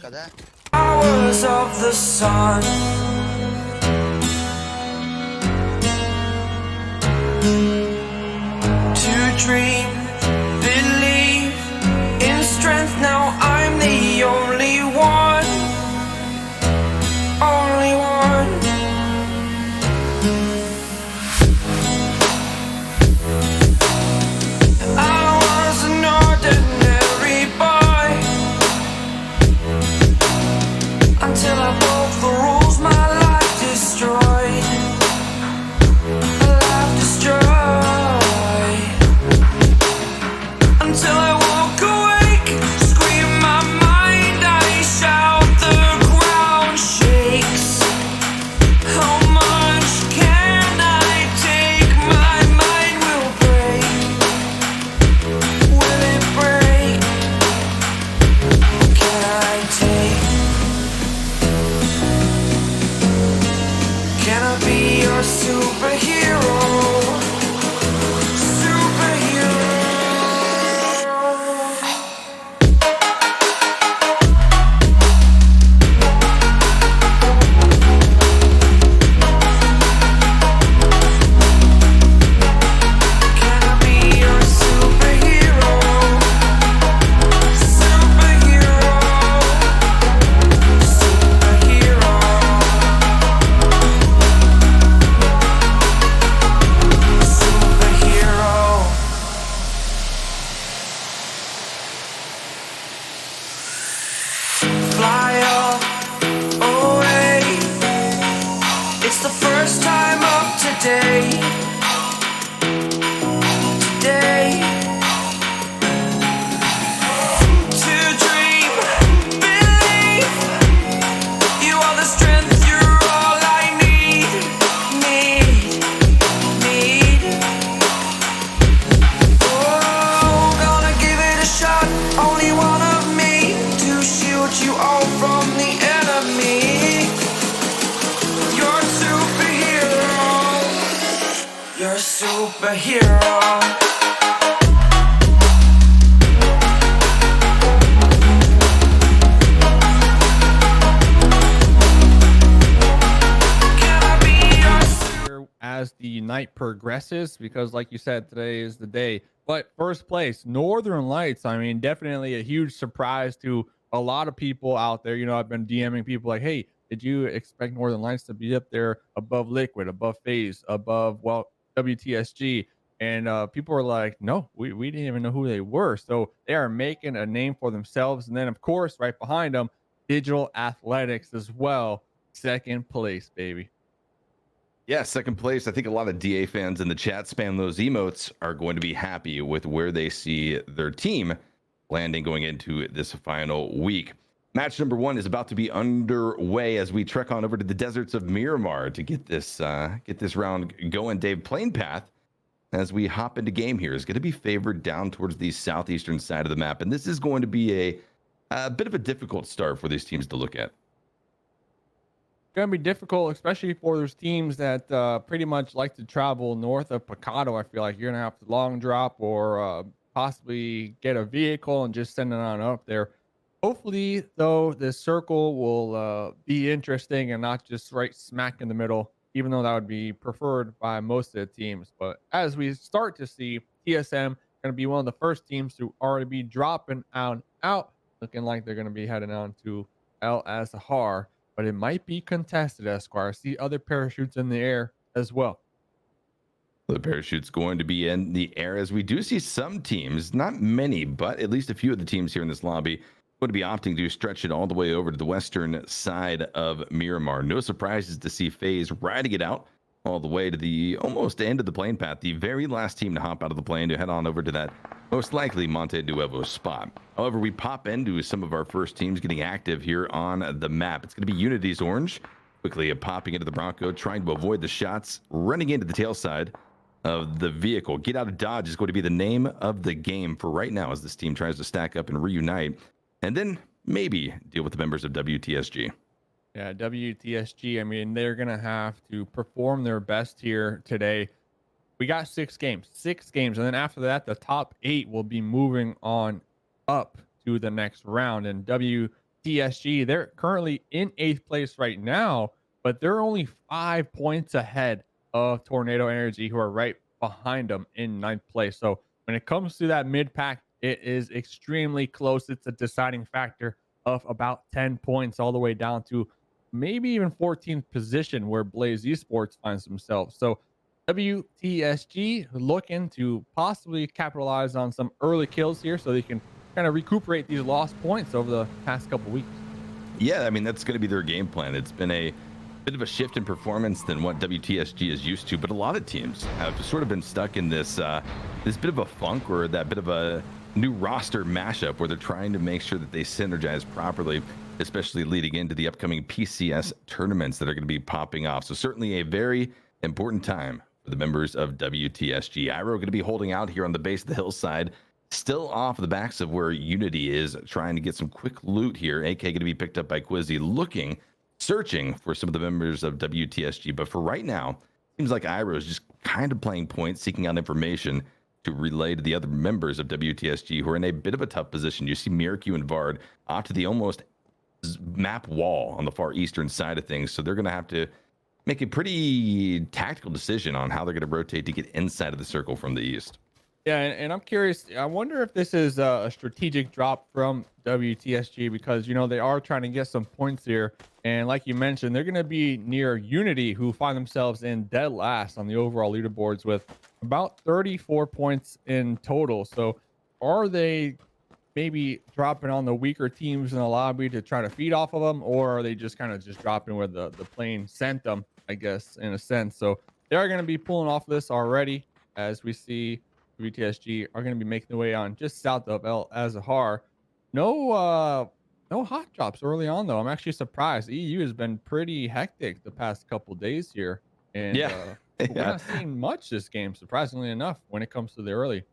kada. Hours of the sun. To dream, believe in strength. Now I'm the only one. Only one. I was an ordinary boy until I broke the rules. My life destroyed. Life destroyed. Until I walk awake, scream my mind, I shout, the ground shakes. How much can I take? My mind will break. Will it break? Can I take? Can I be your superhero? As the night progresses, because like you said, today is the day. But first place, Northern Lights. I mean, definitely a huge surprise to a lot of people out there. You know, I've been DMing people like, hey, did you expect Northern Lights to be up there above Liquid, above FaZe, above, well, WTSG? And people are like, no, we didn't even know who they were. So they are making a name for themselves. And then, of course, right behind them, Digital Athletics as well. Second place, baby. Yeah, second place. I think a lot of DA fans in the chat spam those emotes are going to be happy with where they see their team landing going into this final week. Match number 1 is about to be underway as we trek on over to the deserts of Miramar to get this round going. Dave, playing path as we hop into game here is going to be favored down towards the southeastern side of the map, and this is going to be a bit of a difficult start for these teams to look at. Going to be difficult, especially for those teams that pretty much like to travel north of Picado. I feel like you're going to have to long drop or possibly get a vehicle and just send it on up there. Hopefully, though, this circle will be interesting and not just right smack in the middle, even though that would be preferred by most of the teams. But as we start to see, TSM going to be one of the first teams to already be dropping out, looking like they're going to be heading on to El Azhar. But it might be contested, Esquire. See other parachutes in the air as well. The parachute's going to be in the air as we do see some teams, not many, but at least a few of the teams here in this lobby going to be opting to stretch it all the way over to the western side of Miramar. No surprises to see FaZe riding it out all the way to the almost end of the plane path. The very last team to hop out of the plane to head on over to that most likely Monte Nuevo spot. However, we pop into some of our first teams getting active here on the map. It's going to be Unity's Orange, quickly popping into the Bronco, trying to avoid the shots, running into the tail side of the vehicle. Get out of Dodge is going to be the name of the game for right now as this team tries to stack up and reunite, and then maybe deal with the members of WTSG. Yeah, WTSG, I mean, they're going to have to perform their best here today. We got 6 games. And then after that, the top 8 will be moving on up to the next round. And TSG. They're currently in 8th place right now, but they're only 5 points ahead of Tornado Energy, who are right behind them in 9th place. So when it comes to that mid pack, it is extremely close. It's a deciding factor of about 10 points all the way down to maybe even 14th position where Blaze Esports finds themselves. So WTSG looking to possibly capitalize on some early kills here so they can kind of recuperate these lost points over the past couple weeks. Yeah, I mean, that's going to be their game plan. It's been a bit of a shift in performance than what WTSG is used to, but a lot of teams have sort of been stuck in this this bit of a funk, or that bit of a new roster mashup where they're trying to make sure that they synergize properly, especially leading into the upcoming PCS tournaments that are going to be popping off. So certainly a very important time for the members of WTSG. Iroh going to be holding out here on the base of the hillside, still off the backs of where Unity is, trying to get some quick loot here. AK going to be picked up by Quizzy, searching for some of the members of WTSG. But for right now, seems like Iroh is just kind of playing points, seeking out information to relay to the other members of WTSG who are in a bit of a tough position. You see Miracu and Vard off to the almost map wall on the far eastern side of things. So they're going to have to make a pretty tactical decision on how they're going to rotate to get inside of the circle from the east. Yeah, and I'm curious. I wonder if this is a strategic drop from WTSG because, you know, they are trying to get some points here. And like you mentioned, they're going to be near Unity, who find themselves in dead last on the overall leaderboards with about 34 points in total. So are they maybe dropping on the weaker teams in the lobby to try to feed off of them, or are they just kind of just dropping where the plane sent them, I guess, in a sense? So they are going to be pulling off this already, as we see WTSG are going to be making their way on just south of El Azahar. No hot drops early on, though. I'm actually surprised. EU has been pretty hectic the past couple days here, and we're not seeing much this game, surprisingly enough, when it comes to the early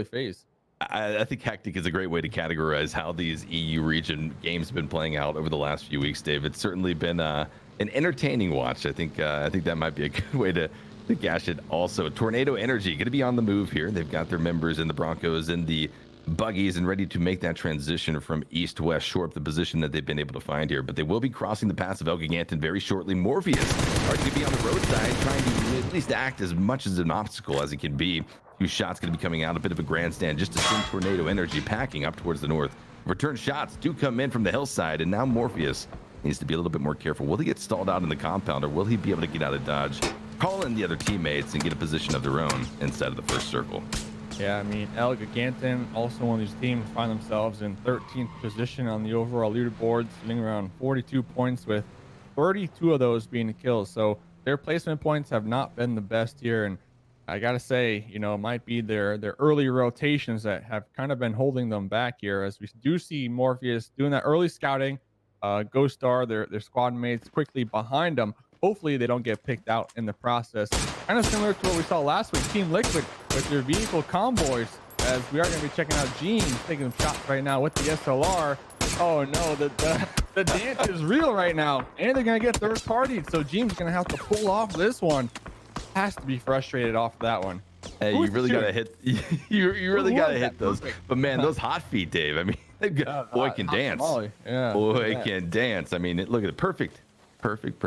phase. I think hectic is a great way to categorize how these EU region games have been playing out over the last few weeks, Dave. It's certainly been an entertaining watch. I think that might be a good way to gash it. Also, Tornado Energy going to be on the move here. They've got their members in the Broncos and the buggies and ready to make that transition from east to west, shore up the position that they've been able to find here. But they will be crossing the pass of El Gigantin very shortly. Morpheus are going to be on the roadside, trying to at least act as much as an obstacle as it can be. Few shots going to be coming out, a bit of a grandstand just to send Tornado Energy packing up towards the north. Return shots do come in from the hillside, and now Morpheus needs to be a little bit more careful. Will he get stalled out in the compound, or will he be able to get out of dodge, call in the other teammates, and get a position of their own inside of the first circle? Yeah, I mean, El Gigantin, also one of these teams, find themselves in 13th position on the overall leaderboard, sitting around 42 points with 32 of those being kills. So their placement points have not been the best here, and I gotta say, you know, it might be their early rotations that have kind of been holding them back here, as we do see Morpheus doing that early scouting. Ghost Star, their squad mates, quickly behind them. Hopefully they don't get picked out in the process. Kind of similar to what we saw last week, Team Liquid with their vehicle convoys, as we are going to be checking out Gene taking some shots right now with the SLR. Oh no, the dance is real right now, and they're going to get third partied, so Gene's going to have to pull off this one. Has to be frustrated off that one. Hey, you really got to hit. You really got to hit those. But man, those hot feet, Dave. I mean, boy can dance. Yeah, boy can dance. I mean, look at it. Perfect. Perfect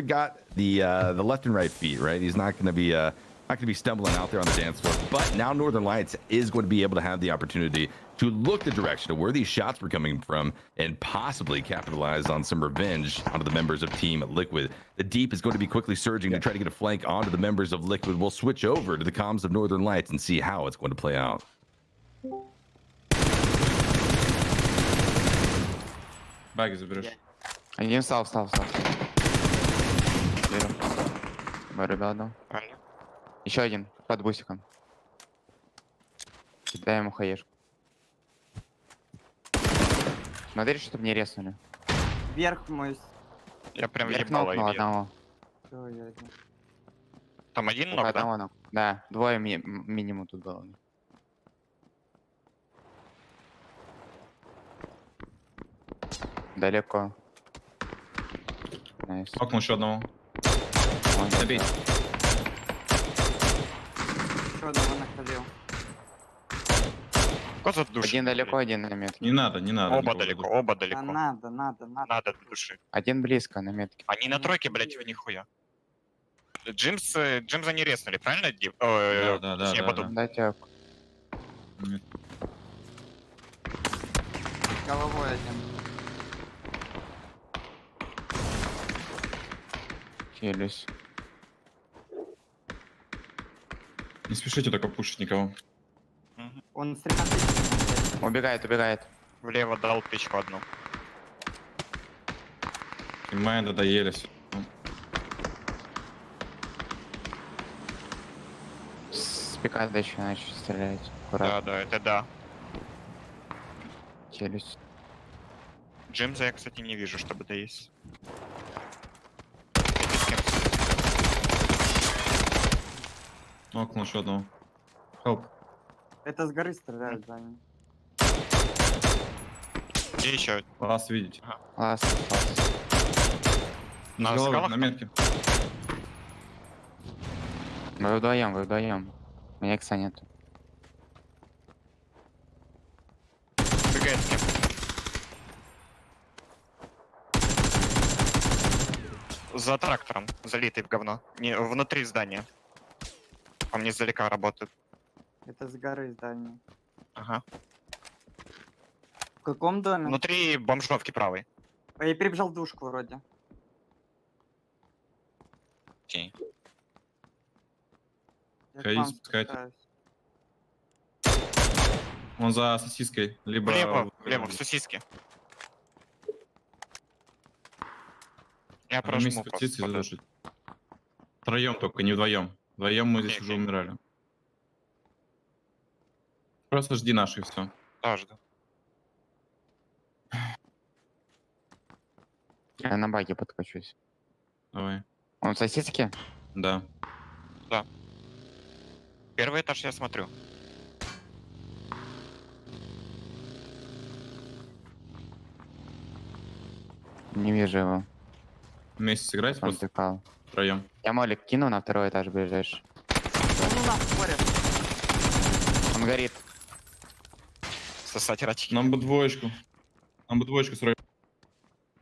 got the left and right feet, right? He's not going to be stumbling out there on the dance floor. But now Northern Lights is going to be able to have the opportunity to look the direction of where these shots were coming from and possibly capitalize on some revenge onto the members of Team Liquid. The Deep is going to be quickly surging to try to get a flank onto the members of Liquid. We'll switch over to the comms of Northern Lights and see how it's going to play out. Баги заберешь. Один встал. Ребята. Еще один под бусиком. Дай ему хаешку. Смотри, чтобы не резнули. Вверх мой. Я прям Вверх въебал нокнул и одного. Всё, я иду. Там один Только ног, да? одного нокнул. Да, двое минимум тут было. Далеко. Найс. Окнул еще одного. Вон, Добей. Еще одного находил. Коза души. Один далеко, один на метке. Не надо, не надо. Оба никого далеко, задушить. оба Да далеко. надо, надо. Надо души. Один близко на метке. Они на тройке, блядь, вы нихуя. Джимса не резнули, правильно, Дим? Да, Точнее, да, Баду. да. Дайте ак. Нет. Головой один. Хилюсь. Не спешите только пушить никого. Он с 13. Убегает, убегает. Влево дал тычку одну. Понимаю, надоелись. С пикада еще начали стрелять. Да, Аккуратно. да, это да. Челюсть. Джимса я, кстати, не вижу, чтобы да есть. Окно еще одного. Help. Это с горы стреляют за ним. Где еще? Вас видеть. Ласт, ласт. На Голову, скалах? на метке. Вы вдвоем, вы вдвоем. У меня икса нету. Бегает с ним. За трактором, залитый в говно. Не, внутри здания. Он мне издалека работает. Это с горы здание. Ага. В каком доме? Внутри бомжовки правой. А я перебежал в душку вроде. Окей. Я к Ходить, вам спускать. спускаюсь. Он за сосиской. Либо... Влево, влево, в сосиске. Я На прожму месте просто. позиции под это. задушить. Втроем только, не вдвоем. Вдвоем мы здесь Окей, уже окей. умирали. Просто жди наши и все. Да, жду. Я на баге подкачусь. Давай. Он в сосиске? Да. Первый этаж я смотрю. Не вижу его. Вместе сыграть Он просто стыкал. втроем. Я молик кину на второй этаж ближайший. Ну на споре. Он горит. Сосать рачки. Нам бы двоечку. Нам бы двоечку срочно.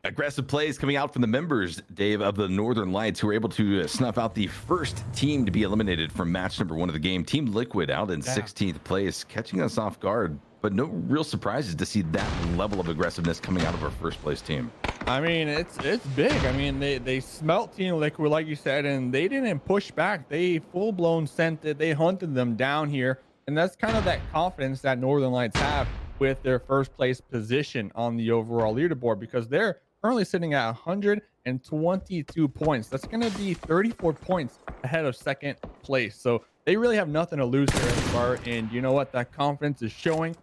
Aggressive plays coming out from the members, Dave, of the Northern Lights, who were able to snuff out the first team to be eliminated from match number 1 of the game. Team Liquid out in 16th place, catching us off guard, but no real surprises to see that level of aggressiveness coming out of our first place team. I mean, it's big. I mean, they smelt Team Liquid, like you said, and they didn't push back. They full blown sent it. They hunted them down here, and that's kind of that confidence that Northern Lights have with their first place position on the overall leaderboard, because they're currently sitting at 122 points. That's going to be 34 points ahead of second place. So they really have nothing to lose here at the start. And you know what? That confidence is showing,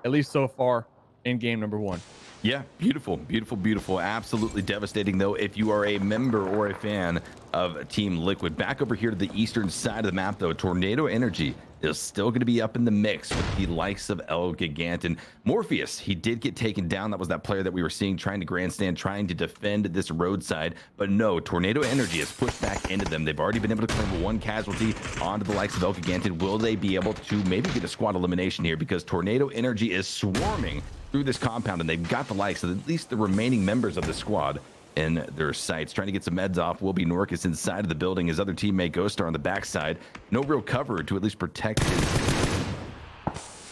at least so far, in game number 1. Yeah, beautiful, beautiful, beautiful. Absolutely devastating, though, if you are a member or a fan of Team Liquid. Back over here to the eastern side of the map, though, Tornado Energy is still going to be up in the mix with the likes of El Gigant. Morpheus, he did get taken down. That was that player that we were seeing trying to grandstand, trying to defend this roadside. But no, Tornado Energy has pushed back into them. They've already been able to claim one casualty onto the likes of El Gigant. Will they be able to maybe get a squad elimination here? Because Tornado Energy is swarming through this compound, and they've got the likes of at least the remaining members of the squad in their sights. Trying to get some meds off will be Norcus inside of the building. His other teammate Ghostar on the backside. No real cover to at least protect his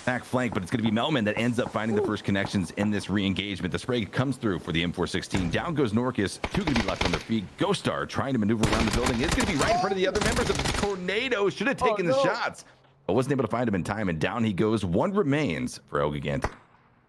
back flank, but it's going to be Melman that ends up finding the first connections in this re-engagement. The spray comes through for the M416. Down goes Norcus. Two going to be left on their feet. Ghostar trying to maneuver around the building. It's going to be right in front of the other members of the Tornado. Should have taken the shots, but wasn't able to find him in time, and down he goes. One remains for El Gigant.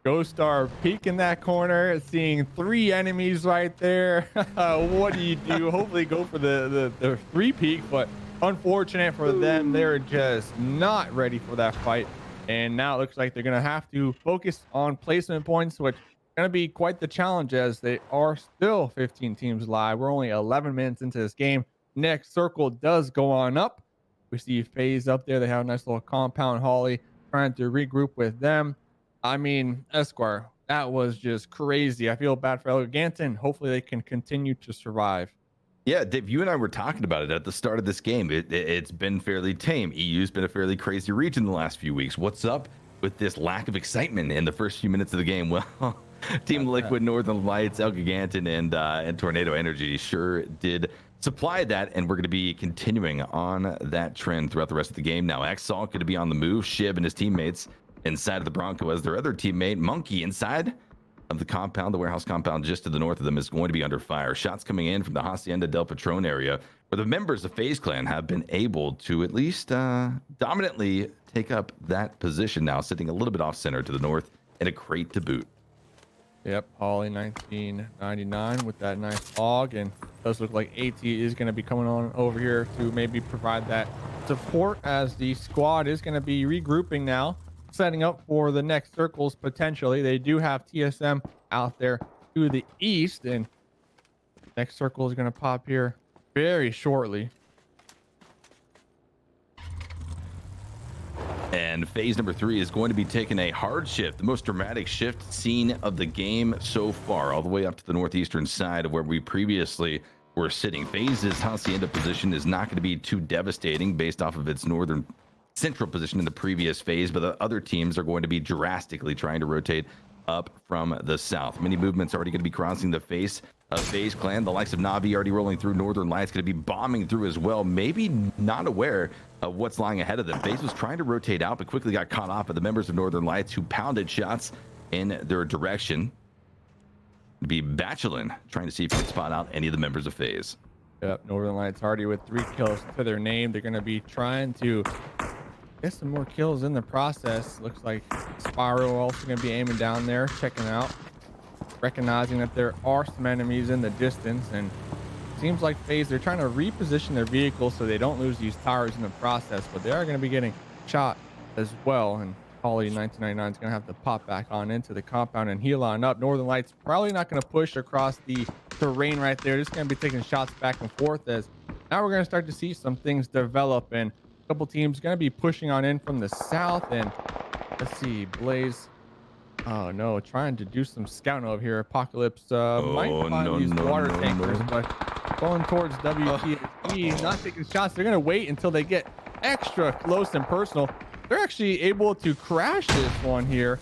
Ghostar peeking that corner, seeing 3 enemies right there. What do you do? Hopefully go for the 3 peek, but unfortunate for them, they're just not ready for that fight. And now it looks like they're going to have to focus on placement points, which is going to be quite the challenge as they are still 15 teams live. We're only 11 minutes into this game. Next circle does go on up. We see FaZe up there. They have a nice little compound. Holly trying to regroup with them. I mean, Esquire, that was just crazy. I feel bad for El Gigant. Hopefully they can continue to survive. Yeah, Dave, you and I were talking about it at the start of this game. It's been fairly tame. EU's been a fairly crazy region the last few weeks. What's up with this lack of excitement in the first few minutes of the game? Well, Team Liquid, Northern Lights, El Gigantin, and Tornado Energy sure did supply that, and we're going to be continuing on that trend throughout the rest of the game. Now, Exalt going to be on the move. Shib and his teammates inside of the Bronco as their other teammate, Monkey, inside of the compound. The warehouse compound just to the north of them is going to be under fire. Shots coming in from the Hacienda del Patron area, where the members of FaZe Clan have been able to at least dominantly take up that position now, sitting a little bit off center to the north in a crate to boot. Yep, Holly 1999 with that nice log, and does look like AT is going to be coming on over here to maybe provide that support as the squad is going to be regrouping now, setting up for the next circles potentially. They do have TSM out there to the east, and next circle is going to pop here very shortly. And phase number 3 is going to be taking a hard shift, the most dramatic shift seen of the game so far, all the way up to the northeastern side of where we previously were sitting. FaZe's Hacienda position is not going to be too devastating based off of its northern central position in the previous phase, but the other teams are going to be drastically trying to rotate up from the south. Many movements already going to be crossing the face of FaZe Clan. The likes of Navi already rolling through. Northern Lights going to be bombing through as well, maybe not aware of what's lying ahead of them. FaZe was trying to rotate out, but quickly got caught off by the members of Northern Lights, who pounded shots in their direction. It'd be Bachelin trying to see if he can spot out any of the members of FaZe. Yep, Northern Lights already with 3 kills to their name. They're going to be trying to get some more kills in the process. Looks like Spyro also going to be aiming down there, checking out, recognizing that there are some enemies in the distance, and seems like FaZe, they're trying to reposition their vehicles so they don't lose these towers in the process, but they are going to be getting shot as well. And Holly 1999 is going to have to pop back on into the compound and heal on up. Northern Lights probably not going to push across the terrain right there. Just going to be taking shots back and forth, as now we're going to start to see some things develop, and a couple teams going to be pushing on in from the south. And let's see, Blaze, oh no, trying to do some scouting over here. Apocalypse might find these water tankers, but going towards WTSG, not taking shots. They're going to wait until they get extra close and personal. They're actually able to crash this one here.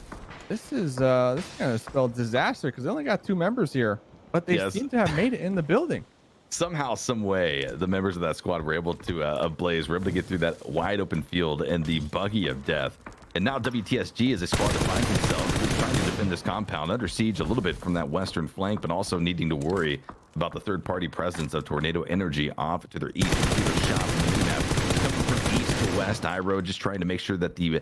This is going to spell disaster because they only got 2 members here, but they seem to have made it in the building. Somehow, some way, the members of that squad were able to Blaze were able to get through that wide open field and the buggy of death. And now WTSG is a squad that finds themselves trying to defend this compound, under siege a little bit from that western flank, but also needing to worry about the third-party presence of Tornado Energy off to their east. Coming from east to west, Iro just trying to make sure that the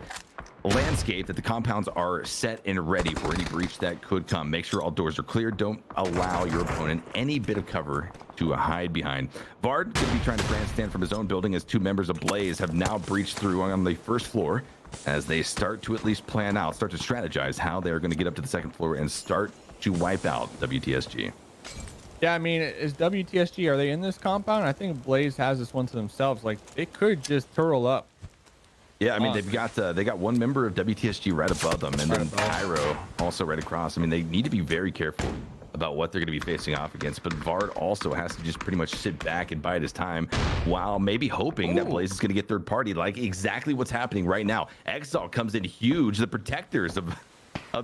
landscape, that the compounds are set and ready for any breach that could come. Make sure all doors are clear. Don't allow your opponent any bit of cover to hide behind. Vard could be trying to grandstand from his own building, as 2 members of Blaze have now breached through on the first floor, as they start to at least plan out, start to strategize how they're going to get up to the second floor and start to wipe out WTSG. Yeah, I mean, is WTSG, are they in this compound? I think Blaze has this one to themselves. Like, they could just turtle up. Yeah, I mean, they got 1 member of WTSG right above them, and then Pyro also right across. I mean, they need to be very careful about what they're going to be facing off against, but Vard also has to just pretty much sit back and bide his time while maybe hoping that Blaze is going to get third party, like exactly what's happening right now. Exalt comes in huge, the protectors of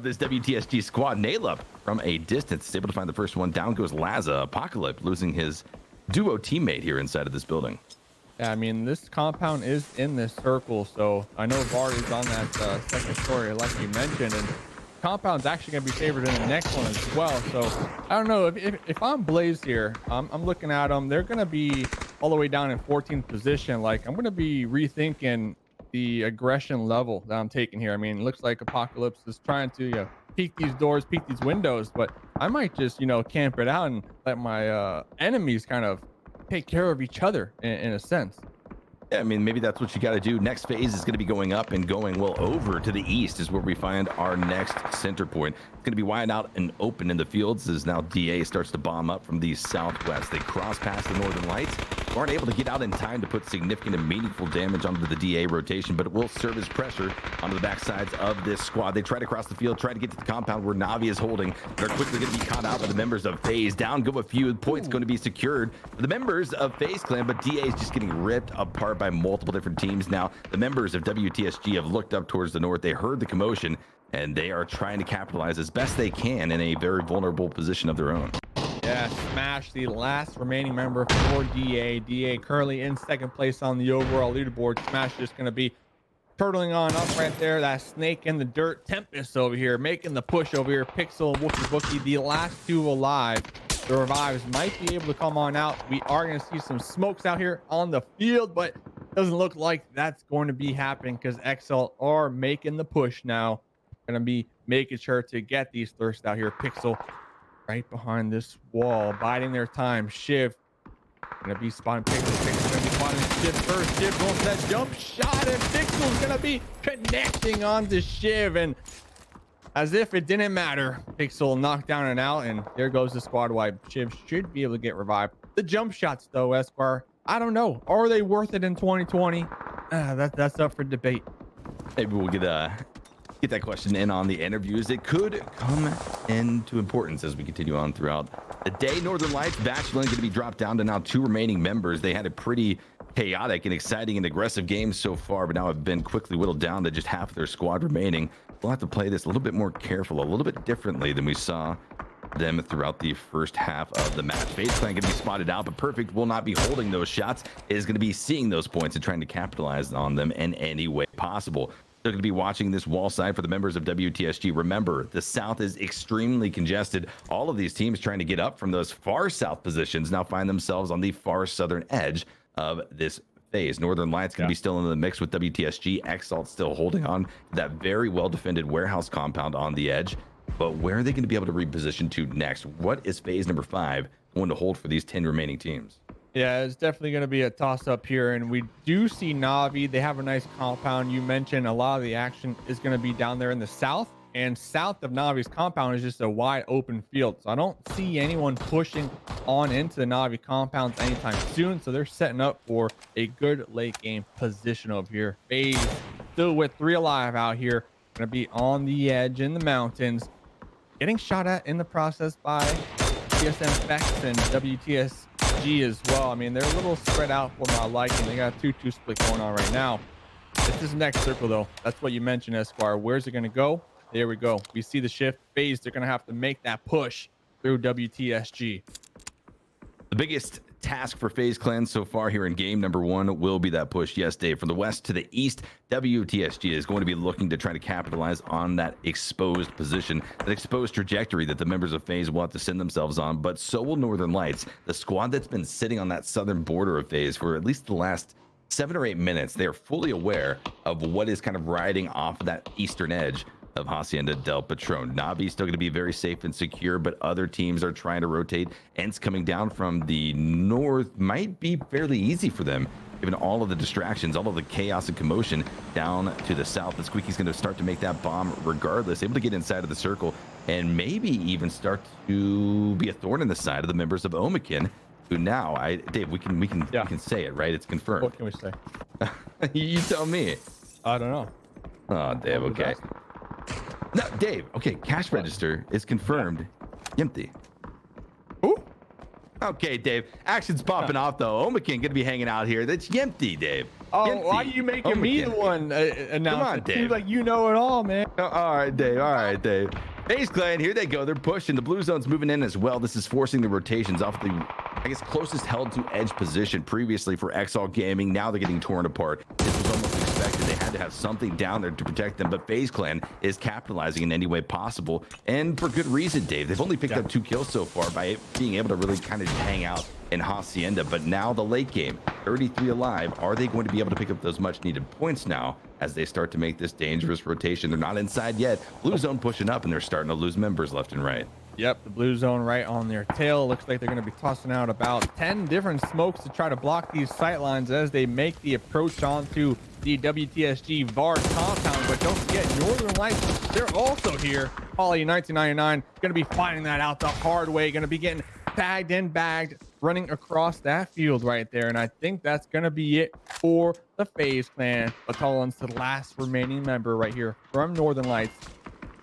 this WTSG squad. Nail from a distance is able to find the first one. Down goes Laza. Apocalypse losing his duo teammate here inside of this building. Yeah, I mean, this compound is in this circle, so I know Vard is on that second story, like you mentioned, and compound's actually going to be favored in the next one as well. So I don't know, if I'm Blaze here, I'm looking at them. They're going to be all the way down in 14th position. Like, I'm going to be rethinking the aggression level that I'm taking here. I mean, it looks like Apocalypse is trying to peek these doors, peek these windows, but I might just camp it out and let my enemies kind of take care of each other in a sense. Yeah, I mean, maybe that's what you got to do. Next phase is going to be going up and going well over to the east is where we find our next center point. It's going to be wide out and open in the fields as now DA starts to bomb up from the southwest. They cross past the Northern Lights aren't able to get out in time to put significant and meaningful damage onto the DA rotation, but it will serve as pressure onto the backsides of this squad. They try to cross the field, try to get to the compound where Navi is holding. They're quickly going to be caught out by the members of FaZe. Down go a few points going to be secured for the members of FaZe Clan, but DA is just getting ripped apart by multiple different teams. Now, the members of WTSG have looked up towards the north. They heard the commotion, and they are trying to capitalize as best they can in a very vulnerable position of their own. Yeah, Smash, the last remaining member for DA. DA currently in second place on the overall leaderboard. Smash just going to be turtling on up right there. That snake in the dirt. Tempest over here making the push over here. Pixel and Wookie, the last two alive. The revives might be able to come on out. We are going to see some smokes out here on the field, but doesn't look like that's going to be happening because XL are making the push now. Going to be making sure to get these thirsts out here. Pixel right behind this wall, biding their time. Shiv gonna be spotting Pixel. Pixel's gonna be spotting Shiv first. Shiv goes for that jump shot, and Pixel's gonna be connecting onto Shiv, and as if it didn't matter, Pixel knocked down and out, and there goes the squad wipe. Shiv should be able to get revived. The jump shots, though, Esquire, I don't know. Are they worth it in 2020? That's up for debate. Maybe we'll get that question in on the interviews. It could come into importance as we continue on throughout the day. Northern Lights, Bachelor going to be dropped down to now 2 remaining members. They had a pretty chaotic and exciting and aggressive game so far, but now have been quickly whittled down to just half of their squad remaining. We'll have to play this a little bit more careful, a little bit differently than we saw them throughout the first half of the match. FaZe Clan going to be spotted out, but Perfect will not be holding those shots. It is going to be seeing those points and trying to capitalize on them in any way possible. They're going to be watching this wall side for the members of WTSG. Remember, the south is extremely congested. All of these teams trying to get up from those far south positions now find themselves on the far southern edge of this phase. Northern Lights going to be still in the mix with WTSG. Exalt still holding on to that very well defended warehouse compound on the edge. But where are they going to be able to reposition to next? What is phase number 5 going to hold for these 10 remaining teams? Yeah, it's definitely going to be a toss-up here, and we do see Navi. They have a nice compound. You mentioned a lot of the action is going to be down there in the south, and south of Navi's compound is just a wide open field. So I don't see anyone pushing on into the Navi compounds anytime soon, so they're setting up for a good late game position over here. FaZe still with 3 alive out here, going to be on the edge in the mountains, getting shot at in the process by TSM Specs and WTSG as well. I mean, they're a little spread out for my liking. They got a 2-2 split going on right now. It's this next circle, though. That's what you mentioned, Esquire. Where's it going to go? There we go. We see the shift phase. They're going to have to make that push through WTSG. The biggest task for FaZe Clan so far here in game number 1 will be that push. Yes, Dave, from the west to the east, WTSG is going to be looking to try to capitalize on that exposed position, that exposed trajectory that the members of FaZe will have to send themselves on, but so will Northern Lights, the squad that's been sitting on that southern border of FaZe for at least the last 7 or 8 minutes. They are fully aware of what is kind of riding off that eastern edge of Hacienda del Patron. Navi still going to be very safe and secure, but other teams are trying to rotate. Ents coming down from the north might be fairly easy for them, given all of the distractions, all of the chaos and commotion down to the south. The Squeaky's going to start to make that bomb regardless, able to get inside of the circle and maybe even start to be a thorn in the side of the members of Omakin, who now, Dave, we can say it, right? It's confirmed. What can we say? You tell me. I don't know. Oh, Dave, okay. No, Dave, okay, cash register is confirmed empty. Who? Okay, Dave, action's popping off, though. Omakin gonna be hanging out here. That's empty, Dave. Oh, Empty. why are you making me the one announce? Come on, it Dave. seems like you know it all, man. Oh, all right, Dave. All right, Dave. FaZe Clan, here they go. They're pushing. The blue zone's moving in as well. This is forcing the rotations off the, I guess, closest held to edge position previously for XL Gaming. Now they're getting torn apart. This was almost expected. They had to have something down there to protect them, but FaZe Clan is capitalizing in any way possible, and for good reason, Dave. They've only picked up 2 kills so far by being able to really kind of hang out in Hacienda, but now the late game, 33 alive. Are they going to be able to pick up those much needed points now as they start to make this dangerous rotation? They're not inside yet. Blue zone pushing up, and they're starting to lose members left and right. Yep, the blue zone right on their tail. Looks like they're going to be tossing out about 10 different smokes to try to block these sight lines as they make the approach onto the WTSG VAR compound. But don't forget, Northern Lights, they're also here. Poly 1999 going to be fighting that out the hard way, going to be getting bagged and bagged running across that field right there. And I think that's going to be it for the FaZe clan. Batalon's the last remaining member right here from Northern Lights.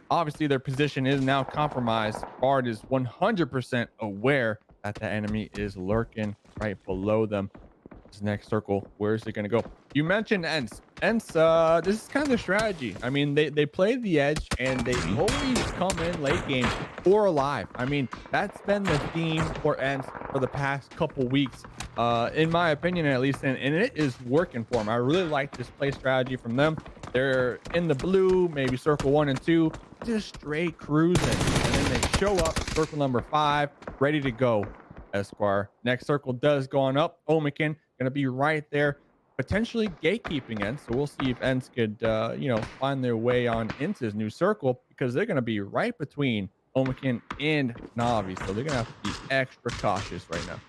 Obviously, their position is now compromised. Bard is 100% aware that the enemy is lurking right below them. This next circle, where is it going to go? You mentioned Ents. Ents, this is kind of their strategy. I mean, they play the edge and they always come in late game or alive. I mean, that's been the theme for Ents for the past couple weeks, in my opinion, at least, and it is working for them. I really like this play strategy from them. They're in the blue, maybe circle 1 and 2, just straight cruising, and then they show up circle number 5, ready to go. Esquire. Next circle does go on up. Omikin gonna be right there, potentially gatekeeping Ents. So we'll see if Ents could, find their way on into his new circle, because they're gonna be right between Omikin and Navi. So they're gonna have to be extra cautious right now.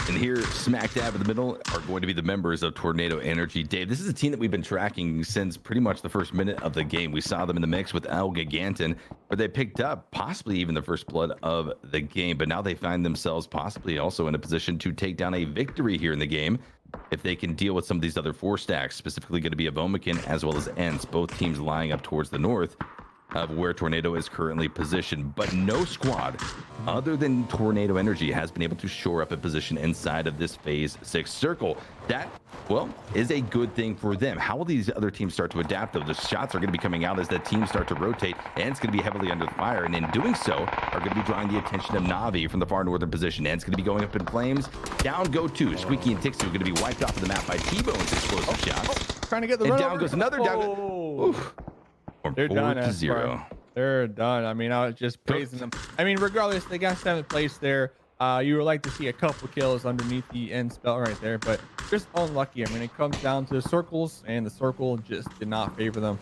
And here, smack dab in the middle, are going to be the members of Tornado Energy. Dave, this is a team that we've been tracking since pretty much the first minute of the game. We saw them in the mix with El Gigantin, where they picked up possibly even the first blood of the game. But now they find themselves possibly also in a position to take down a victory here in the game if they can deal with some of these other 4 stacks, specifically going to be Avomikin as well as Ents, both teams lying up towards the north of where Tornado is currently positioned. But no squad other than Tornado Energy has been able to shore up a position inside of this phase 6 circle. That, well, is a good thing for them. How will these other teams start to adapt, though? The shots are going to be coming out as the teams start to rotate, and it's going to be heavily under the fire, and in doing so are going to be drawing the attention of Navi from the far northern position, and it's going to be going up in flames. Down go 2. Squeaky and Tixie are going to be wiped off of the map by T-Bone's explosive shots. Trying to get the and run down over. goes another. Oof. They're done. 4-0. They're done. I mean, I was just praising them. I mean, regardless, they got 7th place there. You would like to see a couple kills underneath the end spell right there, but just unlucky. I mean, it comes down to circles, and the circle just did not favor them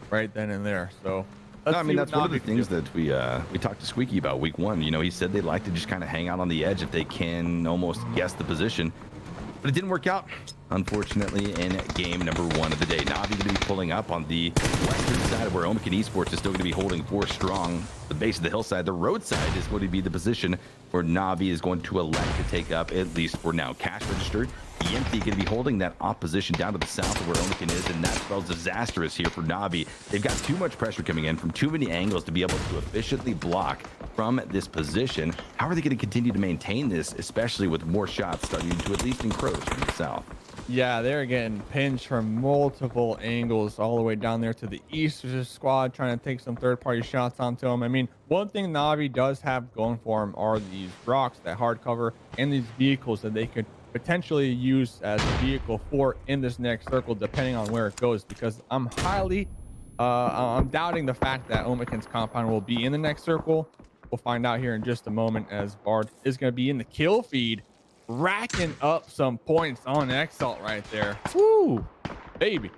right then and there. So I mean, that's one of the things that we talked to Squeaky about week 1. You know, he said they like to just kind of hang out on the edge if they can almost guess the position. But it didn't work out, unfortunately, in game number 1 of the day. Navi going to be pulling up on the western side of where Omikin Esports is still going to be holding 4 strong. The base of the hillside, the roadside, is going to be the position where Navi is going to elect to take up, at least for now. Cash register, Empty going to be holding that opposition down to the south of where Omikin is, and that spells disastrous here for Navi. They've got too much pressure coming in from too many angles to be able to efficiently block from this position. How are they going to continue to maintain this, especially with more shots starting to at least encroach from the south? Yeah, they're getting pinched from multiple angles all the way down there to the east. There's a squad trying to take some third-party shots onto them. I mean, one thing Navi does have going for them are these rocks, that hard cover, and these vehicles that they could potentially use as a vehicle for in this next circle, depending on where it goes, because I'm doubting the fact that Omikin's compound will be in the next circle. We'll find out here in just a moment, as Bard is going to be in the kill feed, racking up some points on Exalt right there. Woo, baby.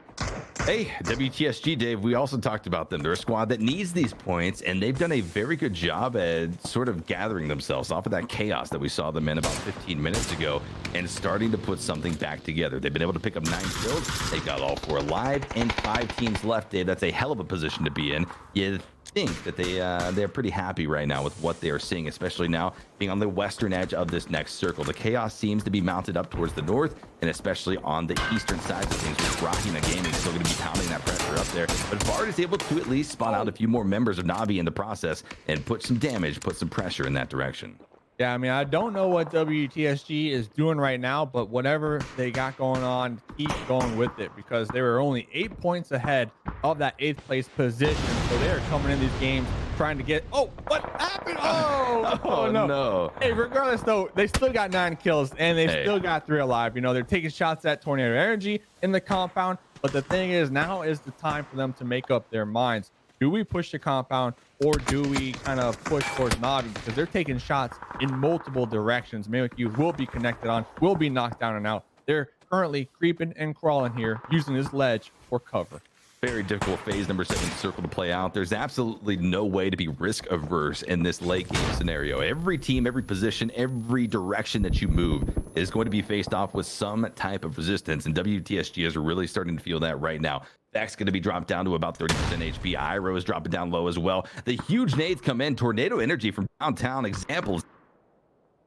Hey, WTSG, Dave, we also talked about them. They're a squad that needs these points, and they've done a very good job at sort of gathering themselves off of that chaos that we saw them in about 15 minutes ago and starting to put something back together. They've been able to pick up 9 kills. They got all 4 alive and 5 teams left, Dave. That's a hell of a position to be in. You think that they're pretty happy right now with what they are seeing, especially now being on the western edge of this next circle. The chaos seems to be mounted up towards the north, and especially on the eastern side of things, with Rahina Gaming still going to be pounding that pressure up there. But Bard is able to at least spot out a few more members of Navi in the process and put some damage, put some pressure in that direction. Yeah, I mean, I don't know what WTSG is doing right now, but whatever they got going on, keep going with it, because they were only 8 points ahead of that 8th place position. So they are coming in these games trying to get. Oh, what happened? Oh, no. Hey, regardless, though, they still got 9 kills and they still got 3 alive. You know, they're taking shots at Tornado Energy in the compound. But the thing is, now is the time for them to make up their minds. Do we push the compound, or do we kind of push towards Navi? Because they're taking shots in multiple directions. Mayweather will be connected on, will be knocked down and out. They're currently creeping and crawling here, using this ledge for cover. Very difficult phase number 7 circle to play out. There's absolutely no way to be risk averse in this late game scenario. Every team, every position, every direction that you move is going to be faced off with some type of resistance, and WTSG is really starting to feel that right now. That's going to be dropped down to about 30% HP. Iroh is dropping down low as well. The huge nades come in. Tornado Energy from downtown, examples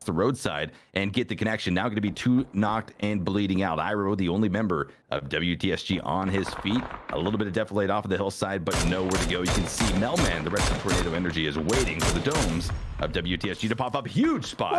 the roadside and get the connection. Now going to be 2 knocked and bleeding out. Iro, the only member of WTSG on his feet. A little bit of defilade off of the hillside, but nowhere to go. You can see Melman, the rest of Tornado Energy, is waiting for the domes of WTSG to pop up. Huge spot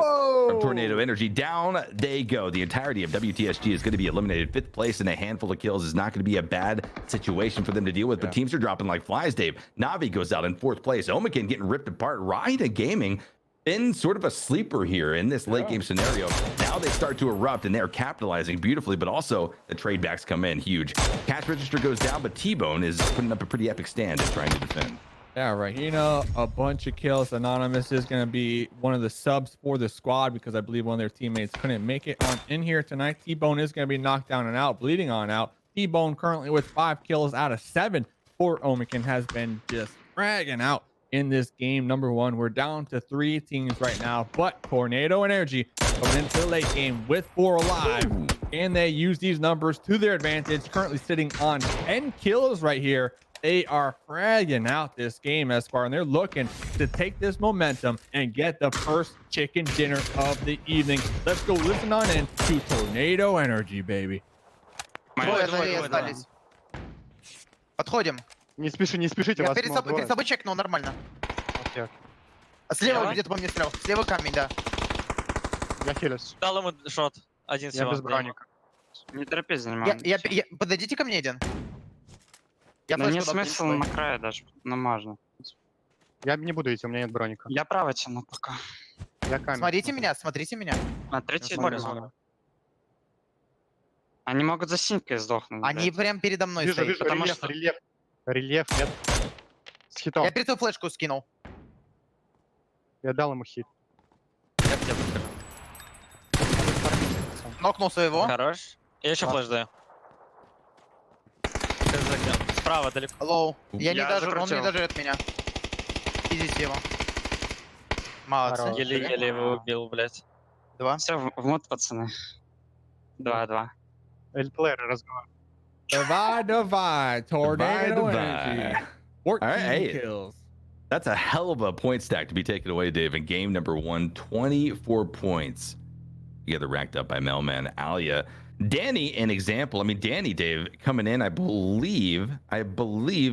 from Tornado Energy. Down they go. The entirety of WTSG is going to be eliminated. 5th place and a handful of kills is not going to be a bad situation for them to deal with, but teams are dropping like flies, Dave. Navi goes out in 4th place. Omikin getting ripped apart. Rhina Gaming been sort of a sleeper here in this late game scenario. Now they start to erupt and they're capitalizing beautifully, but also the trade backs come in huge. Cash register goes down, but T-Bone is putting up a pretty epic stand and trying to defend. Yeah, right. You know, a bunch of kills. Anonymous is going to be one of the subs for the squad because I believe one of their teammates couldn't make it on in here tonight. T-Bone is going to be knocked down and out, bleeding on out. T-Bone currently with 5 kills out of 7 for Omikin has been just dragging out in this game. Number 1, we're down to 3 teams right now, but Tornado Energy coming into the late game with 4 alive. And they use these numbers to their advantage, currently sitting on 10 kills right here. They are fragging out this game, Esquire, and they're looking to take this momentum and get the first chicken dinner of the evening. Let's go listen on in to Tornado Energy, baby. Двое остались. Подходим. Не спешите, Я вас перед собой чекнул, нормально. Окей. Слева где-то по мне стрелял. Слева камень, да. Я хилюсь. Дал ему шот. Один Я всего. без броника. Не торопись заниматься. Подойдите ко мне, один. Я Да нет флешку дам, смысла на крае даже, но можно. Я не буду идти, у меня нет броника. Я право тяну пока. Я камень. Смотрите меня, смотрите меня. Смотрите, Смотрю, да. смотрю. Они могут за синькой сдохнуть. Они прям передо мной Вижу, стоят. вижу, потому рельеф, что- рельеф. Рельеф, нет. С хитом. Я перед тобой флешку скинул. Я дал ему хит. Я тебе подскажу. Нокнул своего. Хорош. Я еще флеш даю. Справа далеко. Лоу. Я не Я дожил, он не журтел. доживет меня. Идите его. Молодцы. Хорош. Еле-еле его убил, блядь. 2. Все, в мод, пацаны. 2-2. Эльплеер разговаривает. Divide. Tornado Divide. Energy. 14 All right. kills. That's a hell of a point stack to be taken away, Dave. In game number 1, 24 points. Together racked up by Melman, Alia. Danny, an example. I mean, Danny, Dave, coming in, I believe,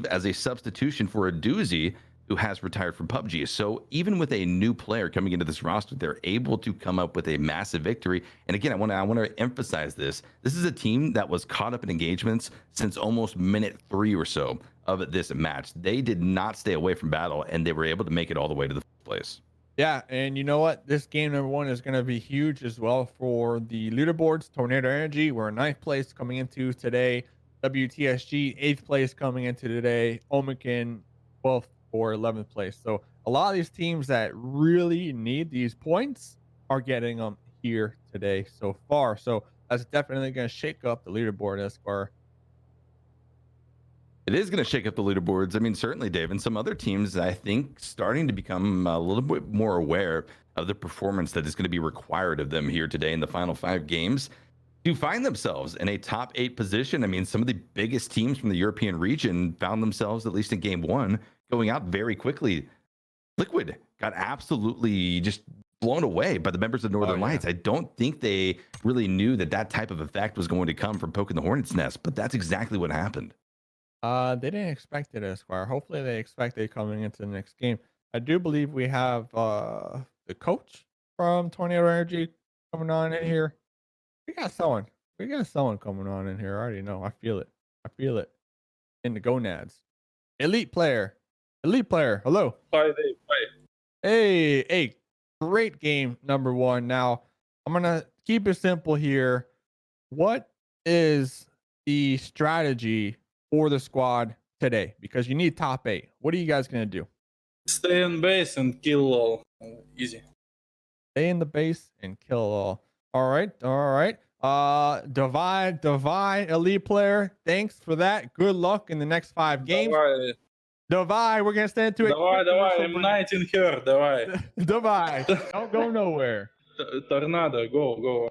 as a substitution for a doozy who has retired from PUBG. So even with a new player coming into this roster, they're able to come up with a massive victory. And again, I want to emphasize this. This is a team that was caught up in engagements since almost minute 3 or so of this match. They did not stay away from battle, and they were able to make it all the way to the first place. Yeah, and you know what? This game number 1 is going to be huge as well for the leaderboards. Tornado Energy, we're in 9th place coming into today. WTSG, 8th place coming into today. Omikin, 12th or 11th place. So a lot of these teams that really need these points are getting them here today so far. So that's definitely going to shake up the leaderboard, Esquire. It is going to shake up the leaderboards. I mean, certainly, Dave, and some other teams, I think, starting to become a little bit more aware of the performance that is going to be required of them here today in the final 5 games to find themselves in a top 8 position. I mean, some of the biggest teams from the European region found themselves, at least in game 1, going out very quickly. Liquid got absolutely just blown away by the members of Northern Lights. I don't think they really knew that that type of effect was going to come from poking the hornet's nest, but that's exactly what happened. They didn't expect it, Esquire. Hopefully they expect it coming into the next game. I do believe we have the coach from Tornado Energy coming on in here. We got someone coming on in here. I already know. I feel it in the gonads. Elite player. Hello. Hi, Dave. Hi. Hey, great game number 1. Now I'm gonna keep it simple here. What is the strategy for the squad today? Because you need top 8. What are you guys gonna do? Stay in base and kill all. Easy. Stay in the base and kill all. All right. Divide, elite player. Thanks for that. Good luck in the next 5 games. Divide, we're gonna stand to it. Давай, M19 here, давай. Divide. Don't go nowhere. Tornado, go.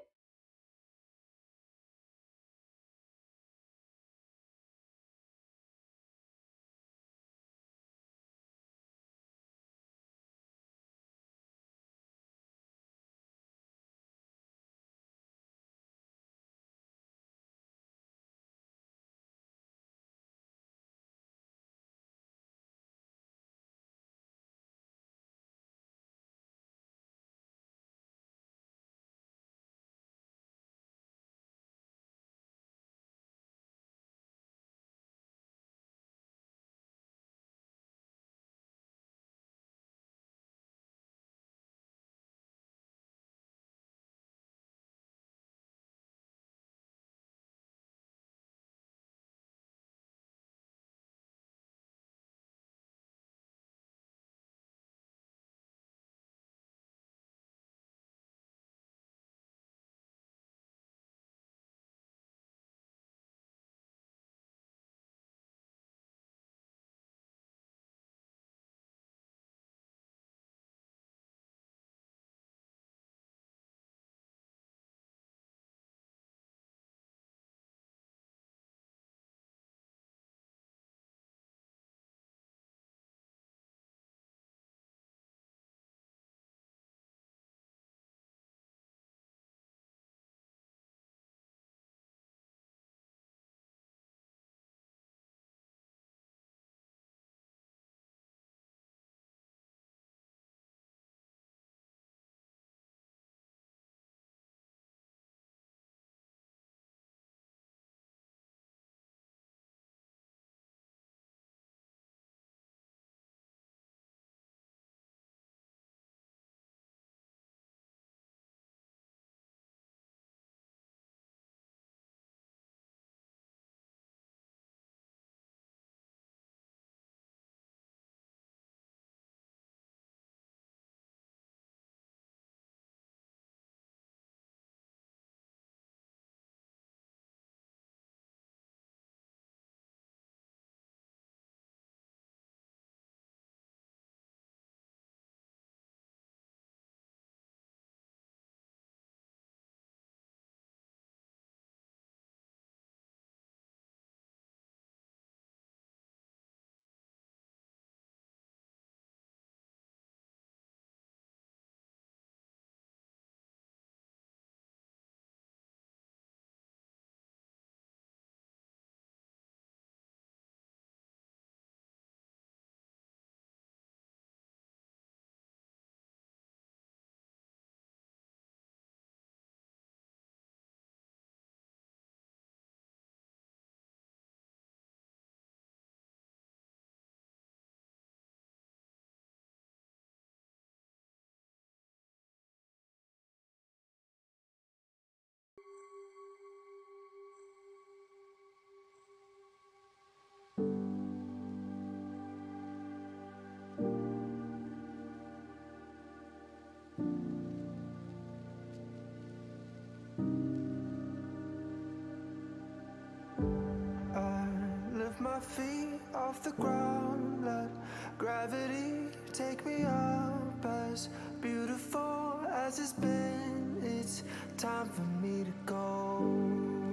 off the ground, let gravity take me up. As beautiful as it's been, it's time for me to go.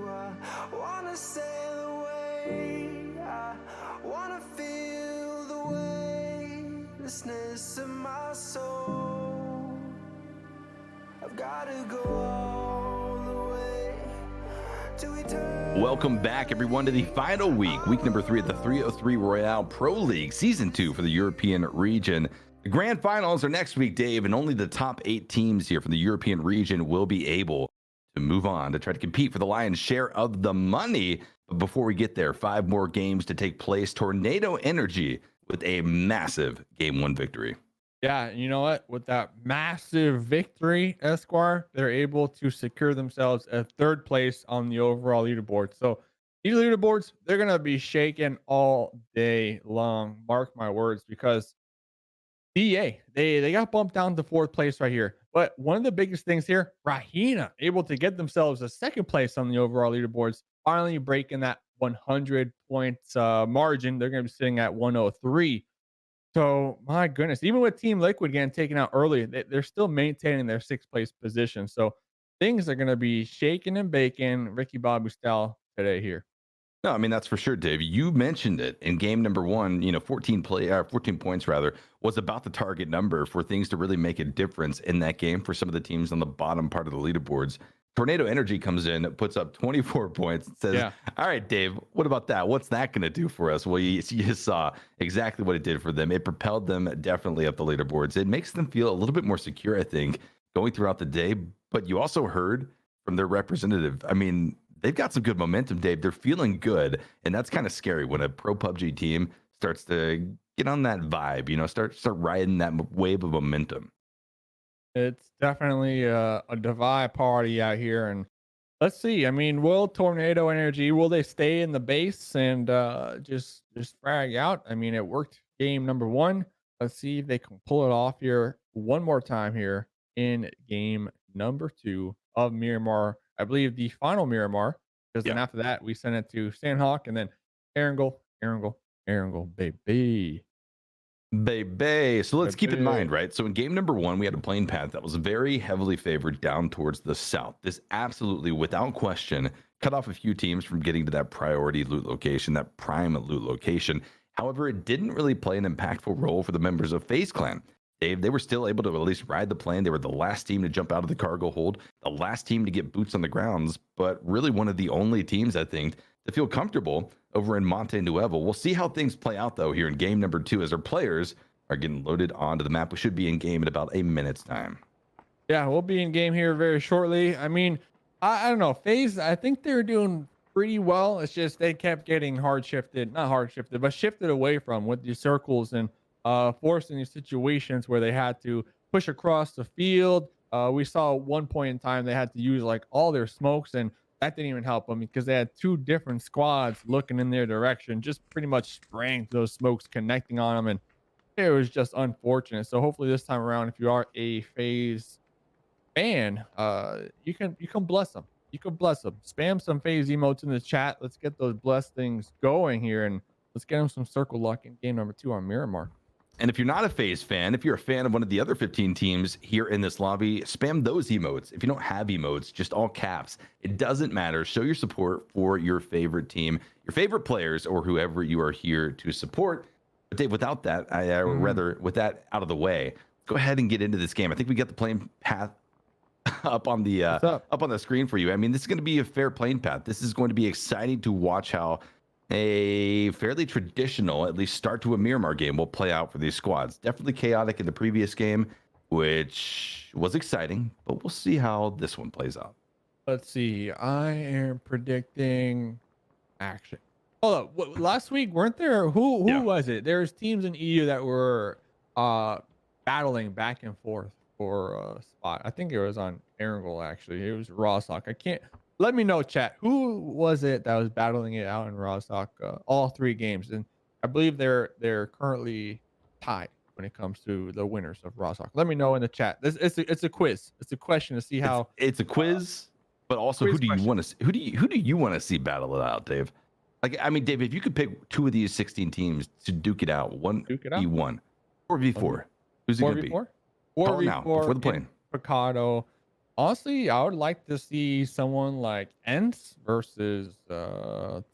I wanna sail away, I wanna feel the weightlessness of my soul. I've gotta go all the way to eternity. Welcome back, everyone, to the final week number 3 of the 303 Royale Pro League Season 2 for the European region. The grand finals are next week, Dave, and only the top 8 teams here from the European region will be able to move on to try to compete for the lion's share of the money. But before we get there, 5 more games to take place. Tornado Energy with a massive Game 1 victory. Yeah, you know what? With that massive victory, Esquire, they're able to secure themselves a 3rd place on the overall leaderboard. So these leaderboards, they're gonna be shaking all day long. Mark my words, because DA, they got bumped down to 4th place right here. But one of the biggest things here, Rahina able to get themselves a 2nd place on the overall leaderboards, finally breaking that 100 points margin. They're gonna be sitting at 103. So my goodness, even with Team Liquid getting taken out early, they're still maintaining their 6th place position. So things are going to be shaking and baking Ricky Bobby style today here. No, I mean, that's for sure, Dave. You mentioned it in game number 1, 14 points rather was about the target number for things to really make a difference in that game for some of the teams on the bottom part of the leaderboards. Tornado Energy comes in, puts up 24 points, and says, all right, Dave, what about that? What's that going to do for us? Well, you saw exactly what it did for them. It propelled them definitely up the leaderboards. It makes them feel a little bit more secure, I think, going throughout the day. But you also heard from their representative, I mean, they've got some good momentum, Dave. They're feeling good, and that's kind of scary when a pro PUBG team starts to get on that vibe, start riding that wave of momentum. It's definitely a divide party out here, and let's see. I mean, will Tornado Energy, will they stay in the base and just frag out? I mean, it worked game number 1. Let's see if they can pull it off here one more time here in game number 2 of Miramar. I believe the final Miramar, because then after that we send it to Sandhawk and then Erangel, baby. So let's keep in mind, right? So in game number 1, we had a plane path that was very heavily favored down towards the south. This absolutely, without question, cut off a few teams from getting to that priority loot location, that prime loot location. However, it didn't really play an impactful role for the members of FaZe Clan. Dave, they were still able to at least ride the plane. They were the last team to jump out of the cargo hold, the last team to get boots on the grounds, but really one of the only teams, I think, to feel comfortable over in Monte Nuevo. We'll see how things play out, though, here in game number 2 as our players are getting loaded onto the map. We should be in game in about a minute's time. Yeah, we'll be in game here very shortly. I mean, I don't know. FaZe, I think they're doing pretty well. It's just they kept getting shifted away from with these circles and forced in these situations where they had to push across the field. We saw at one point in time they had to use like all their smokes, and that didn't even help them because they had 2 different squads looking in their direction, just pretty much spraying those smokes, connecting on them, and it was just unfortunate. So hopefully this time around, if you are a FaZe fan, you can bless them. You can bless them. Spam some FaZe emotes in the chat. Let's get those blessed things going here, and let's get them some circle luck in game number 2 on Miramar. And if you're not a FaZe fan, if you're a fan of one of the other 15 teams here in this lobby, spam those emotes. If you don't have emotes, just all caps. It doesn't matter. Show your support for your favorite team, your favorite players, or whoever you are here to support. But Dave, without that, rather with that out of the way, go ahead and get into this game. I think we got the plane path up on the screen for you. I mean, this is going to be a fair plane path. This is going to be exciting to watch how a fairly traditional, at least start to a Miramar game, will play out for these squads. Definitely chaotic in the previous game, which was exciting, but we'll see how this one plays out. Let's see. I am predicting action. Oh, last week weren't there? Who was it? There's teams in EU that were battling back and forth for a spot. I think it was on Erangel, actually. It was Rawsock. I can't. Let me know, chat. Who was it that was battling it out in Rawsock all 3 games? And I believe they're currently tied when it comes to the winners of Rawsock. Let me know in the chat. It's a quiz. It's a question to see how. It's a quiz, but also who do you want to see battle it out, Dave? Like, I mean, Dave, if you could pick two of these 16 teams to duke it out, Duke it out? 1v1 or v4, who's it going to be? 4v4? Call it now, 4v4 before the in plane. Picado. Honestly, I would like to see someone like Ents versus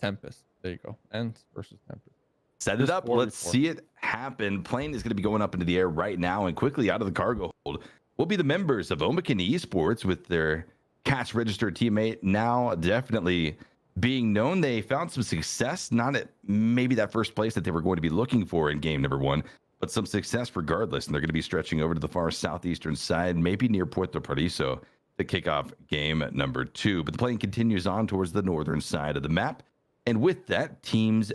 Tempest. There you go. Ents versus Tempest. Set it Just up. 4v4. Let's see it happen. Plane is going to be going up into the air right now, and quickly out of the cargo hold will be the members of Omakin Esports with their catch registered teammate now definitely being known. They found some success, not at maybe that first place that they were going to be looking for in game number 1, but some success regardless. And they're going to be stretching over to the far southeastern side, maybe near Puerto Paraiso, to kick off game number 2. But the plane continues on towards the northern side of the map. And with that, teams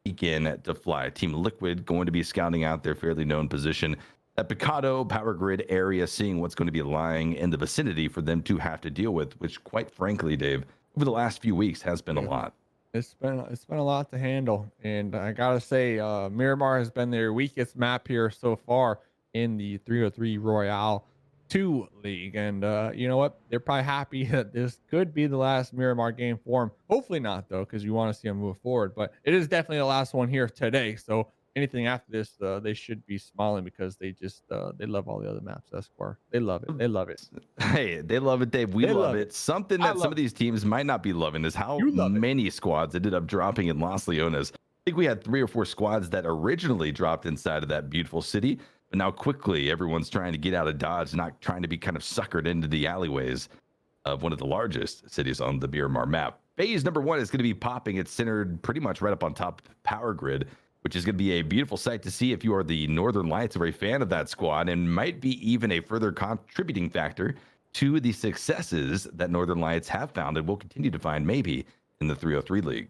begin to fly. Team Liquid going to be scouting out their fairly known position at Picado Power Grid area, seeing what's going to be lying in the vicinity for them to have to deal with, which quite frankly, Dave, over the last few weeks has been a lot. It's been a lot to handle, and I gotta say, Miramar has been their weakest map here so far in the 303 Royale 2 league, and you know what? They're probably happy that this could be the last Miramar game for them. Hopefully not, though, because you want to see them move forward. But it is definitely the last one here today. So anything after this, they should be smiling because they just they love all the other maps. Esquire, they love it. They love it. Hey, they love it, Dave. We They love love it. Something that some of these teams might not be loving is how many squads ended up dropping in Las Leonas. I think we had 3 or 4 squads that originally dropped inside of that beautiful city, but now quickly everyone's trying to get out of Dodge, not trying to be kind of suckered into the alleyways of one of the largest cities on the Miramar map. Phase number 1 is going to be popping. It's centered pretty much right up on top of Power Grid, which is going to be a beautiful sight to see if you are the Northern Lights or a fan of that squad, and might be even a further contributing factor to the successes that Northern Lights have found and will continue to find maybe in the 303 league.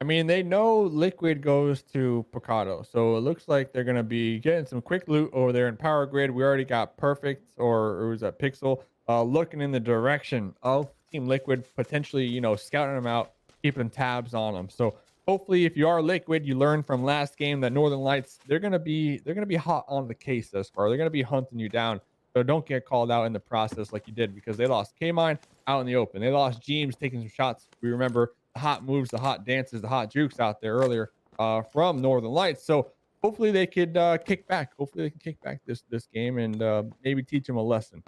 I mean, they know Liquid goes to Picado, so it looks like they're going to be getting some quick loot over there in Power Grid. We already got Perfect, or was that Pixel, looking in the direction of Team Liquid, potentially, you know, scouting them out, keeping tabs on them. So hopefully, if you are Liquid, you learned from last game that Northern Lights, they're gonna be hot on the case thus far. They're gonna be hunting you down. So don't get called out in the process like you did, because they lost K-Mine out in the open. They lost Jeems taking some shots. We remember the hot moves, the hot dances, the hot jukes out there earlier from Northern Lights. So hopefully they could kick back. Hopefully they can kick back this game and maybe teach them a lesson.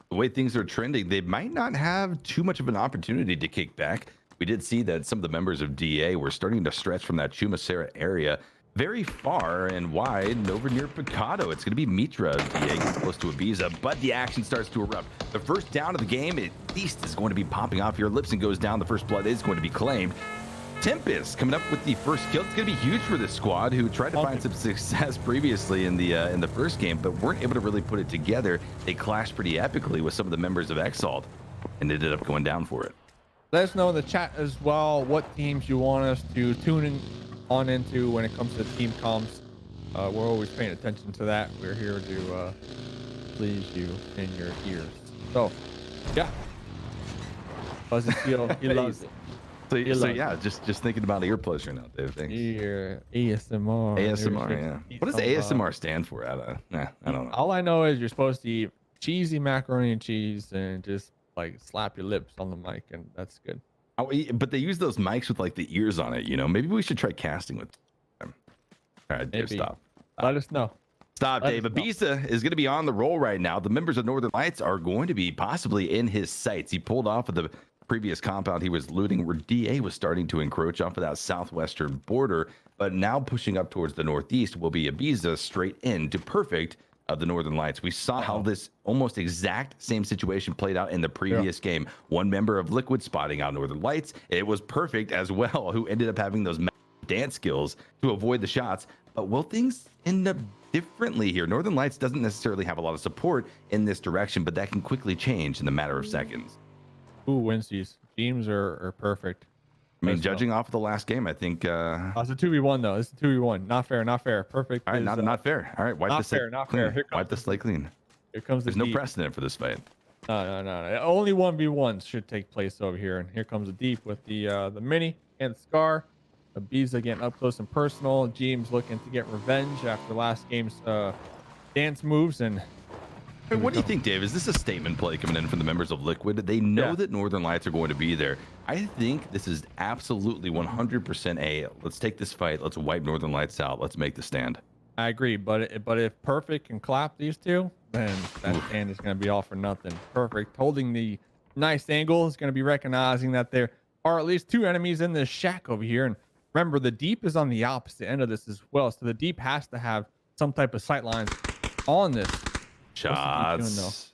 The way things are trending, they might not have too much of an opportunity to kick back. We did see that some of the members of DA were starting to stretch from that Chumacera area very far and wide and over near Picado. It's going to be Mitra of DA close to Ibiza, but the action starts to erupt. The first down of the game at least is going to be popping off here. Lipson goes down. The first blood is going to be claimed. Tempest coming up with the first kill. It's going to be huge for this squad who tried to find some success previously in the first game, but weren't able to really put it together. They clashed pretty epically with some of the members of Exalt and ended up going down for it. Let us know in the chat as well what teams you want us to tune on into when it comes to team comps. We're always paying attention to that. We're here to please you in your ears. So, yeah. Fuzzy Feel, he loves it. So yeah, just thinking about ear pleasure now, Dave. Thanks. Ear ASMR. ASMR, yeah. What does ASMR stand for? I don't know. All I know is you're supposed to eat cheesy macaroni and cheese and just like slap your lips on the mic, and that's good. Oh, but they use those mics with like the ears on it, you know. Maybe we should try casting with them. All right, Dave, stop. Let us know. Stop, Dave. Ibiza is going to be on the roll right now. The members of Northern Lights are going to be possibly in his sights. He pulled off of the previous compound he was looting, where DA was starting to encroach off of that southwestern border, but now pushing up towards the northeast will be Ibiza straight into Perfect of the Northern Lights. We saw how this almost exact same situation played out in the previous game. One member of Liquid spotting out Northern Lights. It was Perfect as well, who ended up having those dance skills to avoid the shots. But will things end up differently here? Northern Lights doesn't necessarily have a lot of support in this direction, but that can quickly change in a matter of seconds. Who wins these? Teams are Perfect? I mean, judging off of the last game, I think it's a 2v1 though. It's a 2v1. Not fair. Not fair. Perfect. All right, not fair. All right, wipe the slate clean. Wipe the slate clean. Here comes There's no precedent for this fight. No. Only 1v1s should take place over here. And here comes the deep with the mini and Scar. Ibiza getting up close and personal. James looking to get revenge after last game's dance moves, and Hey, what do you think, Dave? Is this a statement play coming in from the members of Liquid? They know that Northern Lights are going to be there. I think this is absolutely 100% a let's take this fight. Let's wipe Northern Lights out. Let's make the stand. I agree, but if Perfect can clap these two, then that stand is going to be all for nothing. Perfect holding the nice angle is going to be recognizing that there are at least two enemies in this shack over here. And remember, the deep is on the opposite end of this as well, so the deep has to have some type of sight lines on this. Shots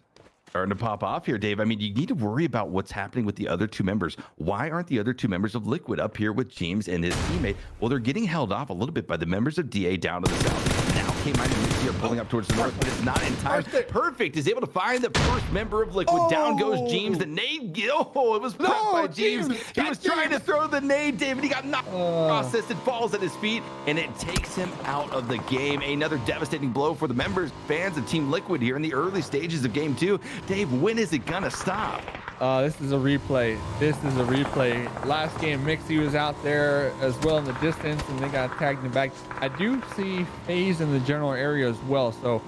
starting to pop off here, Dave. I mean, you need to worry about what's happening with the other two members. Why aren't the other two members of Liquid up here with James and his teammate? Well, they're getting held off a little bit by the members of DA down to the south. Now K-Mine and Mix here pulling up towards the north, but it's not in time. Perfect is able to find the first member of Liquid. Down goes James. The nade, oh, it was blocked by James. He was trying to throw the nade, Dave, and he got knocked processed. It falls at his feet, and it takes him out of the game. Another devastating blow for the members, fans of Team Liquid here in the early stages of game 2. Dave, when is it gonna stop? This is a replay. Last game, Mixie was out there as well in the distance, and they got tagged in the back. I do see FaZe in the general area as well, so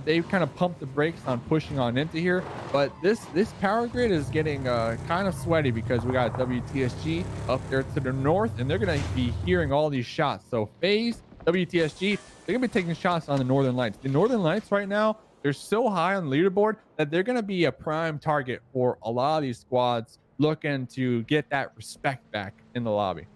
they kind of pumped the brakes on pushing on into here. But this power grid is getting kind of sweaty because we got WTSG up there to the north, and they're gonna be hearing all these shots. So FaZe, WTSG, they're gonna be taking shots on the Northern Lights. The Northern Lights right now, they're so high on the leaderboard that they're going to be a prime target for a lot of these squads looking to get that respect back in the lobby.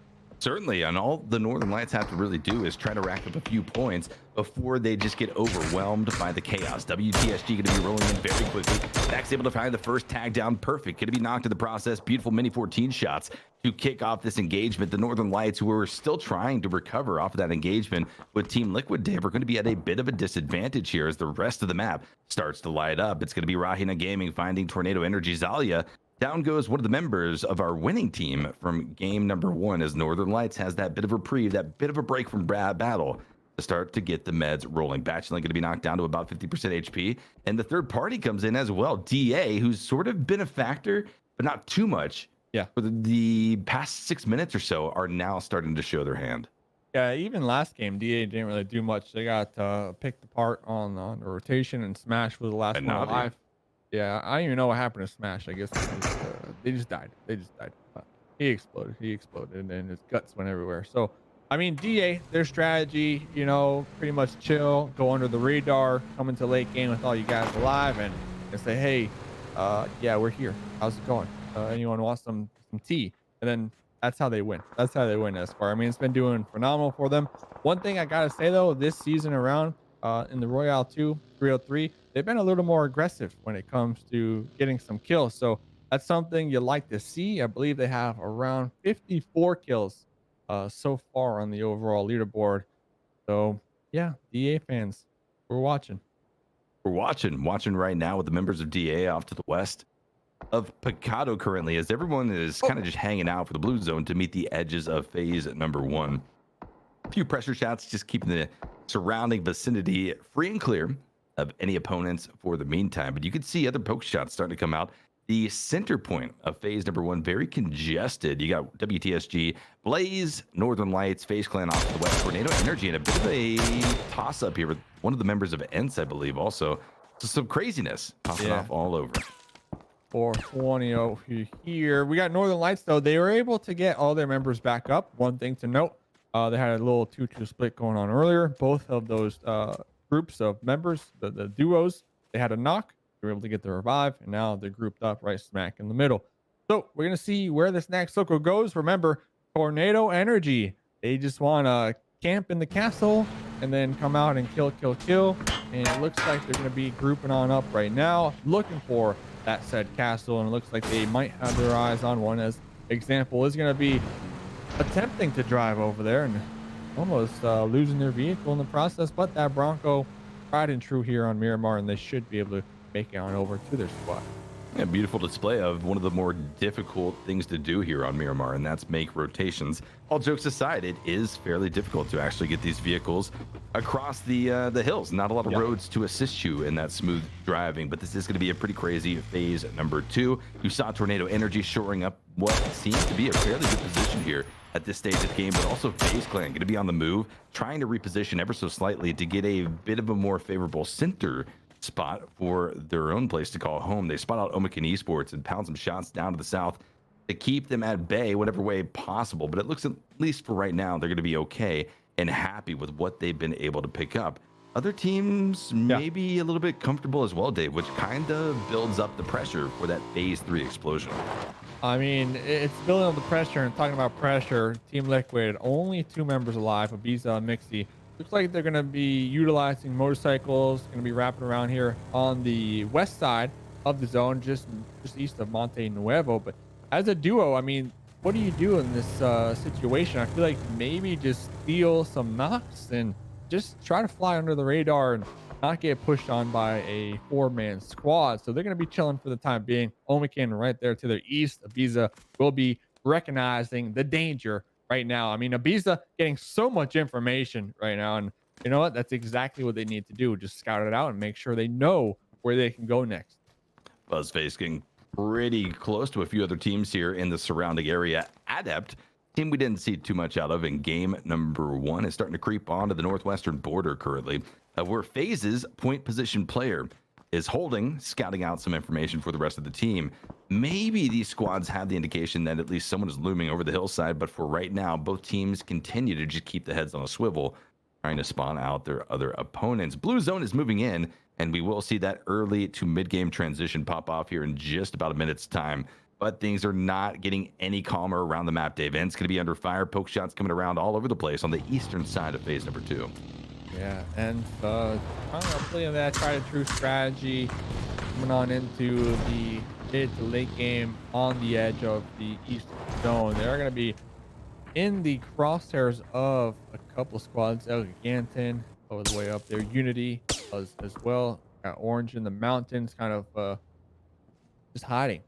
Certainly, and all the Northern Lights have to really do is try to rack up a few points before they just get overwhelmed by the chaos. WTSG going to be rolling in very quickly. Max able to find the first tag down. Perfect. Going to be knocked in the process. Beautiful mini 14 shots to kick off this engagement. The Northern Lights, who are still trying to recover off of that engagement with Team Liquid, Dave, are going to be at a bit of a disadvantage here as the rest of the map starts to light up. It's going to be Rahina Gaming finding Tornado Energy Zalia. Down goes one of the members of our winning team from game number 1 as Northern Lights has that bit of a reprieve, that bit of a break from battle to start to get the meds rolling. Batchlink going to be knocked down to about 50% HP. And the third party comes in as well. DA, who's sort of been a factor, but not too much. Yeah. For the past 6 minutes or so are now starting to show their hand. Yeah, even last game, DA didn't really do much. They got picked apart on the rotation, and Smash was the last one alive. Yeah, I don't even know what happened to Smash. I guess they just died. He exploded, and then his guts went everywhere. So, I mean, DA, their strategy, you know, pretty much chill, go under the radar, come into late game with all you guys alive, and say, hey, yeah, we're here. How's it going? Anyone want some tea? And then that's how they win. That's how they win as far. I mean, it's been doing phenomenal for them. One thing I gotta say though, this season around, in the Royale 2 303, they've been a little more aggressive when it comes to getting some kills. So that's something you like to see. I believe they have around 54 kills so far on the overall leaderboard. So yeah, DA fans, we're watching. We're watching right now with the members of DA off to the west of Picado currently, as everyone is kind of just hanging out for the blue zone to meet the edges of phase number 1. A few pressure shots, just keeping the surrounding vicinity free and clear of any opponents for the meantime. But you can see other poke shots starting to come out. The center point of phase number 1, very congested. You got WTSG, Blaze, Northern Lights, FaZe Clan off to the west, Tornado Energy, and a bit of a toss up here with one of the members of ENCE, I believe, also. So some craziness popping off all over. 420 over here. We got Northern Lights though. They were able to get all their members back up. One thing to note, they had a little 2-2 split going on earlier. Both of those groups of members, the duos, they had a knock. They were able to get the revive, and now they're grouped up right smack in the middle. So we're gonna see where this next circle goes. Remember, Tornado Energy, they just want to camp in the castle and then come out and kill. And it looks like they're gonna be grouping on up right now, looking for that said castle, and it looks like they might have their eyes on one. As example is going to be attempting to drive over there and almost losing their vehicle in the process, but that Bronco tried and true here on Miramar, and they should be able to make it on over to their spot. A beautiful display of one of the more difficult things to do here on Miramar, and that's make rotations. All jokes aside, it is fairly difficult to actually get these vehicles across the hills. Not a lot of roads to assist you in that smooth driving, but this is going to be a pretty crazy phase number 2. You saw Tornado Energy shoring up what seems to be a fairly good position here at this stage of the game, but also FaZe Clan going to be on the move, trying to reposition ever so slightly to get a bit of a more favorable center spot for their own place to call home. They spot out Omikin Esports and pound some shots down to the south to keep them at bay whatever way possible. But it looks, at least for right now, they're going to be okay and happy with what they've been able to pick up. Other teams may be a little bit comfortable as well, Dave, which kind of builds up the pressure for that phase 3 explosion. I mean, it's building up the pressure, and talking about pressure, Team Liquid, only 2 members alive, Ibiza and Mixie. Looks like they're going to be utilizing motorcycles, going to be wrapping around here on the west side of the zone, just east of Monte Nuevo. But as a duo, I mean, what do you do in this situation? I feel like maybe just steal some knocks and just try to fly under the radar and not get pushed on by a 4-man squad. So they're going to be chilling for the time being. Omikin right there to their east. Ibiza will be recognizing the danger right now. I mean, Ibiza getting so much information right now. And you know what? That's exactly what they need to do. Just scout it out and make sure they know where they can go next. Buzzface getting pretty close to a few other teams here in the surrounding area. Adept, team we didn't see too much out of in game number 1, is starting to creep onto the northwestern border currently, where Phase's point position player is holding, scouting out some information for the rest of the team. Maybe these squads have the indication that at least someone is looming over the hillside, but for right now, both teams continue to just keep the heads on a swivel, trying to spawn out their other opponents. Blue zone is moving in, and we will see that early to mid-game transition pop off here in just about a minute's time. But things are not getting any calmer around the map, Dave. And it's going to be under fire. Poke shots coming around all over the place on the eastern side of phase number 2. Yeah, and trying to play that tried and true strategy, coming on into the mid to late game on the edge of the eastern zone. They're going to be in the crosshairs of a couple squads. El Gigantin all the way up there. Unity as well. Got Orange in the mountains, kind of just hiding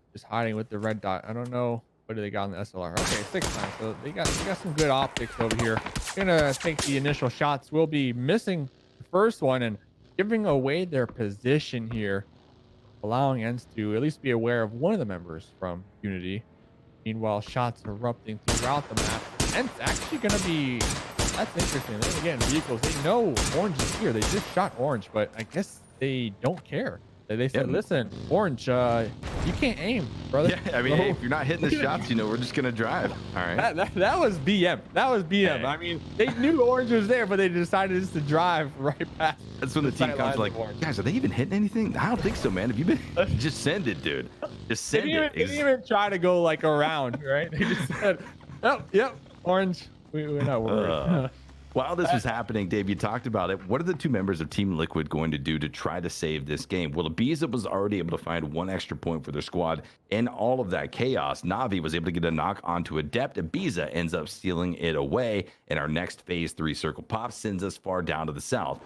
with the red dot. I don't know. What do they got on the SLR? Okay, 6-9. So they got some good optics over here. Gonna take the initial shots. We'll be missing the first one and giving away their position here, allowing Ents to at least be aware of one of the members from Unity. Meanwhile, shots erupting throughout the map. Ents actually gonna be, that's interesting. They're getting vehicles. They know Orange is here. They just shot Orange, but I guess they don't care. They said, listen, Orange, you can't aim, brother. Yeah, I mean, hey, if you're not hitting the shots, we're just going to drive. All right. That was BM. That was BM. Hey. I mean, they knew Orange was there, but they decided just to drive right past. That's when the team comes like, guys, are they even hitting anything? I don't think so, man. If you've been, just send it, dude. Just send it. They didn't even try to go like around, right? They just said, yep, Orange, we're not worried. While this was happening, Dave, you talked about it. What are the 2 members of Team Liquid going to do to try to save this game? Well, Ibiza was already able to find 1 extra point for their squad. In all of that chaos, Navi was able to get a knock onto Adept. Ibiza ends up stealing it away, and our next phase 3 circle pop sends us far down to the south,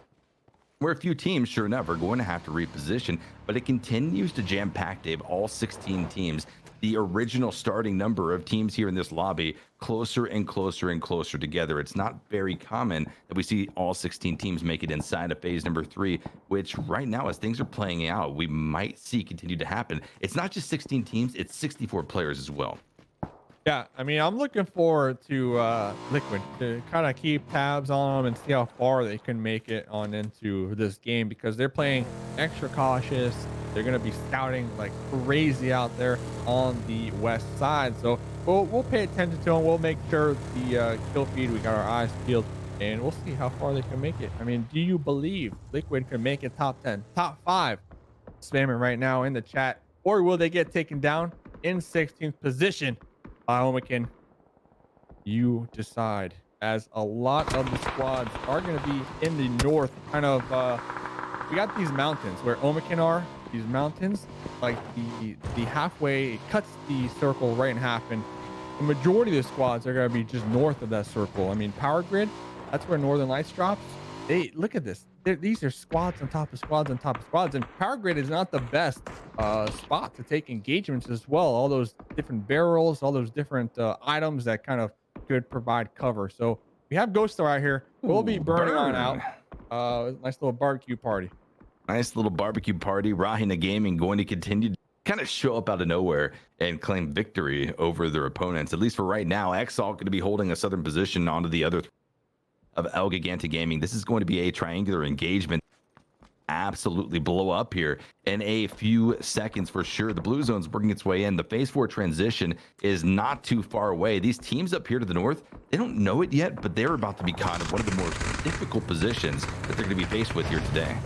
where a few teams, sure enough, are going to have to reposition, but it continues to jam-pack, Dave, all 16 teams. The original starting number of teams here in this lobby closer and closer and closer together. It's not very common that we see all 16 teams make it inside of phase number 3, which right now, as things are playing out, we might see continue to happen. It's not just 16 teams, it's 64 players as well. Yeah, I mean, I'm looking forward to Liquid to kind of keep tabs on them and see how far they can make it on into this game, because they're playing extra cautious. They're going to be scouting like crazy out there on the west side. So we'll pay attention to them. We'll make sure the kill feed, we got our eyes peeled, and we'll see how far they can make it. I mean, do you believe Liquid can make it top 10, top 5? Spamming right now in the chat. Or will they get taken down in 16th position by Omikin? You decide, as a lot of the squads are going to be in the north, kind of we got these mountains where Omikin are. These mountains, like the halfway, it cuts the circle right in half, and the majority of the squads are going to be just north of that circle. I mean, Power Grid, that's where Northern Lights drops. They look at this. These are squads on top of squads on top of squads, and Power Grid is not the best spot to take engagements as well. All those different barrels, all those different items that kind of could provide cover. So we have Ghost Star out here. We'll be burning on out. Nice little barbecue party. Nice little barbecue party. Rahina Gaming going to continue to kind of show up out of nowhere and claim victory over their opponents. At least for right now, Exalt going to be holding a southern position onto the other of El Gigante Gaming. This is going to be a triangular engagement. absolutely blow up here in a few seconds for sure. The blue zone's working its way in. The phase 4 transition is not too far away. These teams up here to the north, they don't know it yet, but they're about to be caught in one of the more difficult positions that they're going to be faced with here today.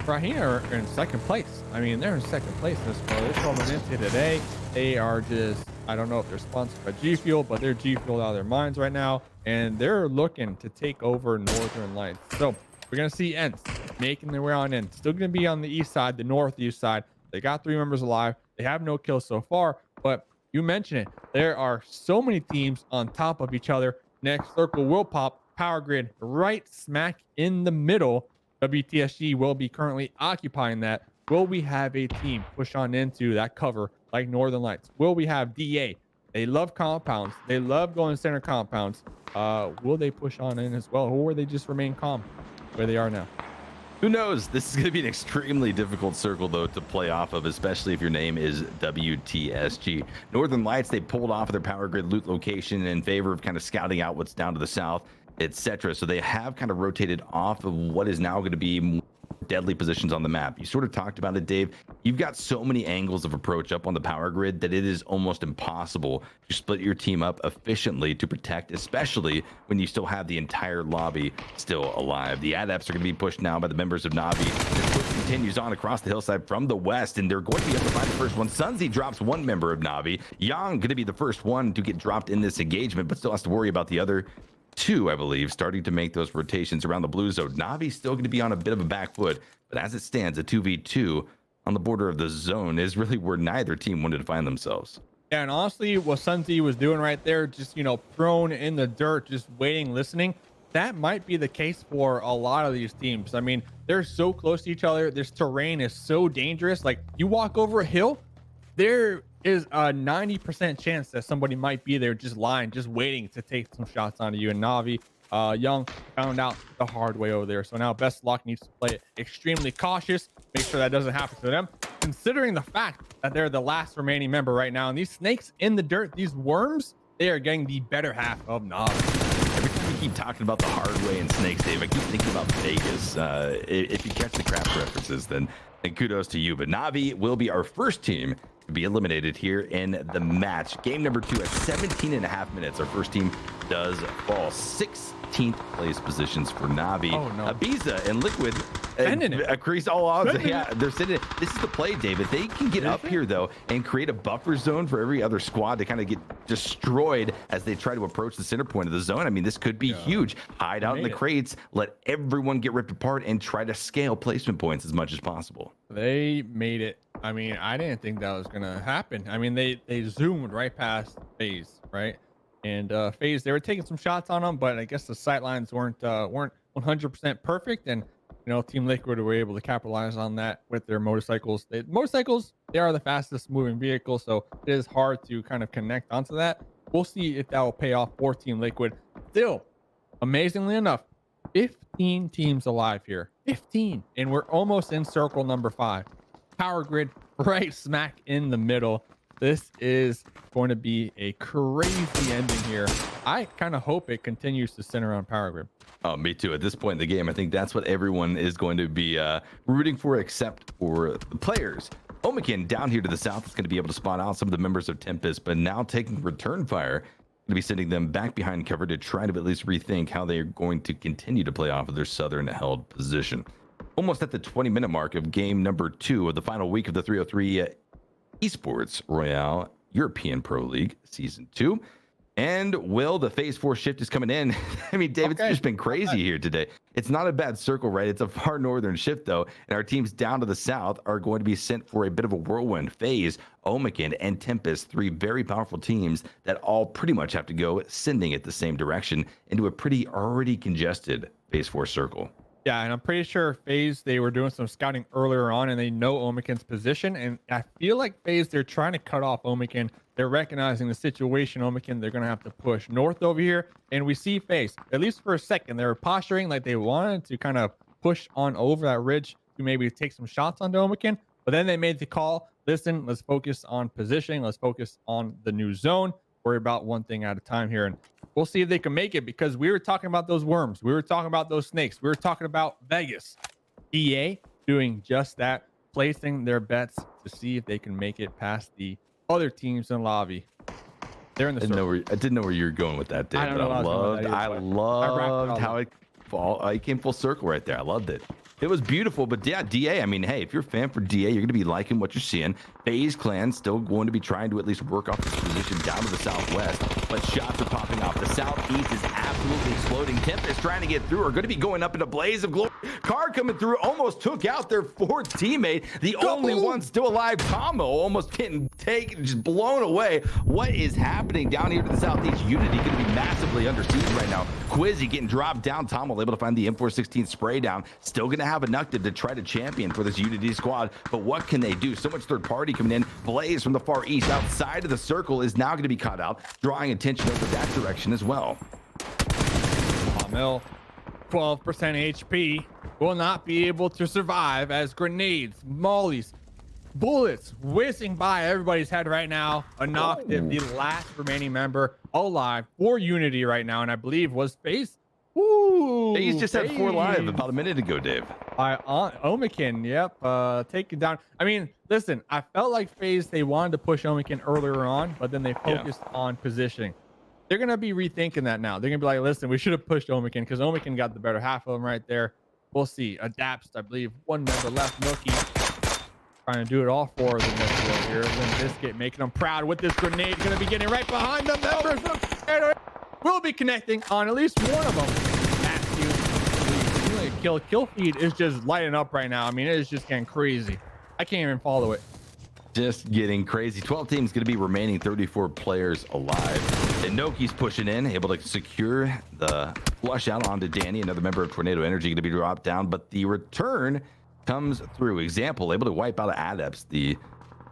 Rahina are in second place. I mean, they're in second place in this one. They're coming into today. They are just, I don't know if they're sponsored by G Fuel, but they're G Fueled out of their minds right now. And they're looking to take over Northern Lights. So we're going to see Ents making their way on in. Still going to be on the east side, the northeast side. They got 3 members alive. They have no kills so far, but you mentioned it. There are so many teams on top of each other. Next circle will pop. Power grid right smack in the middle. WTSG will be currently occupying that. Will we have a team push on into that cover like Northern Lights? Will we have DA? They love compounds. They love going center compounds. Will they push on in as well, or will they just remain calm where they are now? Who knows? This is going to be an extremely difficult circle, though, to play off of, especially if your name is WTSG. Northern Lights, they pulled off of their power grid loot location in favor of kind of scouting out what's down to the south, etc. So they have kind of rotated off of what is now going to be more deadly positions on the map. You sort of talked about it, Dave. You've got so many angles of approach up on the power grid that it is almost impossible to split your team up efficiently to protect, especially when you still have the entire lobby still alive. The adepts are going to be pushed now by the members of Navi. The push continues on across the hillside from the west, and they're going to be able to find the first one. Sunzi drops 1 member of Navi. Yang going to be the first one to get dropped in this engagement, but still has to worry about the other 2, I believe, starting to make those rotations around the blue zone. Navi's still going to be on a bit of a back foot, but as it stands, a 2v2 on the border of the zone is really where neither team wanted to find themselves. Yeah, and honestly, what Sunzi was doing right there, just, you know, thrown in the dirt, just waiting, listening, that might be the case for a lot of these teams. I mean, they're so close to each other. This terrain is so dangerous. Like, you walk over a hill, there is a 90% chance that somebody might be there just lying, just waiting to take some shots onto you. And Navi, Young found out the hard way over there. So now Best Lock needs to play it extremely cautious, make sure that doesn't happen to them, considering the fact that they're the last remaining member right now. And these snakes in the dirt, these worms, they are getting the better half of Navi. Every time we keep talking about the hard way in snakes, Dave, I keep thinking about Vegas. If you catch the craft references, then kudos to you. But Navi will be our first team to be eliminated here in the match. Game number 2 at 17.5 minutes. Our first team does fall. 16th place positions for Navi. Oh, no. Ibiza and Liquid increase all odds. Yeah, they're sitting. This is the play, David. They can get up here, though, and create a buffer zone for every other squad to kind of get destroyed as they try to approach the center point of the zone. I mean, this could be huge. Hide out in the crates, let everyone get ripped apart, and try to scale placement points as much as possible. They made it. I mean, I didn't think that was gonna happen. I mean, they zoomed right past FaZe, right? And FaZe, they were taking some shots on them, but I guess the sightlines weren't 100% perfect. And you know, Team Liquid were able to capitalize on that with their motorcycles. Motorcycles, they are the fastest moving vehicle, so it is hard to kind of connect onto that. We'll see if that will pay off for Team Liquid. Still, amazingly enough, 15 teams alive here. 15, and we're almost in circle number 5. Power grid right smack in the middle. This is going to be a crazy ending here. I kind of hope it continues to center on power grid. Oh, me too. At this point in the game, I think that's what everyone is going to be rooting for, except for the players. Omikin down here to the south is going to be able to spot out some of the members of Tempest, but now taking return fire, going to be sending them back behind cover to try to at least rethink how they're going to continue to play off of their southern held position. Almost at the 20-minute mark of game number 2 of the final week of the 303 Esports Royale European Pro League Season 2. And Will, the Phase 4 shift is coming in. I mean, Dave, it's just been crazy here today. It's not a bad circle, right? It's a far northern shift, though. And our teams down to the south are going to be sent for a bit of a whirlwind. FaZe, Omikin, and Tempest, 3 very powerful teams that all pretty much have to go sending it the same direction into a pretty already congested Phase 4 circle. Yeah, and I'm pretty sure FaZe, they were doing some scouting earlier on, and they know Omikin's position. And I feel like FaZe, they're trying to cut off Omikin. They're recognizing the situation. Omikin, they're going to have to push north over here. And we see FaZe, at least for a second, they were posturing like they wanted to kind of push on over that ridge to maybe take some shots onto Omikin. But then they made the call, listen, let's focus on positioning. Let's focus on the new zone. Worry about one thing at a time here. And we'll see if they can make it, because we were talking about those worms. We were talking about those snakes. We were talking about Vegas. EA, doing just that, placing their bets to see if they can make it past the other teams in the lobby. They're in the circle. I didn't know where you were going with that, Dave. I don't But know I where I was going with that I either, but loved it how I came full circle right there. I loved it. It was beautiful, but yeah, DA, I mean, hey, if you're a fan for DA, you're going to be liking what you're seeing. FaZe Clan still going to be trying to at least work off this position down to the southwest, but shots are popping off. The southeast is absolutely exploding. Tempest trying to get through are going to be going up in a blaze of glory. Car coming through almost took out their fourth teammate. The only one still alive, Tomo, almost getting taken, just blown away. What is happening down here to the southeast? Unity going to be massively under siege right now. Quizzy getting dropped down. Tomo able to find the M416 spray down. Still going to have enough to try to champion for this Unity squad, but what can they do? So much third party coming in. Blaze from the far east outside of the circle is now going to be caught out, drawing attention over that direction as well. Mill, 12% HP, will not be able to survive as grenades, mollies, bullets whizzing by everybody's head right now. Inoctive, the last remaining member alive for Unity right now, and I believe was FaZe. Ooh, He's just had 4 live about a minute ago, Dave. Omikin, yep, taken down. I mean, listen, I felt like FaZe, they wanted to push Omikin earlier on, but then they focused on positioning. They're going to be rethinking that now. They're going to be like, listen, we should have pushed Omikin because Omikin got the better half of them right there. We'll see. Adapts, I believe, one member left. Nookie trying to do it all for the next here. Then Biscuit making them proud with this grenade. Going to be getting right behind the members. Will be connecting on at least one of them. Matthew, kill feed is just lighting up right now. I mean, it is just getting crazy. I can't even follow it. Just getting crazy. 12 teams going to be remaining, 34 players alive. And Noki's pushing in, able to secure the flush out onto Danny, another member of Tornado Energy, going to be dropped down, but the return comes through. Example, able to wipe out Adepts, the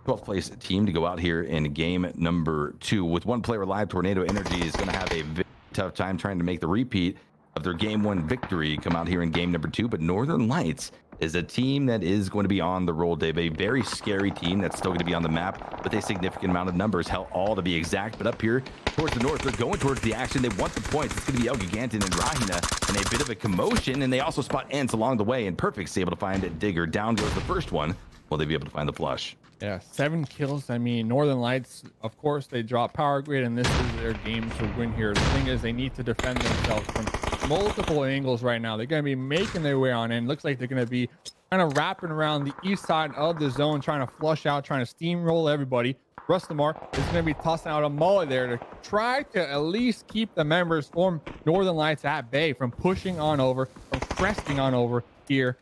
12th place team, to go out here in game number 2. With one player alive, Tornado Energy is going to have a very tough time trying to make the repeat of their game 1 victory come out here in game number 2, but Northern Lights is a team that is going to be on the roll, Dave. A very scary team that's still going to be on the map with a significant amount of numbers, hell, all to be exact. But up here towards the north, they're going towards the action. They want the points. It's going to be El Gigantin and Rahina in a bit of a commotion, and they also spot Ents along the way, and Perfect's able to find it. Digger. Down goes the first one. Will they be able to find the flush? Yeah, 7 kills. I mean, Northern Lights, of course, they drop Power Grid, and this is their game to win here. The thing is, they need to defend themselves from multiple angles right now. They're going to be making their way on in. Looks like they're going to be kind of wrapping around the east side of the zone, trying to flush out, trying to steamroll everybody. Rustamar is going to be tossing out a mullet there to try to at least keep the members from Northern Lights at bay from pushing on over, from cresting on over here.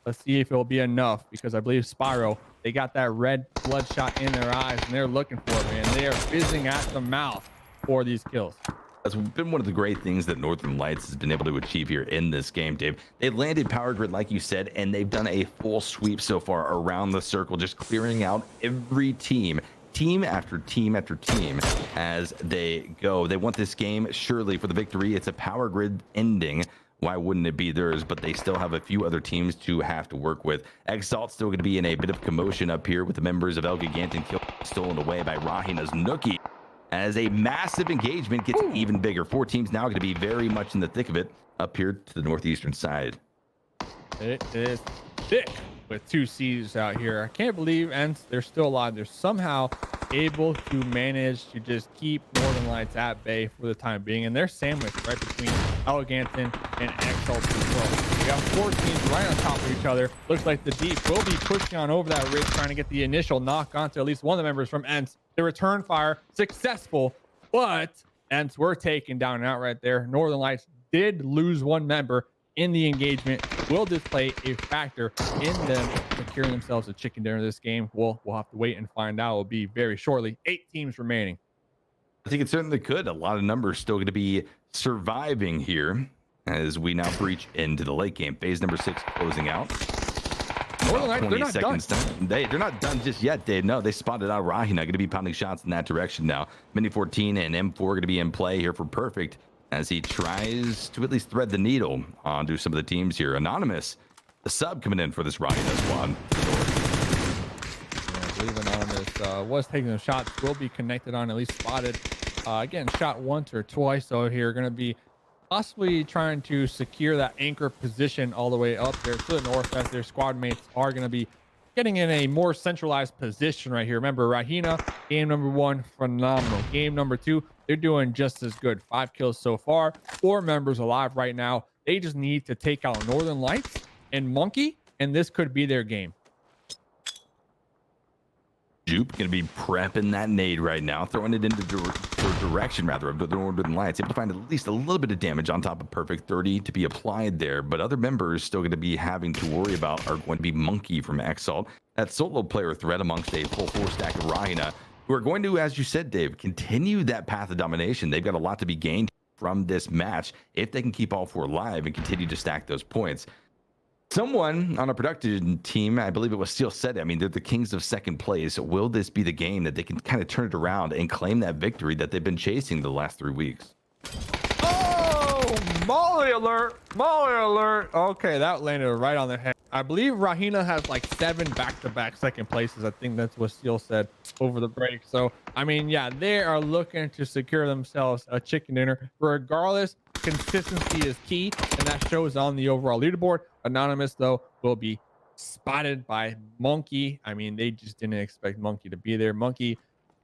Let's see if it'll be enough, because I believe Spyro, they got that red bloodshot in their eyes, and they're looking for it, man. They are fizzing at the mouth for these kills. That's been one of the great things that Northern Lights has been able to achieve here in this game, Dave. They've landed Power Grid, like you said, and they've done a full sweep so far around the circle, just clearing out every team after team after team as they go. They want this game surely for the victory. It's a Power Grid ending. Why wouldn't it be theirs? But they still have a few other teams to have to work with. Exalt still going to be in a bit of commotion up here with the members of El Gigantin killed, stolen away by Rahina's Nookie. As a massive engagement gets even bigger. 4 teams now going to be very much in the thick of it up here to the northeastern side. It is thick with 2 C's out here. I can't believe Ents, they're still alive. They're somehow able to manage to just keep Northern Lights at bay for the time being, and they're sandwiched right between El Gigantin and Exalt as well. We got 4 teams right on top of each other. Looks like the Deep will be pushing on over that ridge, trying to get the initial knock onto at least one of the members from Ents. The return fire successful, but Ents were taken down and out right there. Northern Lights did lose 1 member in the engagement. Will this play a factor in them securing themselves a chicken dinner this game? We'll have to wait and find out. It'll be very shortly. 8 teams remaining. I think it certainly could. A lot of numbers still going to be surviving here as we now breach into the late game. Phase number 6 closing out. Northern Lights, they're not done. They're not done just yet, Dave. No, they spotted out Rahina, going to be pounding shots in that direction now. Mini 14 and M4 going to be in play here for Perfect as he tries to at least thread the needle onto some of the teams here. Anonymous, the sub coming in for this Rahina squad. Yeah, I believe Anonymous was taking the shots, will be connected on, at least spotted. Again, shot once or twice. So here, going to be possibly trying to secure that anchor position all the way up there to the north, as their squad mates are going to be getting in a more centralized position right here. Remember, Rahina, game number 1, phenomenal. Game number 2, they're doing just as good. 5 kills so far, 4 members alive right now. They just need to take out Northern Lights and Monkey, and this could be their game. Jupe going to be prepping that nade right now, throwing it into the direction rather of the Northern Lights, able to find at least a little bit of damage on top of Perfect 30 to be applied there. But other members still going to be having to worry about are going to be Monkey from Exalt, that solo player threat amongst a full 4 stack of Rahina, who are going to, as you said, Dave, continue that path of domination. They've got a lot to be gained from this match if they can keep all 4 alive and continue to stack those points. Someone on a production team, I believe it was Steel, said, I mean, they're the kings of second place. Will this be the game that they can kind of turn it around and claim that victory that they've been chasing the last 3 weeks? Oh, Molly alert! Molly alert! Okay, that landed right on the head. I believe Rahina has like 7 back-to-back second places. I think that's what Steel said over the break. So, I mean, yeah, they are looking to secure themselves a chicken dinner. Regardless, consistency is key, and that shows on the overall leaderboard. Anonymous, though, will be spotted by Monkey. I mean, they just didn't expect Monkey to be there. Monkey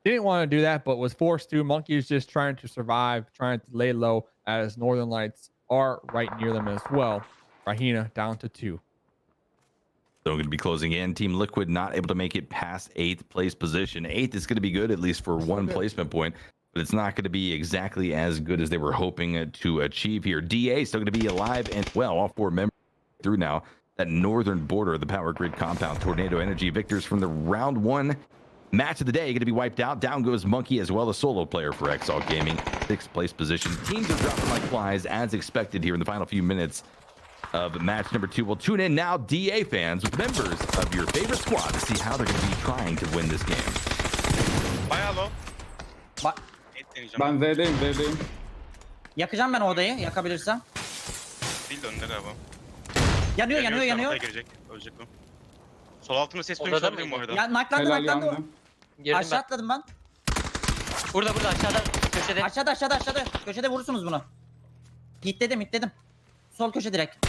didn't want to do that, but was forced to. Monkey is just trying to survive, trying to lay low, as Northern Lights are right near them as well. Rahina down to 2. So going to be closing in. Team Liquid not able to make it past 8th place position. 8th is going to be good, at least for 1 placement point, but it's not going to be exactly as good as they were hoping to achieve here. DA still going to be alive and well. All 4 members through now that northern border of the power grid compound. Tornado Energy victors from the round 1 match of the day going to be wiped out. Down goes Monkey as well, a solo player for Exalt Gaming. 6th place position. Teams are dropping like flies as expected here in the final few minutes of match number 2. We'll tune in now, DA fans, with members of your favorite squad to see how they're going to be trying to win this game. Bayağı low. Bak, Ben Z'deyim, Z'deyim. yakacağım ben o odayı yakabilirsem. Değil de önünde galiba. Yanıyor yanıyor Yanıyor, yanıyor. odaya girecek. Ölecek o. Sol altında ses Odada duymuş olabilirim bu mıydı? arada. Ya naklandı Helal naklandı. yandım. Girdim Aşağı ben. atladım ben. Burada aşağıda köşede. Aşağıda. Köşede vurursunuz bunu. Hitledim. Sol köşe direkt.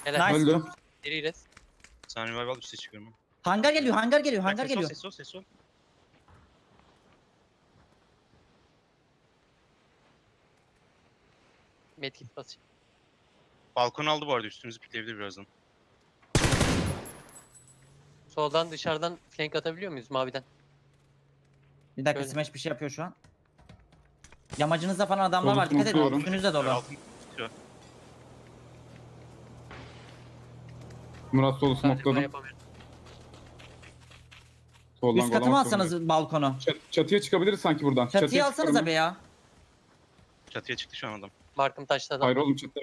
Helal. Nice. Öldü. Geri res. Sen revival üstte çıkıyorum. Hangar geliyor. Ses sol. Medkit basayım. Balkon aldı bu arada, üstümüzü pikleyebilir birazdan. Soldan dışarıdan flank atabiliyor muyuz maviden? Bir dakika, Öyle. smash bir şey yapıyor şu an. Yamacınızda falan adamlar var. Dikkat edin. smoke'luyorum. Üstünüzde dolu. Altın tutuyor. Murat solu Sadece ben smokeladım. yapamıyorum. Soldan Üst katı mı golem alsanız balkonu? Çatıya çıkabiliriz sanki buradan. Çatıya alsanıza çıkarım. be ya. Çatıya çıktı şu an adam. Markım taşta adam. Hayır oğlum, çatıda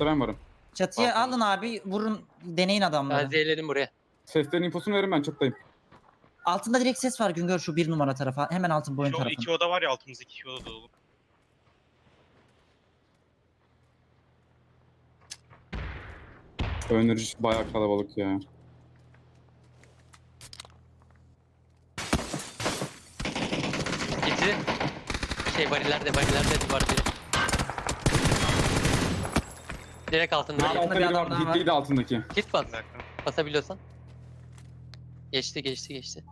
ben varım. Çatıya Balkon. alın abi. Vurun. Deneyin Ben adamları. zeyledim buraya. Seslerin infosunu verin, ben çatıdayım. Altında direkt ses var Güngör, şu 1 numara tarafa. Hemen altın boyun Şu tarafı. 2 oda var ya, altımızdaki 2 oda dolu. Önerici bayağı kalabalık ya. Gitti. Varillerde var biri. Direkt altında. Altında bir Biri adam daha var. Hitliydi altındaki. Git bas. Bir dakika. Basabiliyorsan. Geçti.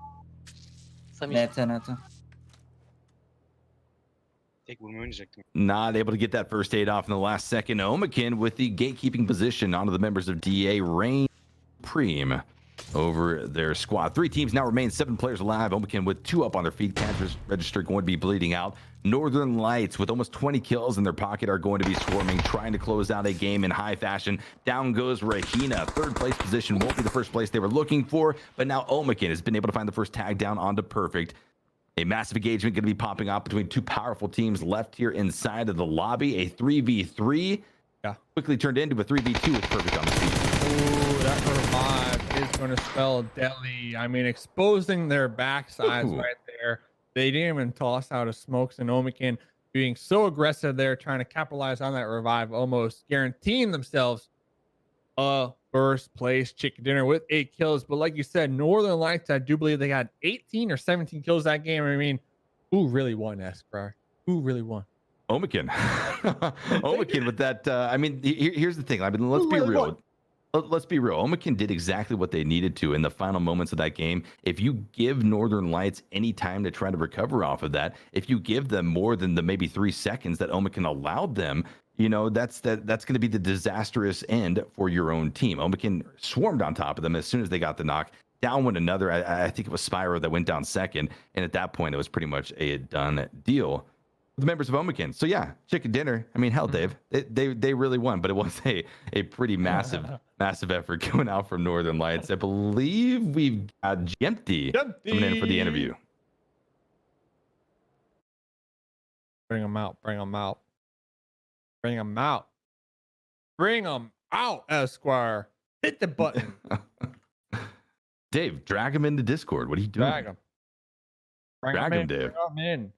Samir. NT. Tek vurmayı oynayacaktım. Not able to get that first aid off in the last second. Omakin with the gatekeeping position onto the members of DA. Rain Preem over their squad. 3 teams now remain, 7 players alive. Omakin with 2 up on their feet. Cash register going to be bleeding out. Northern Lights with almost 20 kills in their pocket are going to be swarming, trying to close out a game in high fashion. Down goes Rahina. 3rd place position won't be the first place they were looking for, but now Omakin has been able to find the first tag down onto Perfect. A massive engagement going to be popping up between 2 powerful teams left here inside of the lobby. A 3v3 quickly turned into a 3v2 with Perfect on the feet. Ooh, that revive is going to spell deadly. I mean, exposing their backsides right there. They didn't even toss out a smokes, and Omakin being so aggressive there, trying to capitalize on that revive, almost guaranteeing themselves a first place chicken dinner with 8 kills. But like you said, Northern Lights, I do believe they got 18 or 17 kills that game. I mean, who really won, Escrar? Who really won? Omikin. Omikin with that. I mean, here's the thing. I mean, let's be real. Let's be real. Omikin did exactly what they needed to in the final moments of that game. If you give Northern Lights any time to try to recover off of that, if you give them more than the maybe 3 seconds that Omikin allowed them, you know, that's going to be the disastrous end for your own team. Omikin swarmed on top of them as soon as they got the knock. Down went another. I think it was Spyro that went down second. And at that point, it was pretty much a done deal. The members of Omikin. So yeah, chicken dinner. I mean, hell, Dave, they really won, but it was a pretty massive effort going out from Northern Lights. I believe we've got Jempty coming in for the interview. Bring them out. Bring them out. Bring them out. Bring them out, Esquire. Hit the button. Dave, drag him into Discord. What are you doing? Drag him. Drag him, Dave. Bring him in.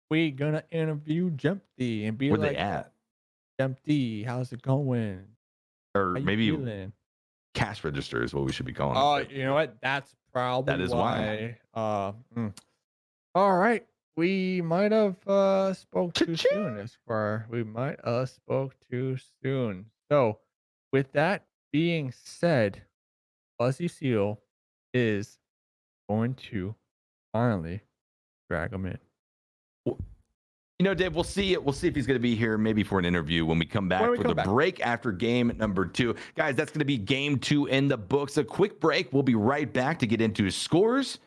We gonna interview Jempty and be Where like, they at? Jempty, how's it going? Or How maybe you feeling? cash register is what we should be calling Oh, it. you know what? That's probably That is why. All right. We might have spoke too soon, Esquire. We might have spoke too soon. So with that being said, Fuzzy Seal is going to finally drag him in. You know, Dave, we'll see if he's going to be here maybe for an interview when we come back for the break after game number 2. Guys, that's going to be game 2 in the books. A quick break. We'll be right back to get into scores.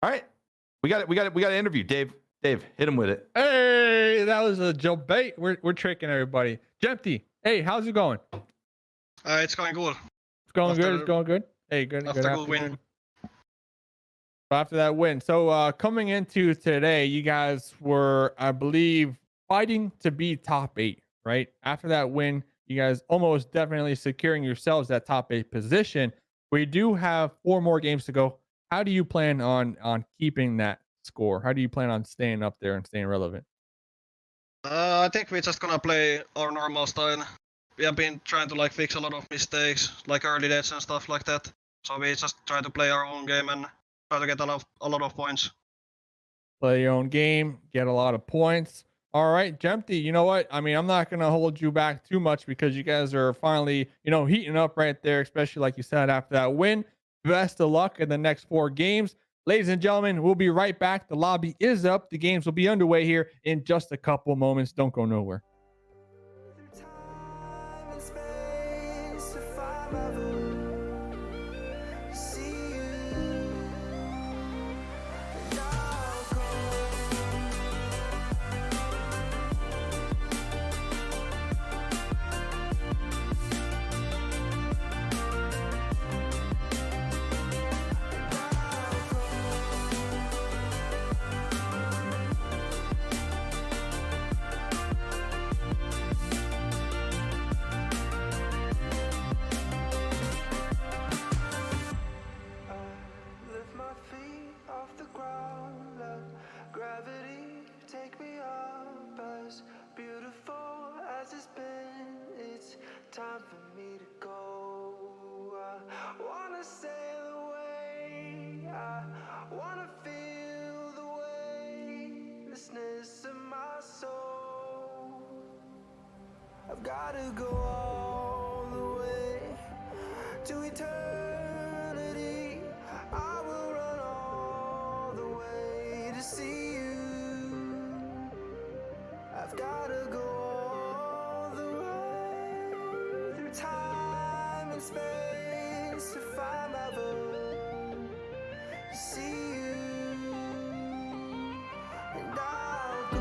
All right. We got an interview. Dave, hit him with it. Hey, that was a Joe bait. We're tricking everybody. Jempty, hey, how's it going? It's going good. It's going good. It's going good. Hey, good. After good a good win. After that win. So coming into today, you guys were, I believe, fighting to be top 8, right? After that win, you guys almost definitely securing yourselves that top 8 position. We do have 4 more games to go. How do you plan on keeping that score? How do you plan on staying up there and staying relevant? I think we're just gonna play our normal style. We have been trying to like fix a lot of mistakes, like early deaths and stuff like that. So we just try to play our own game and try to get a lot of points. Play your own game, get a lot of points. All right, Jempty, you know what? I mean, I'm not going to hold you back too much because you guys are finally, heating up right there, especially like you said after that win. Best of luck in the next 4 games. Ladies and gentlemen, we'll be right back. The lobby is up. The games will be underway here in just a couple moments. Don't go nowhere. Time for me to go. I wanna sail away. I wanna feel the weightlessness of my soul. I've gotta go all the way to eternity. I will run all the way to see you. I've gotta go all the way through time and space to find my voice, to see you, and I'll go.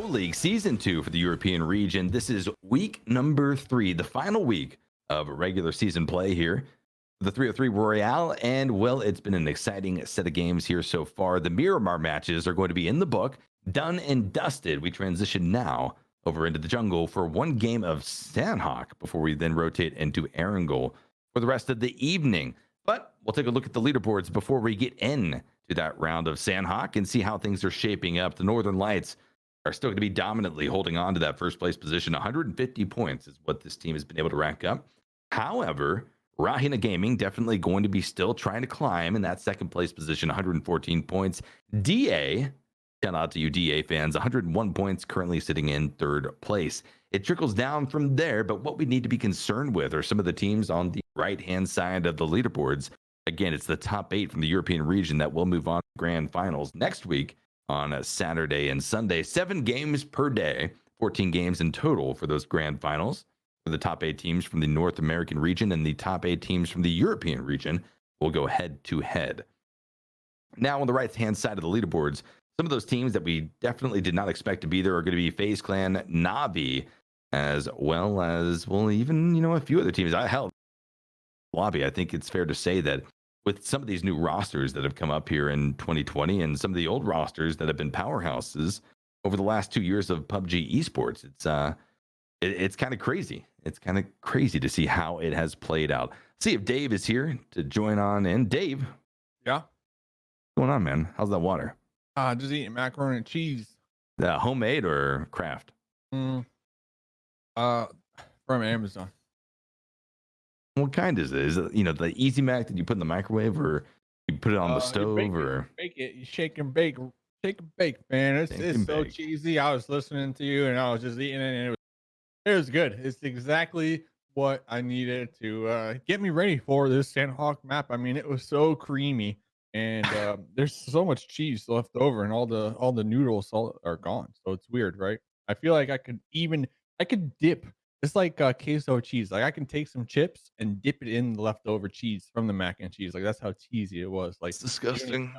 League Season 2 for the European region. This is week number 3, the final week of regular season play here. The 303 Royale, and well, it's been an exciting set of games here so far. The Miramar matches are going to be in the book, done and dusted. We transition now over into the jungle for one game of Sandhawk before we then rotate into Erangel for the rest of the evening. But we'll take a look at the leaderboards before we get in to that round of Sandhawk and see how things are shaping up. The Northern Lights are still going to be dominantly holding on to that first place position. 150 points is what this team has been able to rack up. However, Rahina Gaming definitely going to be still trying to climb in that second place position, 114 points. DA, shout out to you DA fans, 101 points, currently sitting in third place. It trickles down from there, but what we need to be concerned with are some of the teams on the right-hand side of the leaderboards. Again, it's the top 8 from the European region that will move on to grand finals next week on a Saturday and Sunday. 7 games per day, 14 games in total for those grand finals. For the top 8 teams from the North American region and the top 8 teams from the European region will go head to head. Now, on the right-hand side of the leaderboards, some of those teams that we definitely did not expect to be there are going to be FaZe Clan, Navi, as well as, well, even, a few other teams. Hell, Lobby, I think it's fair to say that with some of these new rosters that have come up here in 2020 and some of the old rosters that have been powerhouses over the last 2 years of PUBG esports, it's kind of crazy. It's kind of crazy to see how it has played out. See if Dave is here to join on in. Dave. Yeah. What's going on, man? How's that water? Just eating macaroni and cheese. Homemade or craft? From Amazon. What kind is it? Is it, the Easy Mac that you put in the microwave, or you put it on the stove, or bake it? You shake and bake, man. It's so cheesy. I was listening to you and I was just eating it, and it was good. It's exactly what I needed to get me ready for this Sandhawk map. I mean, it was so creamy, and there's so much cheese left over, and all the noodles are gone. So it's weird, right? I feel like I could dip. It's like queso cheese. Like I can take some chips and dip it in the leftover cheese from the mac and cheese. Like that's how cheesy it was. Like it's disgusting.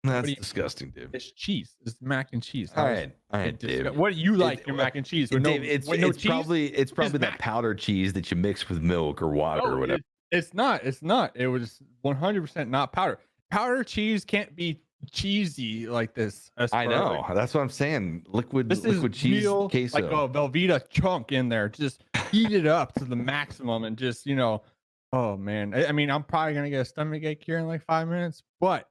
That's disgusting, dude. It's cheese. It's mac and cheese. All right, Dave. What do you like your mac and cheese? Dave, it's probably that powdered cheese that you mix with milk or water or whatever. It's not. It was 100% not powder. Powdered cheese can't be cheesy like this. I know. That's what I'm saying. Liquid cheese real, queso. like a Velveeta chunk in there. Just heat it up to the maximum and just, oh man. I mean, I'm probably going to get a stomachache here in like 5 minutes, but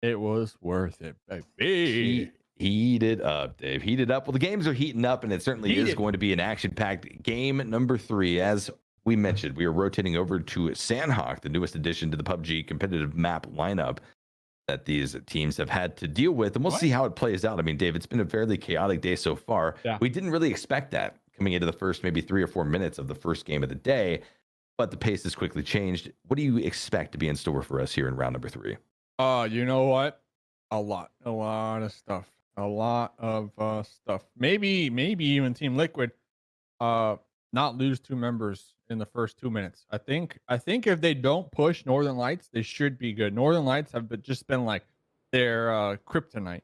it was worth it, baby. Heat it up, Dave. Heat it up. Well, the games are heating up, and it certainly is going to be an action-packed game number 3. As we mentioned, we are rotating over to Sandhawk, the newest addition to the PUBG competitive map lineup that these teams have had to deal with, and we'll see how it plays out. I mean, Dave, it's been a fairly chaotic day so far. Yeah. We didn't really expect that coming into the first maybe 3 or 4 minutes of the first game of the day, but the pace has quickly changed. What do you expect to be in store for us here in round number 3? You know what? A lot of stuff. A lot of stuff. Maybe even Team Liquid not lose 2 members in the first 2 minutes. I think if they don't push Northern Lights, they should be good. Northern Lights have just been like their kryptonite,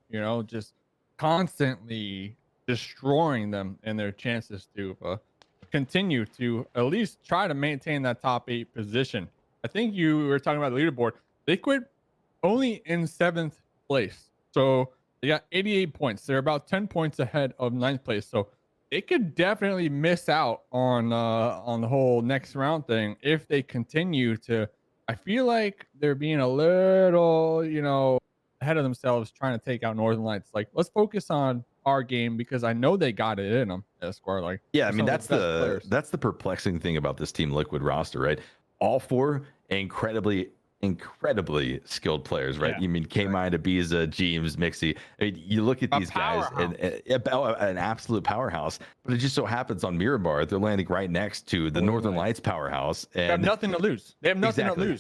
just constantly destroying them and their chances to continue to at least try to maintain that top 8 position. I think you were talking about the leaderboard. Liquid only in 7th place. So they got 88 points. They're about 10 points ahead of 9th place. So they could definitely miss out on the whole next round thing if they continue to. I feel like they're being a little, ahead of themselves trying to take out Northern Lights. Like, let's focus on our game because I know they got it in them. Esquire, like, yeah, I mean that's the perplexing thing about this Team Liquid roster, right? All 4 incredibly skilled players, right? You mean K-Mine, Ibiza, Jeems, Mixie. I mean, you look at these guys and an absolute powerhouse, but it just so happens on Miramar they're landing right next to the Northern Lights powerhouse, and they have nothing to lose.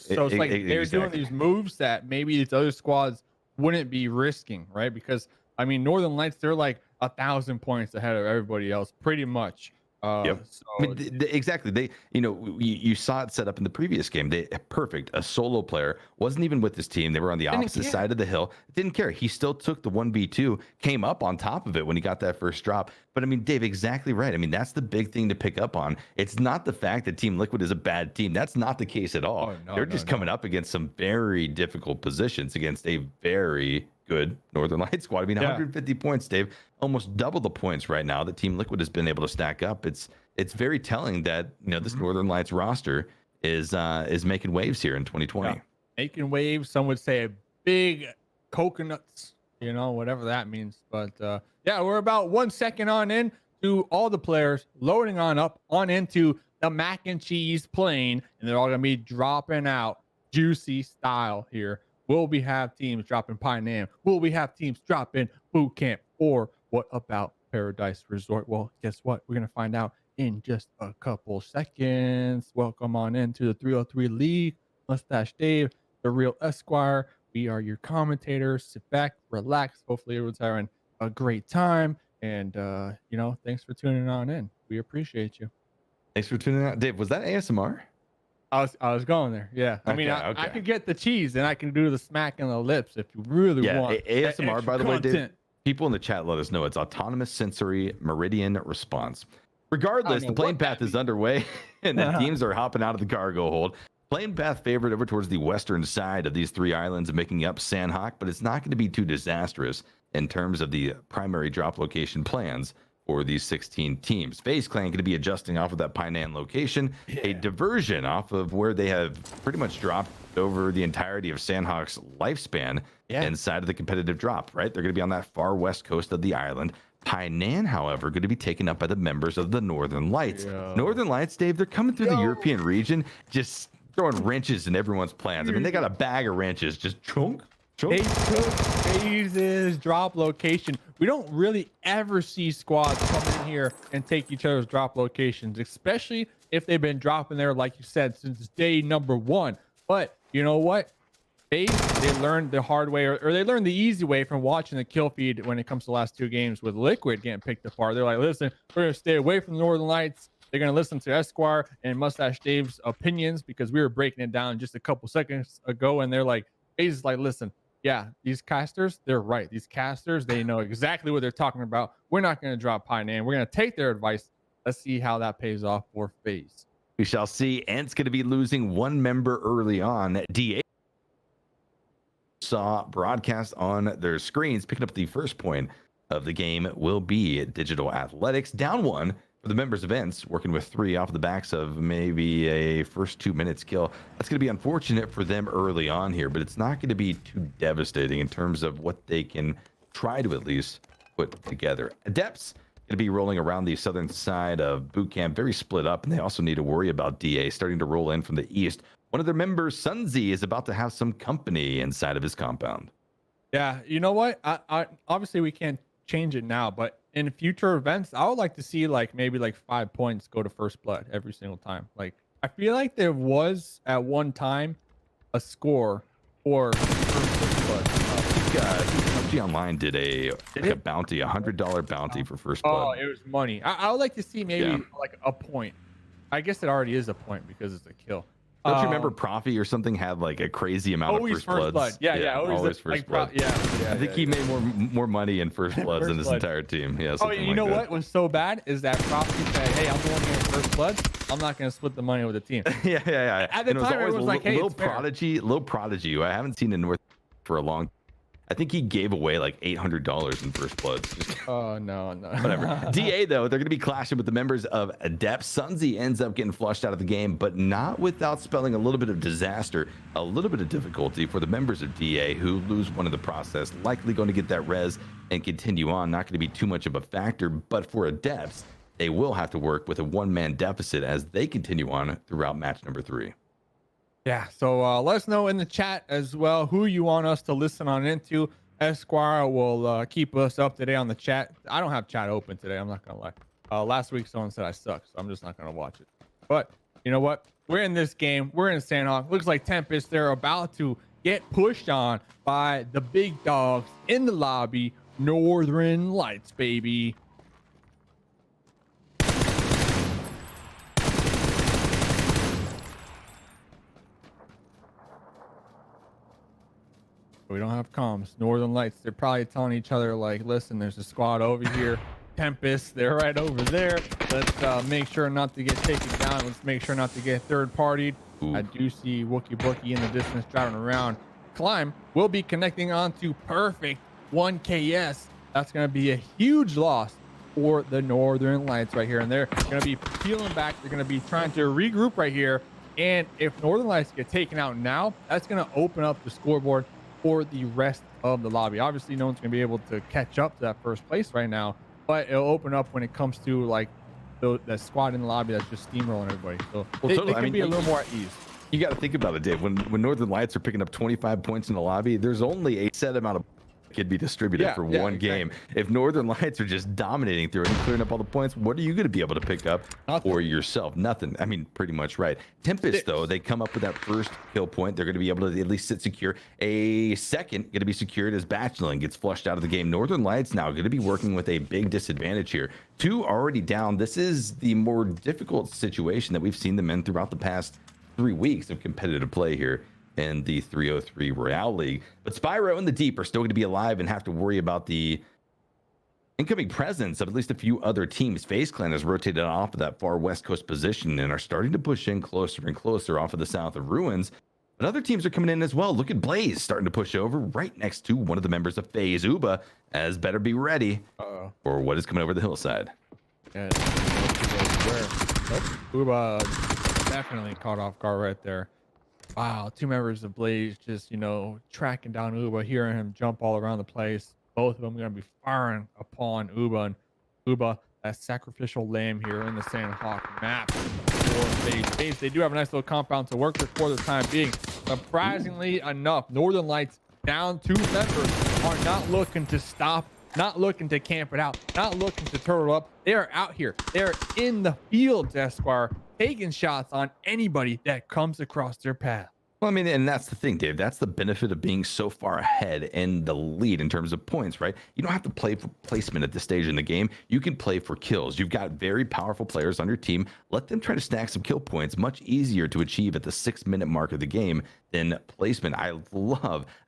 So it's like they're doing these moves that maybe these other squads wouldn't be risking, right? Because I mean, Northern Lights, they're like 1,000 points ahead of everybody else, pretty much. Yep. So I mean, exactly. They, you saw it set up in the previous game. Perfect. A solo player wasn't even with his team. They were on the opposite side of the hill. Didn't care. He still took the 1v2, came up on top of it when he got that first drop. But I mean, Dave, exactly right. I mean, that's the big thing to pick up on. It's not the fact that Team Liquid is a bad team. That's not the case at all. They're just coming up against some very difficult positions against a very good Northern Lights squad. I mean, 150 points, Dave, almost double the points right now that Team Liquid has been able to stack up. It's very telling that this Northern Lights roster is making waves here in 2020. Yeah. Making waves. Some would say big coconuts, whatever that means. But yeah, we're about 1 second on in to all the players loading on up on into the mac and cheese plane, and they're all gonna be dropping out juicy style here. Will we have teams dropping Pioneer? Will we have teams dropping Boot Camp? Or what about Paradise Resort? Well, guess what? We're going to find out in just a couple seconds. Welcome on into the 303 League. Mustache Dave, the real Esquire. We are your commentators. Sit back, relax. Hopefully everyone's having a great time. And, thanks for tuning on in. We appreciate you. Thanks for tuning out. Dave, was that ASMR? I was going there. Yeah. I mean, I could get the cheese and I can do the smack in the lips if you really want. ASMR, by the way, Dave, people in the chat let us know it's autonomous sensory meridian response. Regardless, the plane path is underway and the teams are hopping out of the cargo hold. Plane path favored over towards the western side of these three islands, making up Sandhawk, but it's not going to be too disastrous in terms of the primary drop location plans for these 16 teams. FaZe Clan going to be adjusting off of that Painan location, a diversion off of where they have pretty much dropped over the entirety of Sandhawk's lifespan inside of the competitive drop, right? They're going to be on that far west coast of the island. Painan, however, going to be taken up by the members of the Northern Lights. Northern Lights, Dave, they're coming through the European region, just throwing wrenches in everyone's plans. I mean, they got a bag of wrenches, just chunk. They took FaZe's drop location. We don't really ever see squads come in here and take each other's drop locations, especially if they've been dropping there, like you said, since day number 1. But you know what? They learned the hard way, or they learned the easy way from watching the kill feed when it comes to the last 2 games with Liquid getting picked apart. They're like, listen, we're going to stay away from the Northern Lights. They're going to listen to Esquire and Mustache Dave's opinions because we were breaking it down just a couple seconds ago. And they're like, FaZe is like, listen, yeah, these casters, they're right. These casters, they know exactly what they're talking about. We're not going to drop Pioneer. We're going to take their advice. Let's see how that pays off for FaZe. We shall see. Ant's going to be losing 1 member early on. DA saw broadcast on their screens. Picking up the first point of the game will be Digital Athletics. Down 1 for the members events, working with 3 off the backs of maybe a first 2 minutes kill. That's going to be unfortunate for them early on here, but it's not going to be too devastating in terms of what they can try to at least put together. Adepts going to be rolling around the southern side of boot camp, very split up, and they also need to worry about DA starting to roll in from the east. One of their members, Sunzi, is about to have some company inside of his compound. Yeah, you know what? I obviously we can't change it now, but in future events, I would like to see maybe 5 points go to first blood every single time. I feel like there was at one time a score for first blood. PUBG Online did a bounty, $100 bounty for first blood. Oh, it was money. I would like to see maybe a point. I guess it already is a point because it's a kill. Don't you remember Profi or something had a crazy amount of first bloods? Blood. Yeah, always first blood. I think he made more money in first bloods than his entire team. Yeah. Oh, you know what was so bad is that Profi said, "Hey, I'm going here first blood. I'm not going to split the money with the team." yeah. At the time, it was like, "Hey, Lil Prodigy, who I haven't seen in North for a long. I think he gave away $800 in first bloods. Oh no. Whatever. DA though, they're going to be clashing with the members of Adept. Sunzi ends up getting flushed out of the game, but not without spelling a little bit of disaster, a little bit of difficulty for the members of DA who lose one in the process. Likely going to get that res and continue on. Not going to be too much of a factor, but for Adepts, they will have to work with a 1-man deficit as they continue on throughout match number 3. Yeah, so let us know in the chat as well who you want us to listen on into. Esquire will keep us up to date on the chat. I don't have chat open today. I'm not going to lie. Last week, someone said I suck, so I'm just not going to watch it. But you know what? We're in this game. We're in Sandhawk. Looks like Tempest, they're about to get pushed on by the big dogs in the lobby. Northern Lights, baby. we don't have comms. Northern Lights, they're probably telling each other like, listen, there's a squad over here. Tempest, they're right over there. Let's make sure not to get taken down. Let's make sure not to get third partied. I do see Wookie Bookie in the distance driving around. Climb will be connecting on to perfect 1KS. That's going to be a huge loss for the Northern Lights right here. And they're going to be peeling back. They're going to be trying to regroup right here. And if Northern Lights get taken out now, that's going to open up the scoreboard for the rest of the lobby. Obviously, no one's going to be able to catch up to that first place right now, but it'll open up when it comes to like the squad in the lobby that's just steamrolling everybody. So they can be a little more at ease. You got to think about it, Dave. When Northern Lights are picking up 25 points in the lobby, there's only a set amount of could be distributed for one game. If Northern Lights are just dominating through it and clearing up all the points, what are you going to be able to pick up for yourself? Nothing. I mean, pretty much right. Tempest, though, they come up with that first kill point. They're going to be able to at least sit secure. A second going to be secured as Bachelin gets flushed out of the game. Northern Lights now going to be working with a big disadvantage here. 2 already down. This is the more difficult situation that we've seen them in throughout the past 3 weeks of competitive play here in the 303 Royale League. But Spyro and the Deep are still going to be alive and have to worry about the incoming presence of at least a few other teams. FaZe Clan has rotated off of that far west coast position and are starting to push in closer and closer off of the south of Ruins. But other teams are coming in as well. Look at Blaze starting to push over right next to one of the members of FaZe. Uba as better be ready for what is coming over the hillside. Yeah, Uba definitely caught off guard right there. Wow, 2 members of Blaze just, you know, tracking down Uba, hearing him jump all around the place. Both of them going to be firing upon Uba. And Uba, that sacrificial lamb here in the Sandhawk map for FaZe. They do have a nice little compound to work with for the time being. Surprisingly enough, Northern Lights down 2 members are not looking to stop, not looking to camp it out, not looking to turtle up. They are out here. They're in the field, Esquire, taking shots on anybody that comes across their path. Well, I mean, and that's the thing, Dave. That's the benefit of being so far ahead in the lead in terms of points, right? You don't have to play for placement at this stage in the game. You can play for kills. You've got very powerful players on your team. Let them try to stack some kill points. Much easier to achieve at the 6-minute mark of the game than placement. I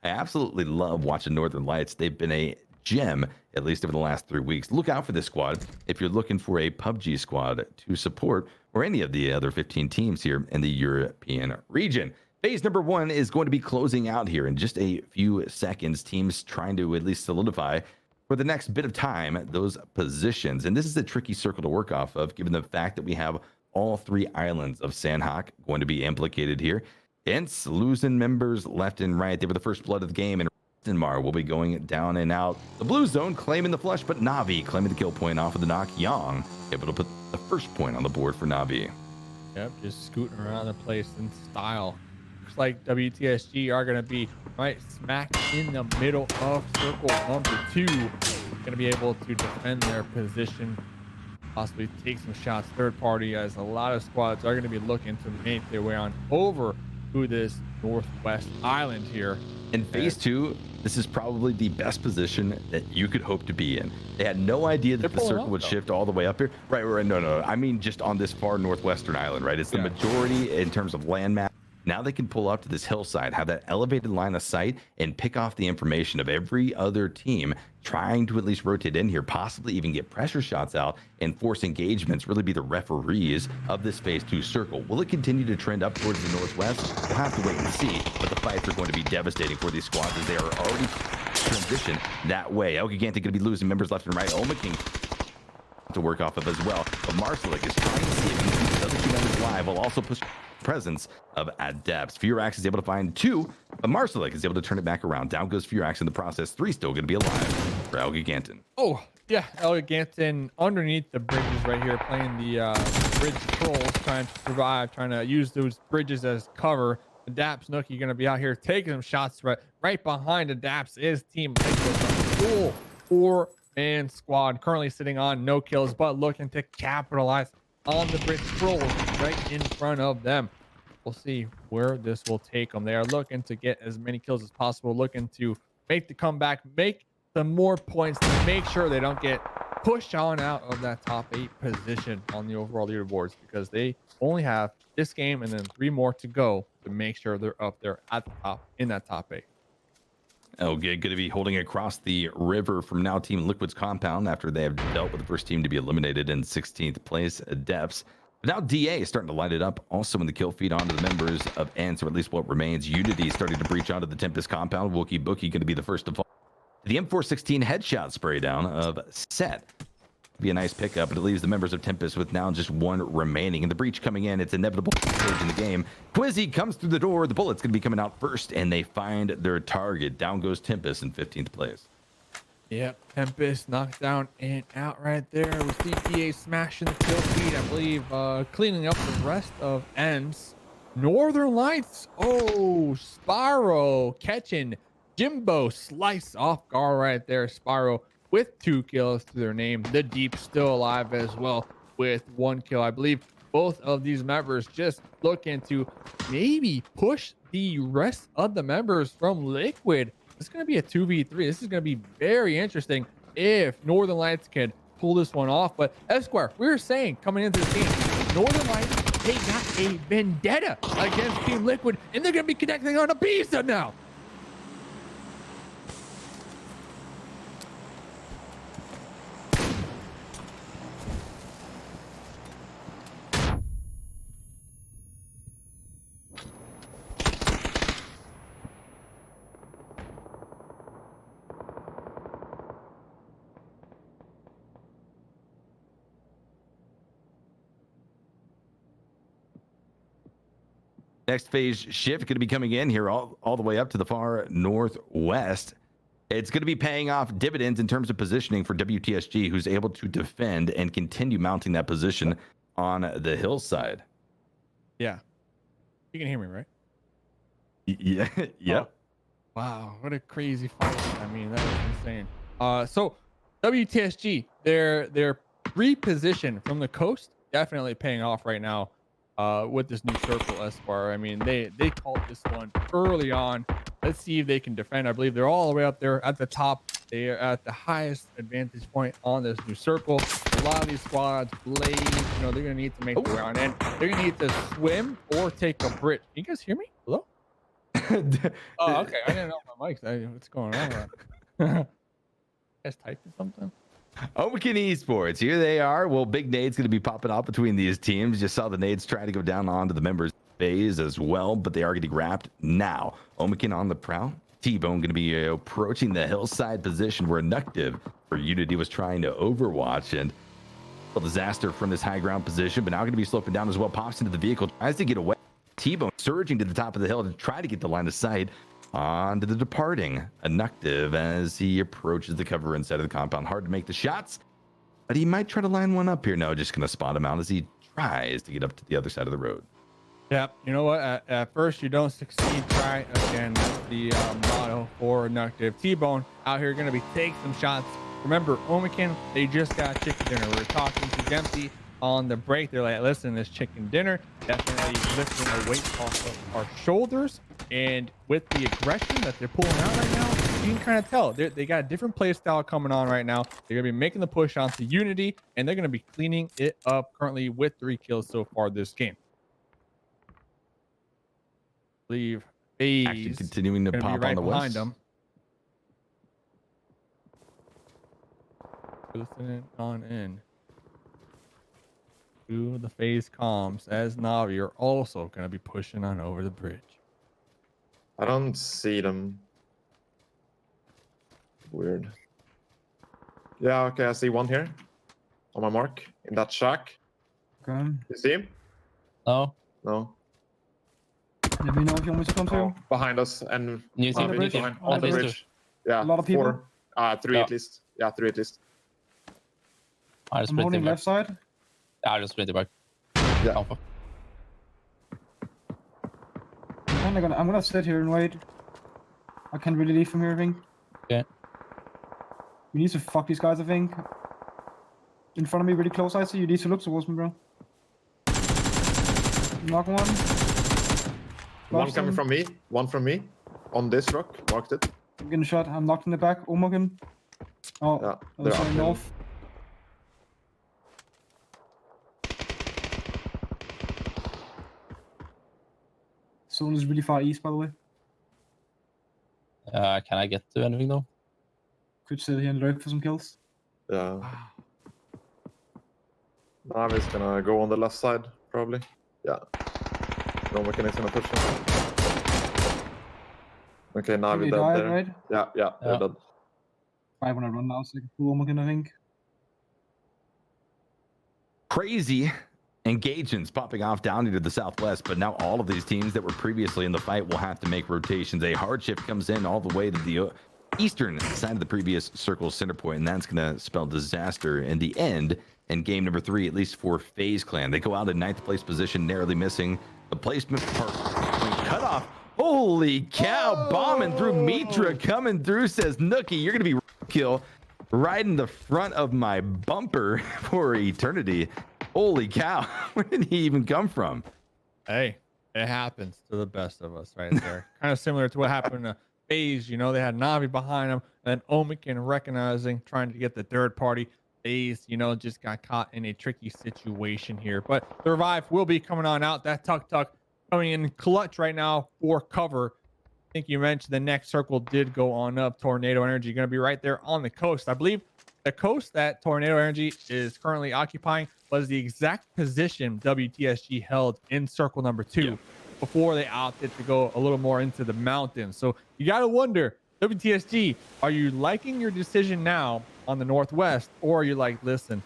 absolutely love watching Northern Lights. They've been a gem, at least over the last 3 weeks. Look out for this squad if you're looking for a PUBG squad to support or any of the other 15 teams here in the European region. Phase number 1 is going to be closing out here in just a few seconds. Teams trying to at least solidify for the next bit of time those positions. And this is a tricky circle to work off of, given the fact that we have all 3 islands of Sandhawk going to be implicated here. Hence, losing members left and right. They were the first blood of the game, and Mar will be going down and out. The blue zone claiming the flush, but Navi claiming the kill point off of the knock. Yang able to put the first point on the board for Navi. Yep, just scooting around the place in style. Looks like WTSG are going to be right smack in the middle of circle number 2. Going to be able to defend their position, possibly take some shots third party, as a lot of squads are going to be looking to make their way on over to this northwest island here. In phase 2, this is probably the best position that you could hope to be in. They had no idea that the circle would shift all the way up here. Right. No. I mean, just on this far northwestern island, right? It's the majority in terms of landmass. Now they can pull up to this hillside, have that elevated line of sight, and pick off the information of every other team trying to at least rotate in here, possibly even get pressure shots out and force engagements, really be the referees of this phase 2 circle. Will it continue to trend up towards the northwest? We'll have to wait and see, but the fights are going to be devastating for these squads as they are already transitioned that way. El Gigante going to be losing members left and right. Oma King to work off of as well, but Marcelik is trying to see if he can keep the other 2 members alive while also push presence of Adepts. Furax is able to find 2, but Marcelik is able to turn it back around. Down goes Furax in the process. 3 still going to be alive for El Gigantin. Oh, yeah, El Gigantin underneath the bridges right here, playing the bridge trolls, trying to survive, trying to use those bridges as cover. Adapts Nookie going to be out here taking some shots. Right behind Adapts is Team Full 4-man squad, currently sitting on no kills, but looking to capitalize on the bridge trolls right in front of them. We'll see where this will take them. They are looking to get as many kills as possible, looking to make the comeback, make some more points to make sure they don't get pushed on out of that top 8 position on the overall leaderboards, because they only have this game and then 3 more to go to make sure they're up there at the top in that top 8. Okay, going to be holding across the river from now Team Liquid's compound after they have dealt with the first team to be eliminated in 16th place, Depths. But now DA is starting to light it up also in the kill feed onto the members of ENCE, or at least what remains. Unity starting to breach onto the Tempest compound. Wookie Bookie going to be the first to fall. The M416 headshot spray down of Set. Be a nice pickup, but it leaves the members of Tempest with now just one remaining. And the breach coming in, it's inevitable surge in the game. Quizzy comes through the door. The bullet's going to be coming out first, and they find their target. Down goes Tempest in 15th place. Yep, Tempest knocked down and out right there. We see DA smashing the kill feed, I believe, cleaning up the rest of ENCE. Northern Lights, oh, Spyro catching Jimbo slice off guard right there. Spyro with 2 kills to their name. The Deep still alive as well with 1 kill. I believe both of these members just looking to maybe push the rest of the members from Liquid. It's going to be a 2v3. This is going to be very interesting if Northern Lights can pull this one off. But Esquire, we were saying coming into this game, Northern Lights, they got a vendetta against Team Liquid, and they're going to be connecting on a pizza now. Next phase shift going to be coming in here all the way up to the far northwest. It's going to be paying off dividends in terms of positioning for WTSG, who's able to defend and continue mounting that position on the hillside. Yeah. You can hear me, right? Yeah. Yep. Oh, wow. What a crazy fight. I mean, that was insane. So WTSG, their reposition from the coast, definitely paying off right now. With this new circle Esquire. I mean, they called this one early on. Let's see if they can defend. I believe they're all the way up there at the top. They are at the highest advantage point on this new circle. A lot of these squads, Blaze, you know, they're gonna need to make the round in. They're gonna need to swim or take a bridge. Can you guys hear me? Hello? Oh, okay. I didn't know my mic. What's going on? You guys typing something? Omakin Esports, here they are. Well, big nades going to be popping off between these teams. Just saw the nades try to go down onto the members phase as well, but they are getting wrapped now. Omakin on the prowl. T-Bone going to be approaching the hillside position where Nuctive for Unity was trying to overwatch, and a disaster from this high ground position, but now going to be sloping down as well. Pops into the vehicle, tries to get away. T-Bone surging to the top of the hill to try to get the line of sight onto the departing Nuctive as he approaches the cover inside of the compound. Hard to make the shots, but he might try to line one up here. No, just going to spot him out as he tries to get up to the other side of the road. Yep. You know what? At first you don't succeed, try again. That's the motto for Nuctive. T-Bone out here going to be taking some shots. Remember, Omakin, they just got chicken dinner. We were talking to Dempsey on the break. They're like, listen, this chicken dinner definitely lifting a weight off of our shoulders. And with the aggression that they're pulling out right now, you can kind of tell they got a different play style coming on right now. They're going to be making the push onto Unity, and they're going to be cleaning it up currently with 3 kills so far this game. I believe FaZe actually continuing to pop right on the behind west. them. Listening on in to the FaZe comms as Navi are also going to be pushing on over the bridge. I don't see them. Weird. Yeah, okay, I see one here. On my mark. In that shack. Okay. You see him? No. No. Let me know if you want me to come Oh, behind us and New team, behind, new on the bridge. Yeah, A lot of people? 4. 3 at least. Yeah, 3 at least. I'm holding left side. I'll just split it back. Yeah. I'm gonna sit here and wait. I can't really leave from here, I think. Yeah. We need to fuck these guys, I think. In front of me, really close, I see. You need to look towards me, bro. Knock one. One coming from me. One from me. On this rock. Marked it. I'm getting shot. I'm knocked in the back. Omogen. Oh, Yeah, oh they're sorry, up north. Zone is really far east, by the way. Can I get to anything though? Could sit here and lurk for some kills. Yeah. Navi's gonna go on the left side, probably. Yeah. No mechanic's gonna push him. Okay, Navi They dead died, there. right? Yeah, they're dead. 500 run now, so like a full Omekin, I think. Crazy engagements popping off down into the southwest, but now all of these teams that were previously in the fight will have to make rotations. A hard shift comes in all the way to the eastern side of the previous circle's center point, and that's going to spell disaster in the end in game number 3, at least for FaZe Clan. They go out in 9th place position, narrowly missing the placement part. Cut off. Holy cow, bombing through Mitra, coming through, says Nookie, you're going to be kill right in the front of my bumper for eternity. Holy cow, where did he even come from? Hey, it happens to the best of us right there. Kind of similar to what happened to FaZe. You know, they had Navi behind them, and then Omekin recognizing, trying to get the third party. FaZe, you know, just got caught in a tricky situation here. But the revive will be coming on out. That Tuk coming in clutch right now for cover. I think you mentioned the next circle did go on up. Tornado Energy going to be right there on the coast. I believe the coast that Tornado Energy is currently occupying was the exact position WTSG held in circle number 2 before they opted to go a little more into the mountains. So you got to wonder, WTSG, are you liking your decision now on the northwest, or are you like, listen,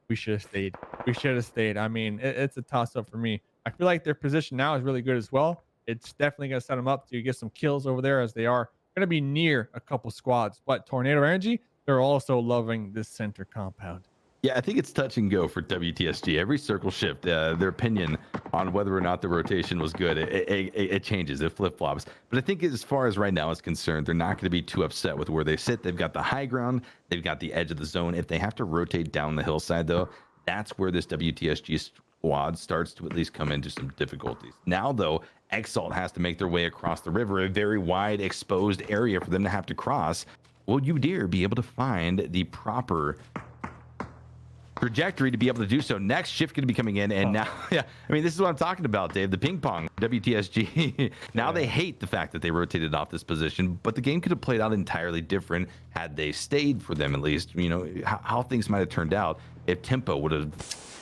we should have stayed. We should have stayed. I mean, it's a toss up for me. I feel like their position now is really good as well. It's definitely going to set them up to get some kills over there, as they are going to be near a couple squads. But Tornado Energy, they're also loving this center compound. Yeah, I think it's touch and go for WTSG. Every circle shift, their opinion on whether or not the rotation was good, it changes, it flip-flops. But I think as far as right now is concerned, they're not going to be too upset with where they sit. They've got the high ground, they've got the edge of the zone. If they have to rotate down the hillside, though, that's where this WTSG squad starts to at least come into some difficulties. Now, though, Exalt has to make their way across the river, a very wide, exposed area for them to have to cross. Will you dare be able to find the proper trajectory to be able to do so? Next shift going to be coming in, and now, yeah, I mean, this is what I'm talking about, Dave. The ping pong, WTSG. Now they hate the fact that they rotated off this position, but the game could have played out entirely different had they stayed, for them at least. You know, how things might have turned out if Tempo would have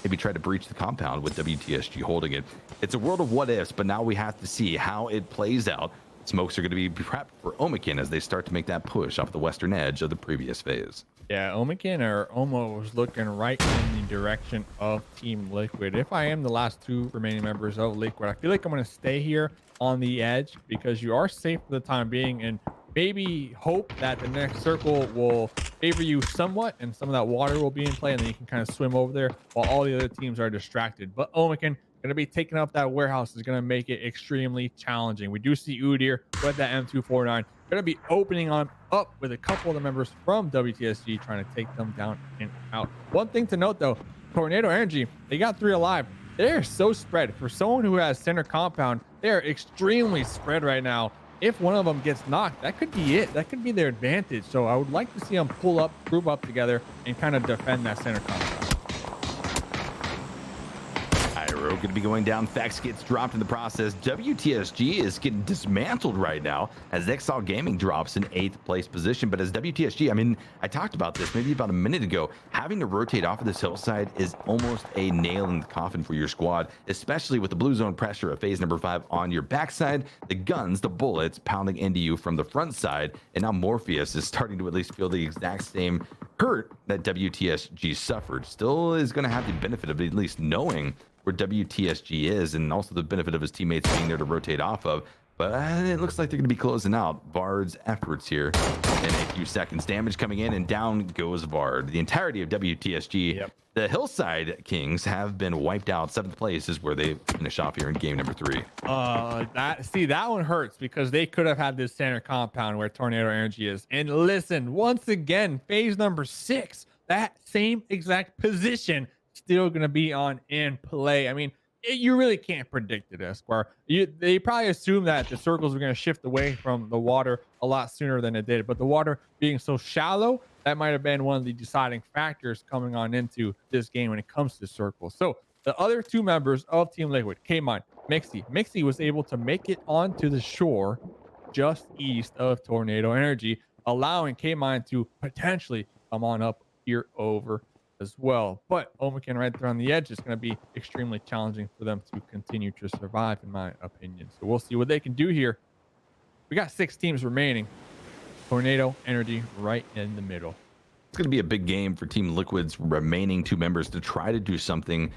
maybe tried to breach the compound with WTSG holding it. It's a world of what ifs, but now we have to see how it plays out. Smokes are going to be prepped for Omekin as they start to make that push off the western edge of the previous phase. Yeah, Omekin are almost looking right in the direction of Team Liquid. If I am the last 2 remaining members of Liquid, I feel like I'm going to stay here on the edge because you are safe for the time being, and maybe hope that the next circle will favor you somewhat and some of that water will be in play, and then you can kind of swim over there while all the other teams are distracted. But Omekin going to be taking up that warehouse is going to make it extremely challenging. We do see Udyr with that M249 going to be opening on up with a couple of the members from WTSG trying to take them down and out. One thing to note though, Tornado Energy, they got 3 alive. They're so spread. For someone who has center compound, they're extremely spread right now. If one of them gets knocked, that could be it. That could be their advantage. So I would like to see them pull up, group up together, and kind of defend that center compound. Going to be going down. Fax gets dropped in the process. WTSG is getting dismantled right now as Exalt Gaming drops in 8th place position. But as WTSG, I mean, I talked about this maybe about a minute ago. Having to rotate off of this hillside is almost a nail in the coffin for your squad, especially with the blue zone pressure of phase number 5 on your backside, the guns, the bullets pounding into you from the front side. And now Morpheus is starting to at least feel the exact same hurt that WTSG suffered. Still is going to have the benefit of at least knowing where WTSG is, and also the benefit of his teammates being there to rotate off of. But it looks like they're going to be closing out Vard's efforts here in a few seconds. Damage coming in, and down goes Vard. The entirety of WTSG, the Hillside Kings, have been wiped out. 7th place is where they finish off here in game number 3. That one hurts because they could have had this center compound where Tornado Energy is. And listen, once again, phase number 6, that same exact position still going to be on in play. I mean, you really can't predict it, Esquire. They probably assumed that the circles were going to shift away from the water a lot sooner than it did, but the water being so shallow, that might have been one of the deciding factors coming on into this game when it comes to circles. So the other 2 members of Team Liquid came on. Mixie was able to make it onto the shore just east of Tornado Energy, allowing K-Mine to potentially come on up here over as well. But Omican right there on the edge is going to be extremely challenging for them to continue to survive, in my opinion. So we'll see what they can do here. We got 6 teams remaining. Tornado Energy right in the middle. It's going to be a big game for Team Liquid's remaining 2 members to try to do something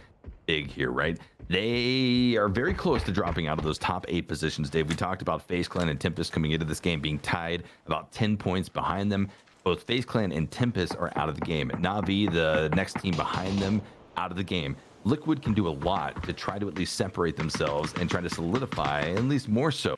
big here, right? They are very close to dropping out of those top 8 positions, Dave. We talked about FaZe Clan and Tempest coming into this game being tied about 10 points behind them. Both FaZe Clan and Tempest are out of the game. Na'Vi, the next team behind them, out of the game. Liquid can do a lot to try to at least separate themselves and try to solidify, at least more so,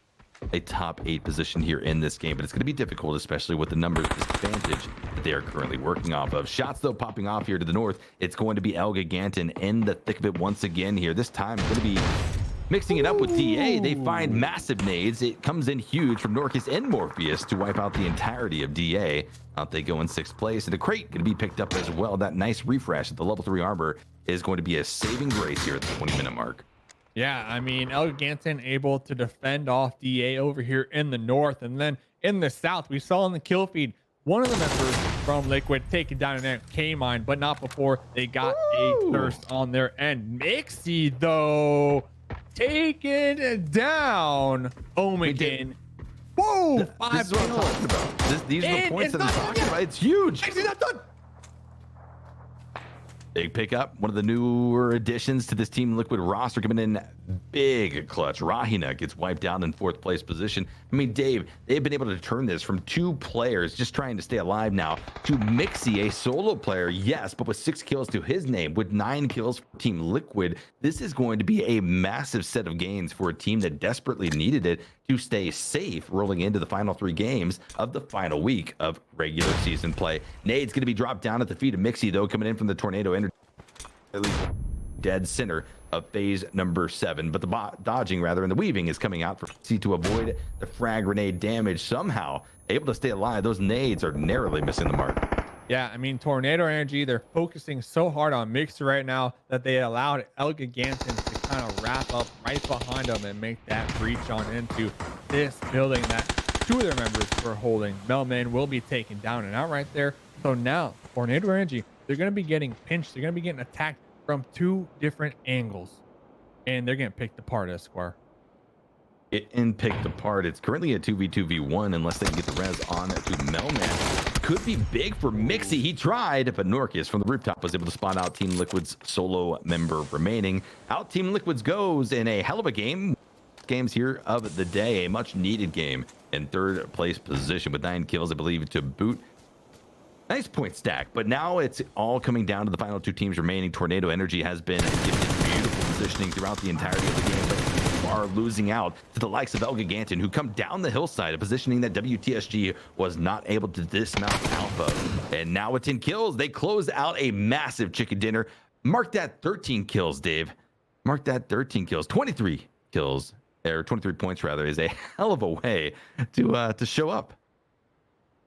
a top 8 position here in this game, but it's going to be difficult, especially with the numbers disadvantage that they are currently working off of. Shots, though, popping off here to the north. It's going to be El Gigantin in the thick of it once again here. This time, it's going to be mixing it up with DA. They find massive nades. It comes in huge from Norcus and Morpheus to wipe out the entirety of DA. Out they go in 6th place, and a crate going to be picked up as well. That nice refresh at the level 3 armor is going to be a saving grace here at the 20-minute mark. Yeah, I mean, El Gigantin able to defend off DA over here in the north. And then in the south, we saw in the kill feed, one of the members from Liquid taking down an K-Mine, but not before they got a thirst on their end. Mixie, though, taking down Omican. Whoa! This is what I'm talking about. These are the points that I'm talking about. It's huge. Mixie's not done. Big pickup, one of the newer additions to this Team Liquid roster coming in big clutch. Rahina gets wiped out in 4th place position. I mean, Dave, they've been able to turn this from 2 players just trying to stay alive now to Mixie, a solo player, yes, but with 6 kills to his name, with 9 kills for Team Liquid. This is going to be a massive set of gains for a team that desperately needed it to stay safe rolling into the final 3 games of the final week of regular season play. Nade's going to be dropped down at the feet of Mixie, though, coming in from the Tornado Energy, dead center of phase number 7, but the dodging rather and the weaving is coming out for C to avoid the frag grenade damage. Somehow able to stay alive. Those nades are narrowly missing the mark. Yeah, I mean, Tornado Energy, they're focusing so hard on Mixer right now that they allowed El Gigantin to kind of wrap up right behind them and make that breach on into this building that 2 of their members were holding. Melman will be taken down and out right there. So now Tornado Energy, they're going to be getting pinched. They're going to be getting attacked from 2 different angles, and they're getting picked apart, Esquire. And picked apart. It's currently a 2v2v1 unless they can get the res on to Melman. Could be big for Mixie. He tried, but Norcus from the rooftop was able to spot out Team Liquid's solo member remaining. Out Team Liquid's goes in a hell of a game. Games here of the day. A much needed game in 3rd place position with 9 kills, I believe, to boot. Nice point stack, but now it's all coming down to the final 2 teams remaining. Tornado Energy has been given beautiful positioning throughout the entirety of the game, but are losing out to the likes of El Gigantin, who come down the hillside, a positioning that WTSG was not able to dismount Alpha. And now with 10 kills, they close out a massive chicken dinner. Mark that 13 kills, Dave. Mark that 13 kills. 23 kills, or 23 points rather, is a hell of a way to show up.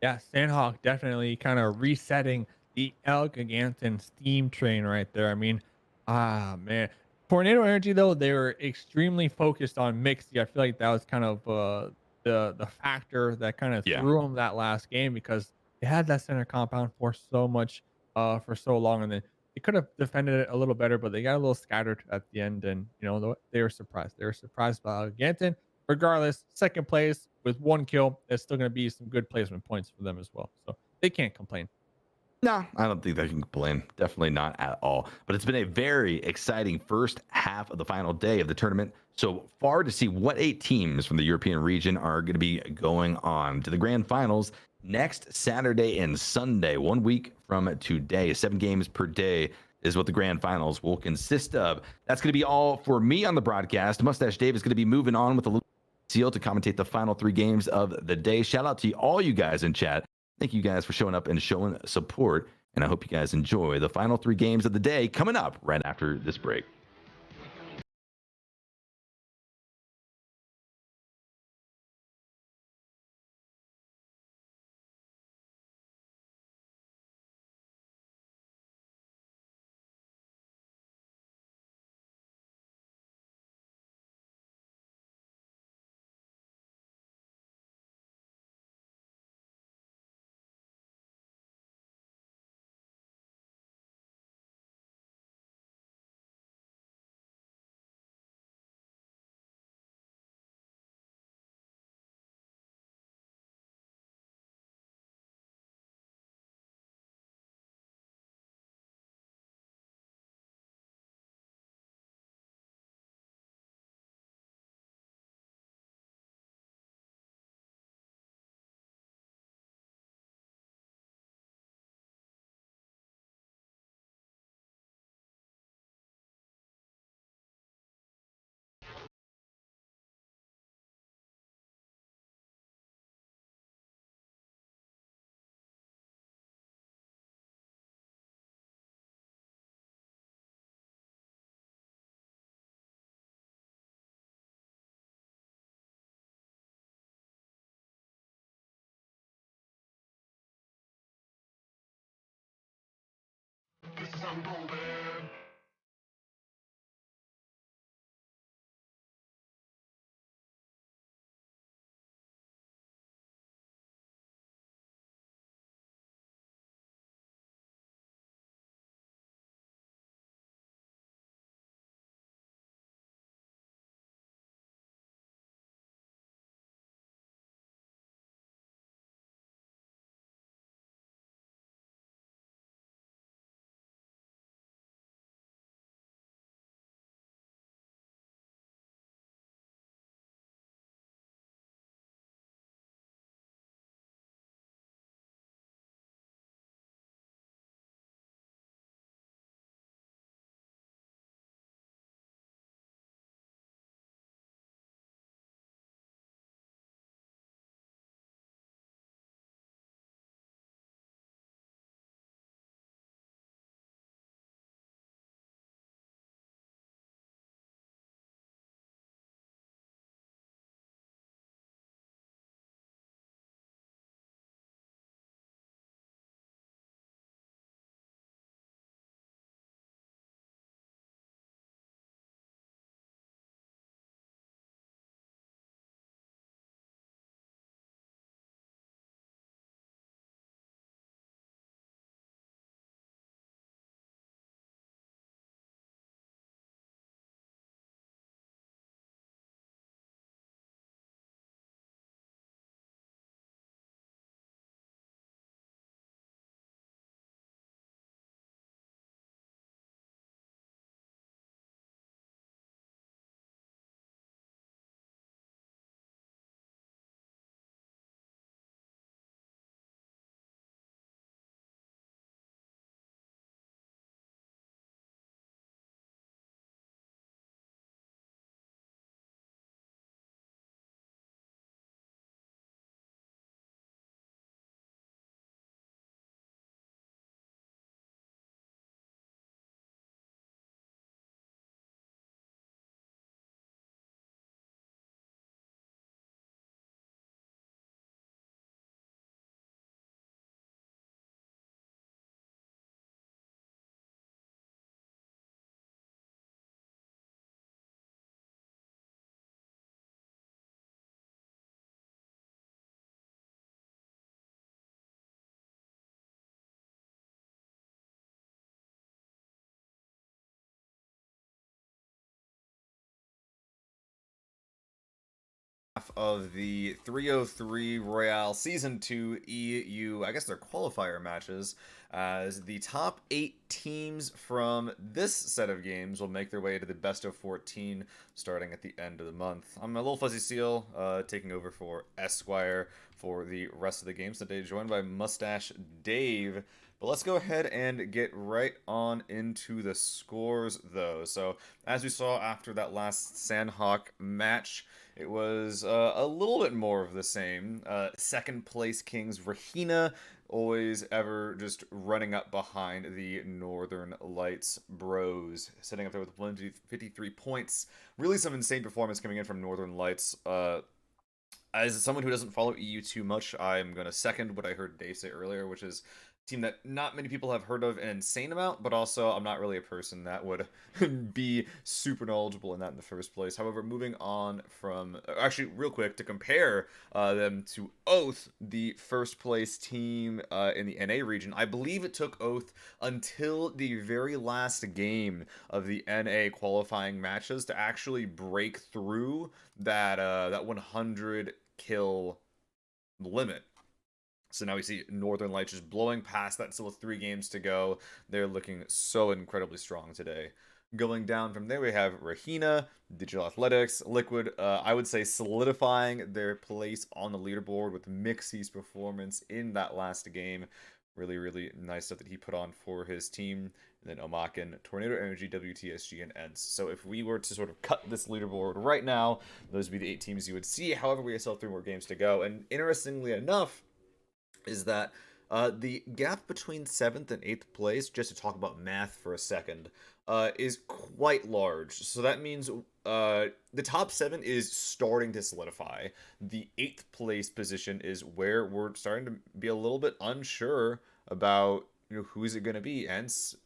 Yeah, Sandhawk definitely kind of resetting the El Gigantin steam train right there. I mean, man. Tornado Energy, though, they were extremely focused on Mixie. I feel like that was kind of the factor that kind of threw them that last game, because they had that center compound for so much for so long, and then they could have defended it a little better, but they got a little scattered at the end, and you know they were surprised. They were surprised by Gigantin. Regardless, 2nd place with 1 kill. There's still going to be some good placement points for them as well, so they can't complain. No, I don't think they can complain. Definitely not at all. But it's been a very exciting first half of the final day of the tournament so far to see what 8 teams from the European region are going to be going on to the grand finals next Saturday and Sunday, 1 week from today. 7 games per day is what the grand finals will consist of. That's going to be all for me on the broadcast. Mustache Dave is going to be moving on with a little seal to commentate the final 3 games of the day. Shout out to all you guys in chat. Thank you guys for showing up and showing support, and I hope you guys enjoy the final 3 games of the day coming up right after this break. Of the 303 Royale Season 2 EU, I guess they're qualifier matches, as the top 8 teams from this set of games will make their way to the best of 14 starting at the end of the month. I'm a little fuzzy seal, taking over for Esquire for the rest of the games today, joined by Mustache Dave. But let's go ahead and get right on into the scores, though. So, as we saw after that last Sandhawk match, it was a little bit more of the same. Second place Kings Rahina, always ever just running up behind the Northern Lights bros, sitting up there with 153 points. Really some insane performance coming in from Northern Lights. As someone who doesn't follow EU too much, I'm going to second what I heard Dave say earlier, which is a team that not many people have heard of an insane amount, but also I'm not really a person that would be super knowledgeable in that in the first place. However, moving on from, actually real quick, to compare them to Oath, the first place team in the NA region, I believe it took Oath until the very last game of the NA qualifying matches to actually break through that 100 kill limit. So now we see Northern Lights just blowing past that, still with 3 games to go. They're looking so incredibly strong today. Going down from there, we have Rahina, Digital Athletics, Liquid, I would say solidifying their place on the leaderboard with Mixie's performance in that last game. Really, really nice stuff that he put on for his team. And then Omakin, Tornado Energy, WTSG, and ENCE. So if we were to sort of cut this leaderboard right now, those would be the 8 teams you would see. However, we still have 3 more games to go. And interestingly enough, is that the gap between 7th and 8th place, just to talk about math for a second, is quite large. So that means the top 7 is starting to solidify. The 8th place position is where we're starting to be a little bit unsure about who is it going to be? ENCE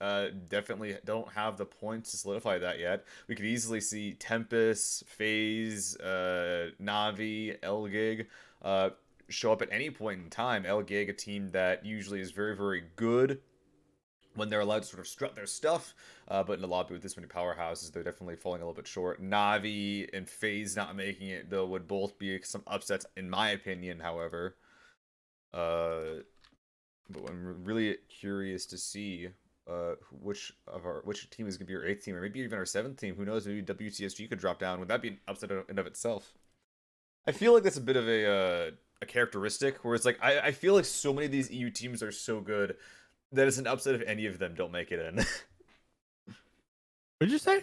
definitely don't have the points to solidify that yet. We could easily see Tempest, FaZe, Navi, LGIG show up at any point in time. LGIG, a team that usually is very, very good when they're allowed to sort of strut their stuff, but in a lobby with this many powerhouses, they're definitely falling a little bit short. Navi and FaZe not making it, though, would both be some upsets, in my opinion, however. But I'm really curious to see which team is going to be our 8th team, or maybe even our 7th team. Who knows, maybe WTSG could drop down. Would that be an upset in and of itself? I feel like that's a bit of a characteristic, where it's like, I feel like so many of these EU teams are so good that it's an upset if any of them don't make it in. What did you say?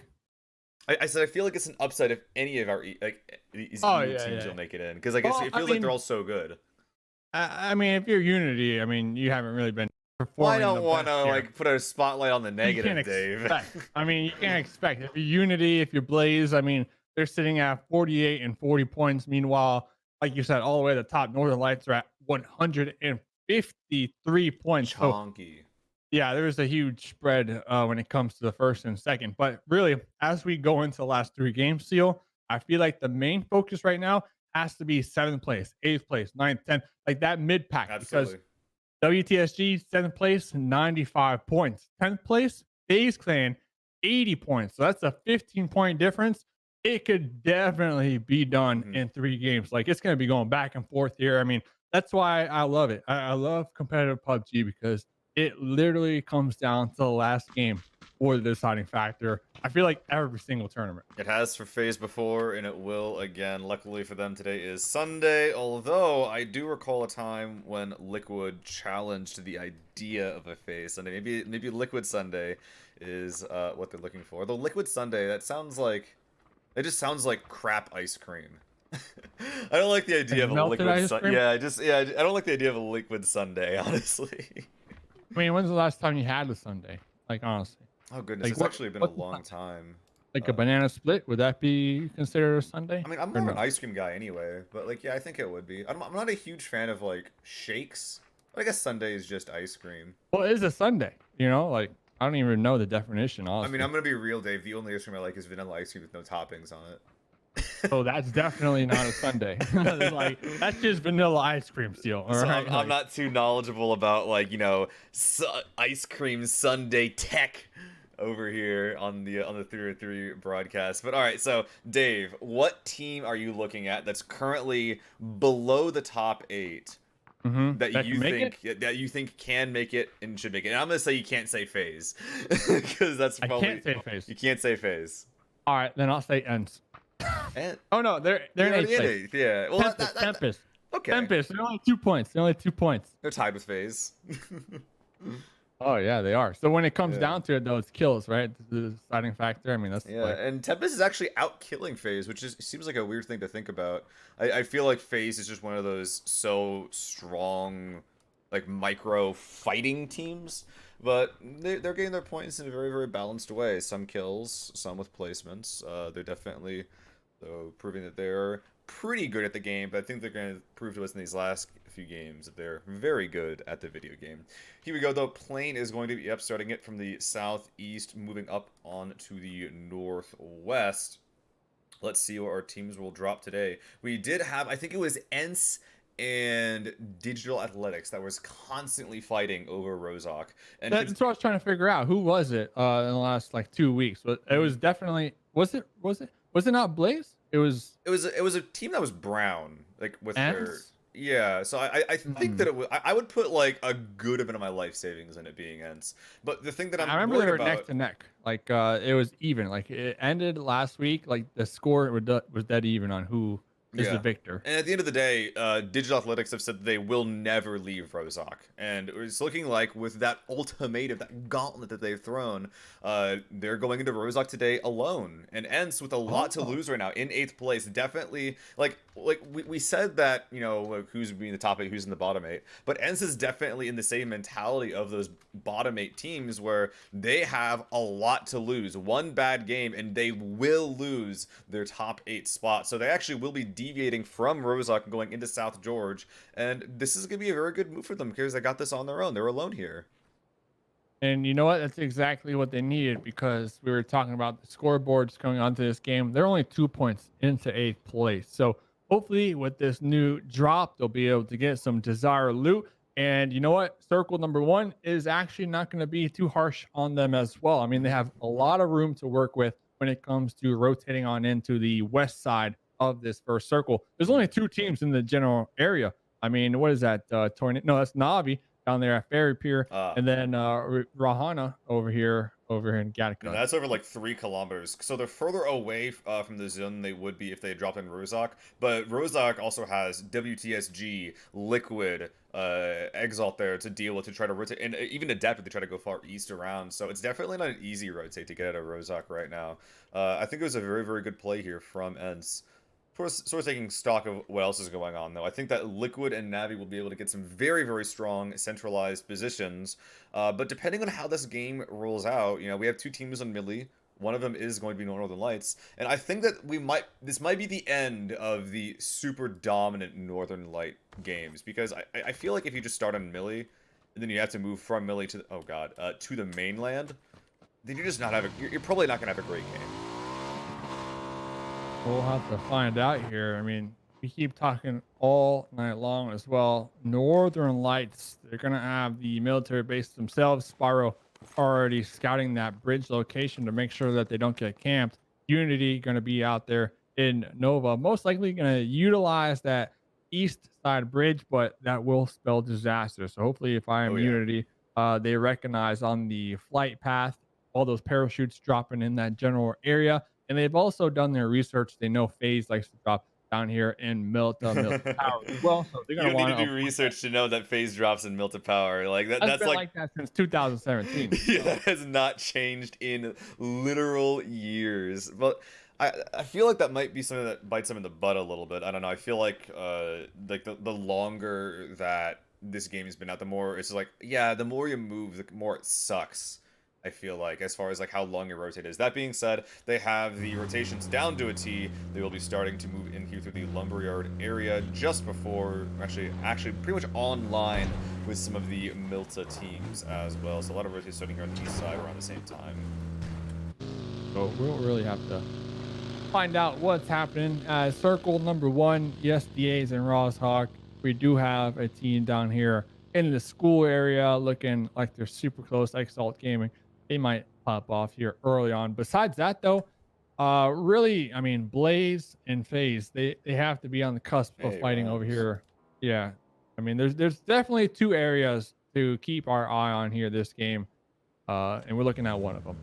I said I feel like it's an upset if any of our these Oh, EU yeah, teams yeah. don't make it in, because like Well, it feels like they're all so good. I mean, if you're Unity, I mean, you haven't really been Well, I performing. don't the want to best here. like put a spotlight on the You negative, can't Dave. expect. I mean, you can't expect. If you're Unity, if you're Blaze, I mean, they're sitting at 48 and 40 points. Meanwhile, like you said, all the way to the top, Northern Lights are at 153 points. So, Chonky. yeah, there's a huge spread when it comes to the first and second. But really, as we go into the last 3 games, Seal, I feel like the main focus right now has to be 7th place, 8th place, 9th, 10th, like that mid pack. Absolutely. Because WTSG 7th place, 95 points. 10th place, FaZe Clan, 80 points. So that's a 15-point difference. It could definitely be done in 3 games. Like, it's going to be going back and forth here. I mean, that's why I love it. I love competitive PUBG, because it literally comes down to the last game for the deciding factor. I feel like every single tournament. It has for FaZe before, and it will again. Luckily for them, today is Sunday, although I do recall a time when Liquid challenged the idea of a FaZe Sunday. Maybe Liquid Sunday is what they're looking for. Though Liquid Sunday, it just sounds like crap ice cream. I don't like the idea of a liquid Sunday. Yeah, I don't like the idea of a liquid Sunday, honestly. I mean, when's the last time you had a Sunday? Like, honestly. Oh goodness, Like, it's actually been a long time. Like a banana split, would that be considered a Sunday? I mean, I'm more of an ice cream guy anyway, but like, yeah, I think it would be. I'm not a huge fan of like shakes. But I guess Sunday is just ice cream. Well, it is a Sunday, you know? Like, I don't even know the definition, honestly. I mean, I'm gonna be real, Dave. The only ice cream I like is vanilla ice cream with no toppings on it. So that's definitely not a Sunday. Like, that's just vanilla ice cream, Seal. All So right? I'm not too knowledgeable about like, you know, ice cream sundae tech over here on the 303 broadcast. But all right, so Dave, what team are you looking at that's currently below the top 8 that you think can make it and should make it? And I'm gonna say you can't say FaZe because that's probably I can't say FaZe. You can't say FaZe. All right, then I'll say ENCE. And oh no, they're in eighth. Yeah. Well, Tempest. Okay. Tempest. They're only 2 points. They're only 2 points. They're tied with FaZe. Oh yeah, they are. So when it comes down to it, though, it's kills, right? The deciding factor. I mean, that's and Tempest is actually out killing FaZe, which seems like a weird thing to think about. I feel like FaZe is just one of those so strong, like micro fighting teams, but they're getting their points in a very, very balanced way. Some kills, some with placements. They're definitely proving that they're pretty good at the game, but I think they're going to prove to us in these last few games that they're very good at the video game. Here we go, though. Plane is going to be up, starting it from the southeast, moving up on to the northwest. Let's see what our teams will drop today. We did have, I think it was ENCE and Digital Athletics that was constantly fighting over Rozhok. And that's what I was trying to figure out. Who was it in the last like 2 weeks? But it was definitely was it not Blaze? It was a team that was brown, like with ENCE? Yeah, so I think that I would put like a good amount of my life savings in it being ENCE. But the thing that I remember they were neck to neck. Like it was even. Like it ended last week. Like the score was dead even on who is the victor. And at the end of the day, Digital Athletics have said that they will never leave Rozhok. And it's looking like with that ultimatum, that gauntlet that they've thrown, they're going into Rozhok today alone. And ENCE with a lot to lose right now in 8th place. Definitely, like we said that, you know, like who's being the top 8, who's in the bottom 8. But ENCE is definitely in the same mentality of those bottom 8 teams where they have a lot to lose. One bad game and they will lose their top 8 spot. So they actually will be deviating from Rozhok and going into South George, and this is going to be a very good move for them because they got this on their own. They're alone here. And you know what? That's exactly what they needed, because we were talking about the scoreboards going onto this game. They're only 2 points into 8th place. So hopefully with this new drop, they'll be able to get some desired loot. And you know what? Circle number 1 is actually not going to be too harsh on them as well. I mean, they have a lot of room to work with when it comes to rotating on into the west side of this first circle. There's only 2 teams in the general area. I mean, what is that? Tornado? No, that's Navi down there at Ferry Pier, and then Rahana over here in Gattaca. And that's over like 3 kilometers. So they're further away from the zone than they would be if they dropped in Rozhok. But Rozhok also has WTSG, Liquid, Exalt there to deal with, to try to rotate, and even Adapted to try to go far east around. So it's definitely not an easy rotate to get out of Rozhok right now. I think it was a very, very good play here from ENCE. Sort of taking stock of what else is going on, though. I think that Liquid and Navi will be able to get some very, very strong centralized positions. But depending on how this game rolls out, you know, we have 2 teams on Millie. One of them is going to be Northern Lights. And I think that this might be the end of the super dominant Northern Light games. Because I feel like if you just start on Millie, and then you have to move from Millie to, to the mainland, then you're just not having, you're probably not going to have a great game. We'll have to find out here. I mean, we keep talking all night long as well. Northern Lights, they're going to have the military base themselves. Spyro already scouting that bridge location to make sure that they don't get camped. Unity going to be out there in Nova, most likely going to utilize that east side bridge, but that will spell disaster. So hopefully if I am Unity, they recognize on the flight path all those parachutes dropping in that general area. And they've also done their research. They know FaZe likes to drop down here in Milta Power as well. So they're going to want to do research to know that FaZe drops in Milta Power. Like that's been like that since 2017. Yeah, that has not changed in literal years. But I feel like that might be something that bites them in the butt a little bit. I don't know. I feel like the longer that this game has been out, the more it's like, yeah, the more you move, the more it sucks. I feel like, as far as like how long your rotate is. That being said, they have the rotations down to a T. They will be starting to move in here through the lumberyard area just before, actually pretty much online with some of the Milta teams as well. So a lot of rotations starting here on the east side around the same time. So we'll really have to find out what's happening. Circle number 1, yes, the A's and Rozhok. We do have a team down here in the school area looking like they're super close. Exalt Gaming, they might pop off here early on. Besides that, though, really, I mean, Blaze and FaZe, they have to be on the cusp of fighting over here. Yeah, I mean, there's definitely 2 areas to keep our eye on here this game, and we're looking at one of them.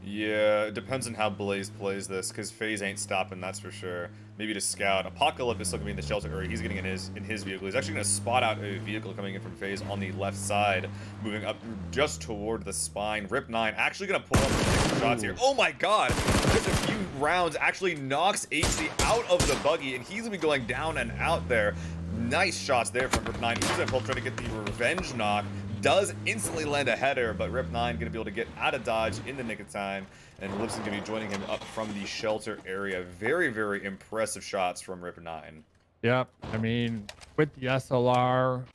Yeah, it depends on how Blaze plays this, because FaZe ain't stopping, that's for sure. Maybe to scout. Apocalypse is still going to be in the shelter area. He's getting in his vehicle. He's actually going to spot out a vehicle coming in from FaZe on the left side, moving up just toward the spine. Rip9 actually going to pull up some shots here. Oh my god! Just a few rounds actually knocks HC out of the buggy, and he's going to be going down and out there. Nice shots there from Rip9. He's going to try to get the revenge knock. Does instantly land a header, but Rip9 going to be able to get out of dodge in the nick of time, and Lipson going to be joining him up from the shelter area. Very, very impressive shots from Rip9. Yep, I mean, with the SLR,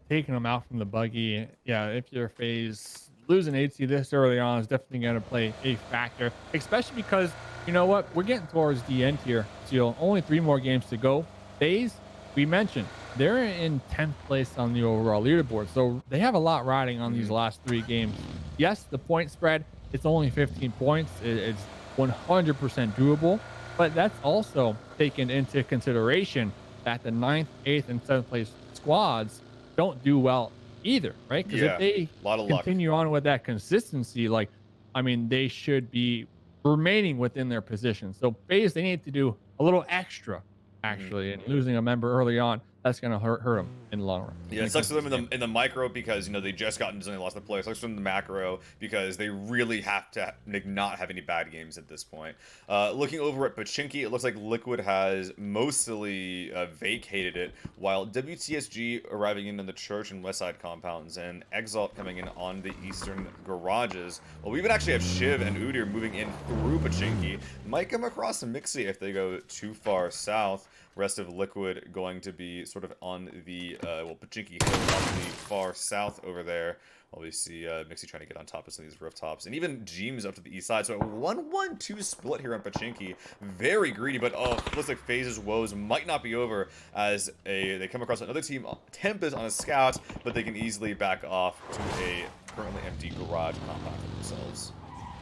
taking them out from the buggy, yeah, if you're FaZe, losing HC this early on is definitely going to play a factor, especially because, you know what, we're getting towards the end here. So only 3 more games to go. FaZe, we mentioned, they're in 10th place on the overall leaderboard, so they have a lot riding on these last 3 games. Yes, the point spread, it's only 15 points. It's 100% doable, but that's also taken into consideration that the 9th, 8th, and 7th place squads don't do well either, right? Because if they continue on with that consistency, like, I mean, they should be remaining within their position. So FaZe, they need to do a little extra, actually, and losing a member early on, that's going to hurt them in the long run. Yeah, it sucks for them in the micro because, you know, they just got into lost the player. It sucks for them in the macro because they really have to not have any bad games at this point. Looking over at Pachinki, it looks like Liquid has mostly vacated it, while WTSG arriving in the church and west side compounds, and Exalt coming in on the eastern garages. Well, we even actually have Shiv and Udyr moving in through Pachinki. Might come across a Mixie if they go too far south. Rest of Liquid going to be sort of on the, well, Pachinki Hill on the far south over there. While we see Mixie trying to get on top of some of these rooftops. And even Jeems up to the east side. So a 1-1-2 split here on Pachinki. Very greedy, but looks like FaZe's woes might not be over as they come across another team, Tempest on a scout, but they can easily back off to a currently empty garage compound for themselves.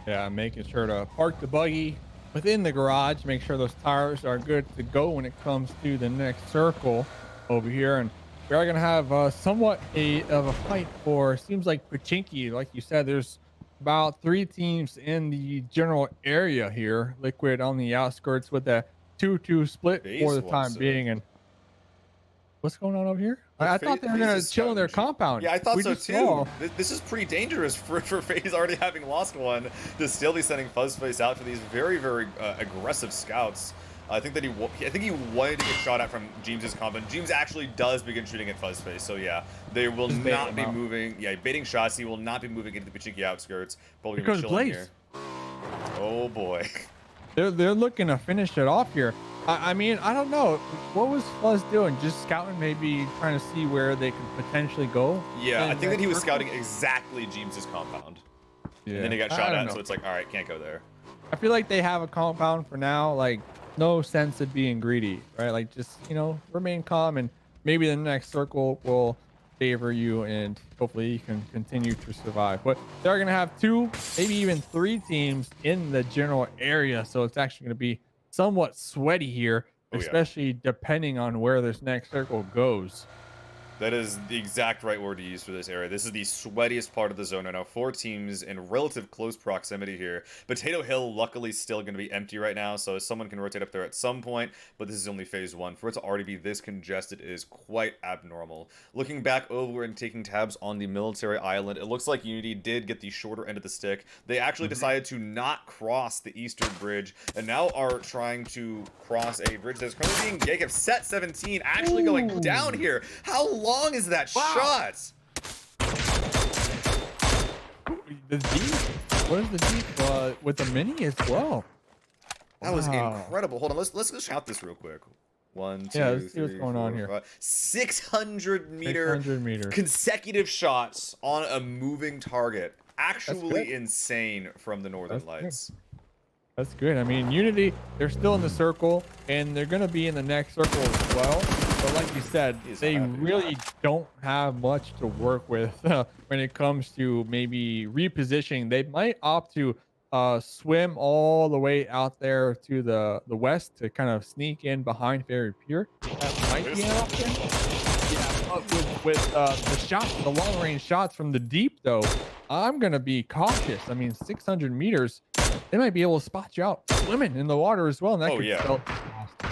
Yeah, making sure to park the buggy within the garage, make sure those tires are good to go when it comes to the next circle over here. And we are going to have somewhat of a fight for, seems like Pachinki. Like you said, there's about 3 teams in the general area here. Liquid on the outskirts with a 2-2 split for the time being. And what's going on over here? I thought they were going to chill in their compound. Yeah, I thought so too. This is pretty dangerous for FaZe already having lost one to still be sending Fuzzface out for these very, very aggressive scouts. I think he wanted to get shot at from Jeems' compound. Jeems actually does begin shooting at Fuzzface, so yeah, they will not be moving. Yeah, baiting shots. He will not be moving into the Pachinki outskirts. Probably gonna be chilling here. Oh boy, they're looking to finish it off here. I mean, I don't know. What was Fuzz doing? Just scouting, maybe trying to see where they could potentially go? Yeah, I think that he was scouting exactly Jeems' compound. Yeah. And then he got shot at, so it's like, all right, can't go there. I feel like they have a compound for now. Like, no sense of being greedy, right? Like, just, you know, remain calm, and maybe the next circle will favor you, and hopefully you can continue to survive. But they're going to have 2, maybe even 3 teams in the general area, so it's actually going to be somewhat sweaty here, especially depending on where this next circle goes. That is the exact right word to use for this area. This is the sweatiest part of the zone right now. 4 teams in relative close proximity here. Potato Hill, luckily, still going to be empty right now, so someone can rotate up there at some point, but this is only phase 1. For it to already be this congested is quite abnormal. Looking back over and taking tabs on the military island, it looks like Unity did get the shorter end of the stick. They actually decided to not cross the eastern bridge, and now are trying to cross a bridge that's currently being Jacob. Set 17 actually going down here. How long is that shot? The deep. What is the deep with the mini as well? That was incredible. Hold on, let's just shout this real quick. 1, 2, let's see 3, what's going 4, on here. 5. 600 meter meters. consecutive shots on a moving target. Actually insane from the Northern Lights. That's good. I mean, Unity, they're still in the circle, and they're going to be in the next circle as well. But like you said, they really don't have much to work with when it comes to maybe repositioning. They might opt to swim all the way out there to the west to kind of sneak in behind Fairy Pier. That might be an option. Yeah, but with the shots, the long-range shots from the deep, though, I'm going to be cautious. I mean, 600 meters, they might be able to spot you out swimming in the water as well. And that could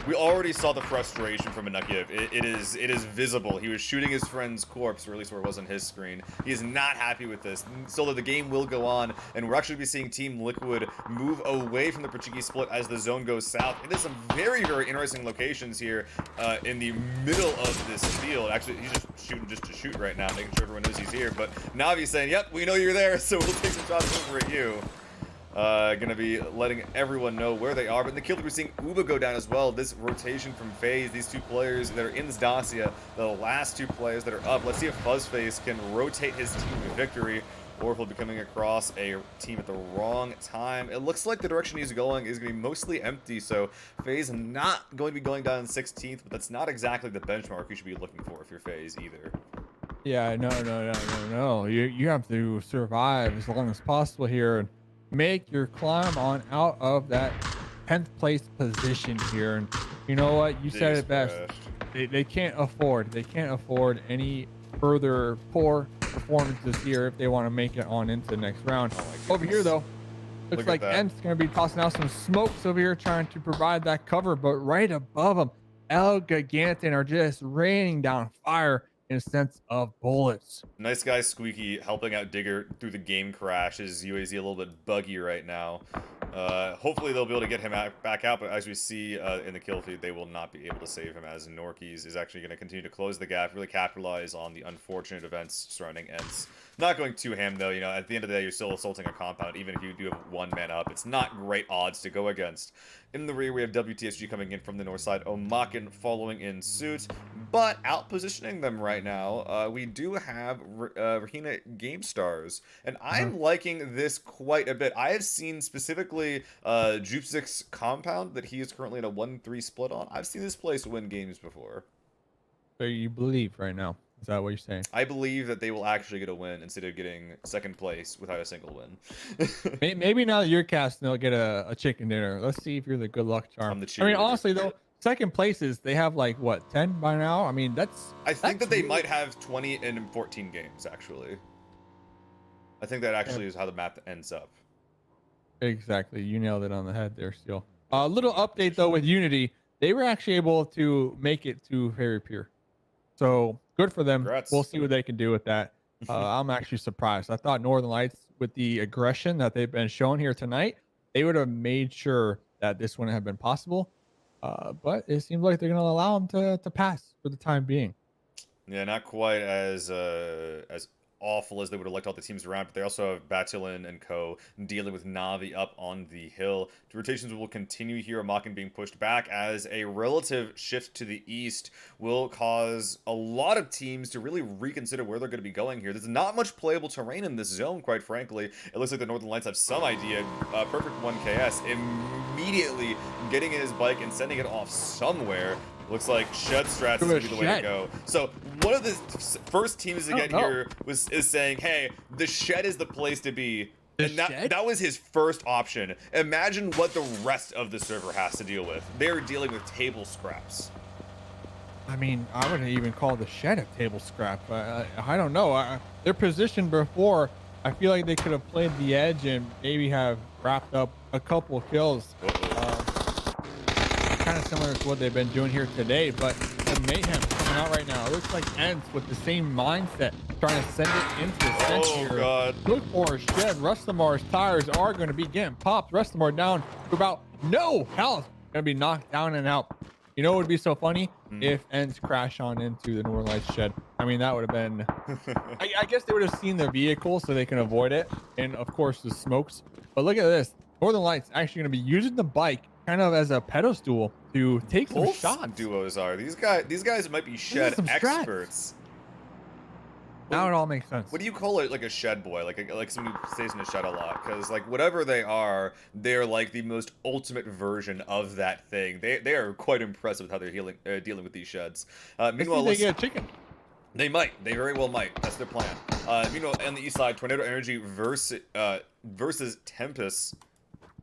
we already saw the frustration from Inukiev. It is visible. He was shooting his friend's corpse, or at least where it was on his screen. He is not happy with this. So the game will go on, and we're actually be seeing Team Liquid move away from the Pachinki split as the zone goes south. And there's some very, very interesting locations here in the middle of this field. Actually, he's just shooting just to shoot right now, making sure everyone knows he's here. But Navi's saying, yep, we know you're there, so we'll take some shots over at you. Gonna be letting everyone know where they are. But in the kill, we're seeing Uba go down as well. This rotation from FaZe, these 2 players that are in this Dacia, the last 2 players that are up. Let's see if Fuzzface can rotate his team to victory, or if he'll be coming across a team at the wrong time. It looks like the direction he's going is going to be mostly empty, so FaZe not going to be going down in 16th, but that's not exactly the benchmark you should be looking for if you're FaZe either. Yeah, no. You have to survive as long as possible here and make your climb on out of that 10th place position here. And you know what? You said it best. They can't afford any further poor performances here if they want to make it on into the next round. Over here, though, looks like Ent's going to be tossing out some smokes over here, trying to provide that cover. But right above them, El Gigantin are just raining down fire in a sense of bullets. Nice guy Squeaky helping out Digger through the game crash. His UAZ a little bit buggy right now. Hopefully they'll be able to get him back out, but as we see in the kill feed, they will not be able to save him, as Norkeys is actually going to continue to close the gap, really capitalize on the unfortunate events surrounding Ents. Not going too ham, though. You know, at the end of the day, you're still assaulting a compound, even if you do have 1 man up. It's not great odds to go against. In the rear, we have WTSG coming in from the north side, Omakin following in suit, but out-positioning them right now, we do have Rahina Game Stars, and I'm liking this quite a bit. I have seen specifically Jupsik's compound that he is currently in a 1-3 split on. I've seen this place win games before. So you believe right now? Is that what you're saying? I believe that they will actually get a win instead of getting second place without a single win. Maybe now that you're casting, they'll get a chicken dinner. Let's see if you're the good luck charm. I'm the I mean, cheerleader. honestly though, second places they have like what 10 by now. I mean, I think that they might have 20 and 14 games actually. I think that actually is how the map ends up. Exactly, you nailed it on the head there. Still, a little update though with Unity, they were actually able to make it to Fairy Pier. So good for them. Congrats. We'll see what they can do with that. I'm actually surprised. I thought Northern Lights, with the aggression that they've been shown here tonight, they would have made sure that this wouldn't have been possible. But it seems like they're going to allow them to pass for the time being. Yeah, not quite as awful as they would have liked all the teams around, but they also have Batulin and co dealing with Navi up on the hill. The rotations will continue here, Amakin being pushed back as a relative shift to the east will cause a lot of teams to really reconsider where they're going to be going here. There's not much playable terrain in this zone, quite frankly. It looks like the Northern Lights have some idea. Perfect 1KS immediately getting in his bike and sending it off somewhere. Looks like Shed Strats is going to be the way to go. So one of the first teams to get here is saying, hey, the Shed is the place to be. And that was his first option. Imagine what the rest of the server has to deal with. They're dealing with table scraps. I mean, I wouldn't even call the Shed a table scrap. I don't know. Their position before, I feel like they could have played the edge and maybe have wrapped up a couple of kills. Kind of similar to what they've been doing here today, but the mayhem coming out right now. It looks like Ents with the same mindset, trying to send it into the center. God. Look for a Shed. Rustamar's tires are going to be getting popped. Rustamar down to about no health. Going to be knocked down and out. You know what would be so funny? If Ents crash on into the Northern Lights Shed. I mean, that would have been... I guess they would have seen their vehicle so they can avoid it. And, of course, the smokes. But look at this. Northern Lights actually going to be using the bike kind of as a pedestal to take some Both shots. duos are. These guys might be Shed experts. Now it all makes sense. What do you call it? Like a Shed boy, like someone who stays in a shed a lot, because like whatever they are, they're like the most ultimate version of that thing. They are quite impressive with how they're dealing with these sheds. Meanwhile, they get a chicken. They might. They very well might. That's their plan. Meanwhile, on the east side, Tornado Energy versus Tempest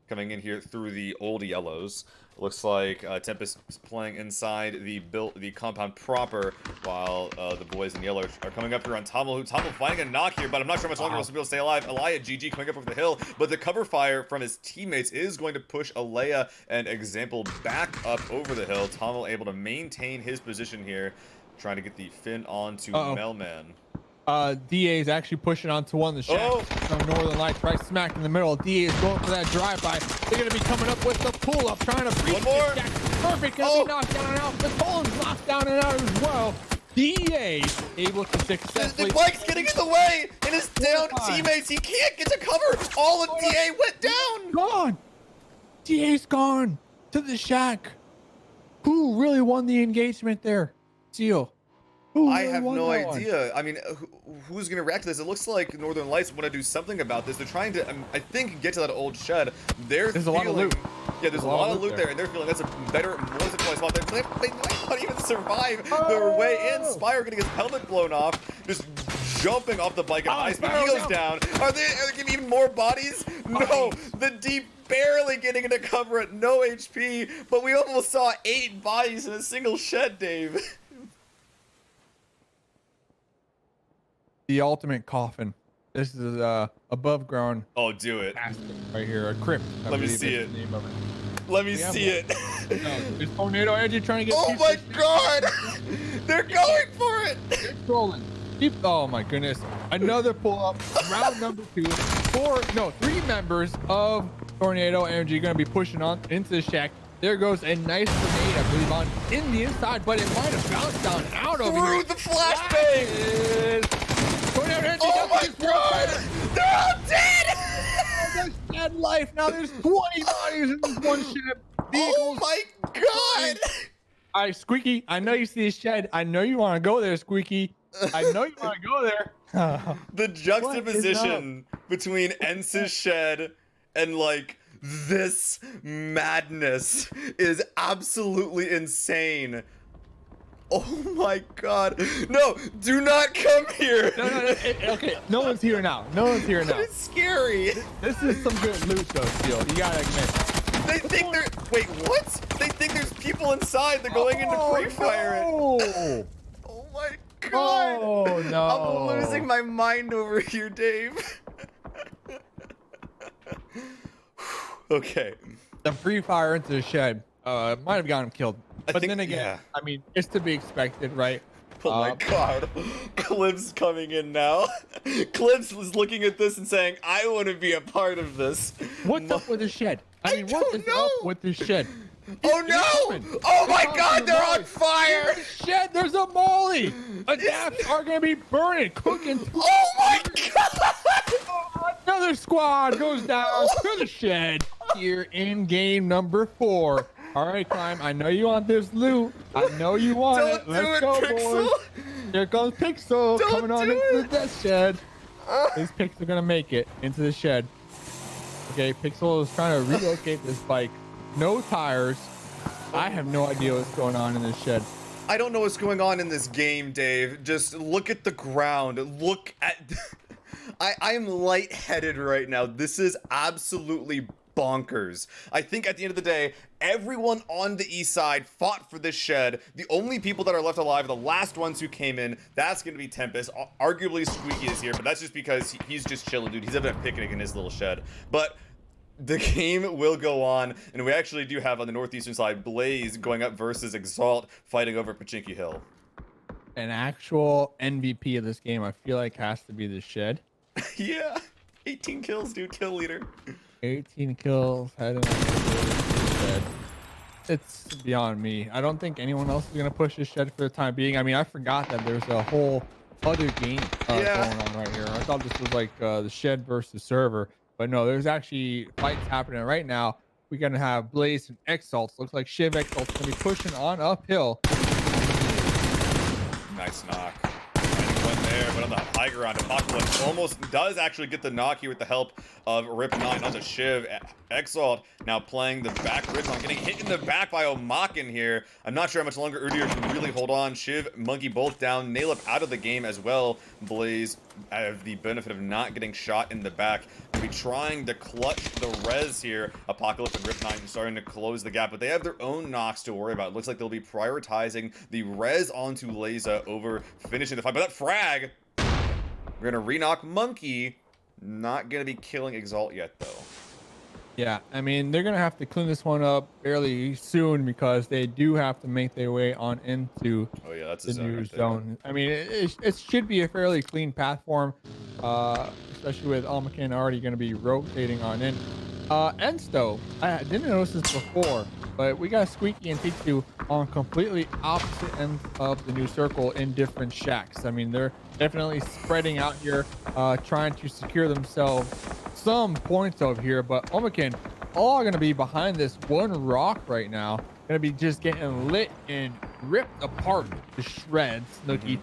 coming in here through the old yellows. Looks like Tempest is playing inside the compound proper, while the boys in yellow are coming up here on Tommel. Tommel finding a knock here, but I'm not sure how much longer he'll be able to stay alive. Alaya GG coming up over the hill, but the cover fire from his teammates is going to push Alaya and Example back up over the hill. Tommel able to maintain his position here, trying to get the fin onto Melman. DA is actually pushing onto one of the shacks from Northern Lights, right smack in the middle. DA is going for that drive-by. They're going to be coming up with the pull-up, trying to breach the shack. Perfect, going to be knocked down and out. The Colin's knocked down and out as well. DA able to successfully... The bike's getting in the way, and his down teammates, he can't get to cover. All of DA went down. Gone. DA's gone to the shack. Who really won the engagement there? Seal. I have no idea. I mean, who's going to react to this? It looks like Northern Lights want to do something about this. They're trying to, I think, get to that old shed. There's a lot of loot. Yeah, there's a lot of loot there, and they're feeling that's a better, more supply spot. They might not even survive their way in. Spire getting his helmet blown off, just jumping off the bike at high speed. He goes down. Are they giving even more bodies? No, the deep barely getting into cover at no HP, but we almost saw 8 bodies in a single shed, Dave. The ultimate coffin. This is above ground. Oh, do it. Right here, a crypt. Let me see it. Let me see it. Is Tornado Energy trying to get... Oh my god! They're going for it! They're trolling. Oh my goodness. Another pull-up. Round number 2. 3 members of Tornado Energy going to be pushing on into the shack. There goes a nice grenade, I believe, on in the inside, but it might have bounced down out over here. Through the flashbang! Oh my god! They're all dead! There's dead life. Now there's 20 bodies in this one ship. vehicles. my god! All right, Squeaky, I know you see a shed. I know you want to go there, Squeaky. I know you want to go there. The juxtaposition between Ence's shed and like this madness is absolutely insane. Oh my god. No, do not come here. No, okay, no one's here now. No one's here now. It's scary. This is some good loot though, Steel. You gotta admit. They think they're, wait, what? They think there's people inside. They're going in to pre-fire it. Oh my god. Oh no. I'm losing my mind over here, Dave. Okay. The pre-fire into the shed might have gotten him killed. But then again, I mean, it's to be expected, right? Oh my god. Clib's coming in now. Clib's was looking at this and saying, I want to be a part of this. What's up with the shed? I mean, what is up with the shed? Oh no! Oh my god, they're on fire! Shed, there's a molly! Adapts are gonna be burning, cooking. Oh my god! Another squad goes down to the shed here in game number 4. All right, Climb, I know you want this loot. I know you want it. Let's go, boys. Here comes Pixel coming on into the shed. This Pixel gonna make it into the shed. Okay, Pixel is trying to relocate this bike. No tires. I have no idea what's going on in this shed. I don't know what's going on in this game, Dave. Just look at the ground. Look at... I'm lightheaded right now. This is absolutely bonkers. I think at the end of the day, everyone on the east side fought for this shed. The only people that are left alive are the last ones who came in. That's going to be Tempest. Arguably, Squeaky is here, but that's just because he's just chilling, dude. He's having a picnic in his little shed. But the game will go on, and we actually do have on the northeastern side Blaze going up versus Exalt fighting over Pachinki Hill. An actual MVP of this game, I feel like, has to be the shed. Yeah, 18 kills, dude. Kill leader. 18 kills, heading on the shed. It's beyond me. I don't think anyone else is gonna push this shed for the time being. I mean, I forgot that there's a whole other game going on right here. I thought this was like the shed versus server, but no, there's actually fights happening right now. We're gonna have Blaze and Exalts. Looks like Shiv Exalt's gonna be pushing on uphill. Nice knock. One there, but on the high ground, Apocalypse almost does actually get the knock here with the help of Rip9 onto Shiv. Exalt now playing the back Ripon, getting hit in the back by Omakin here. I'm not sure how much longer Udyr can really hold on. Shiv, Monkey both down, Nailip out of the game as well. Blaze have the benefit of not getting shot in the back. They'll be trying to clutch the res here. Apocalypse and Rip9 starting to close the gap, but they have their own knocks to worry about. It looks like they'll be prioritizing the res onto Laza over finishing the fight. But that frag, we're gonna re-knock Monkey. Not gonna be killing Exalt yet though. Yeah, I mean, they're gonna have to clean this one up fairly soon because they do have to make their way on into that's the new zone. I mean, it should be a fairly clean platform, especially with Almakin already going to be rotating on in. Ensto, I didn't notice this before, but we got Squeaky and T2 on completely opposite ends of the new circle in different shacks. I mean, they're definitely spreading out here, trying to secure themselves some points over here, but Almakin all going to be behind this one rock right now. Going to be just getting lit and ripped apart to shreds. Snooki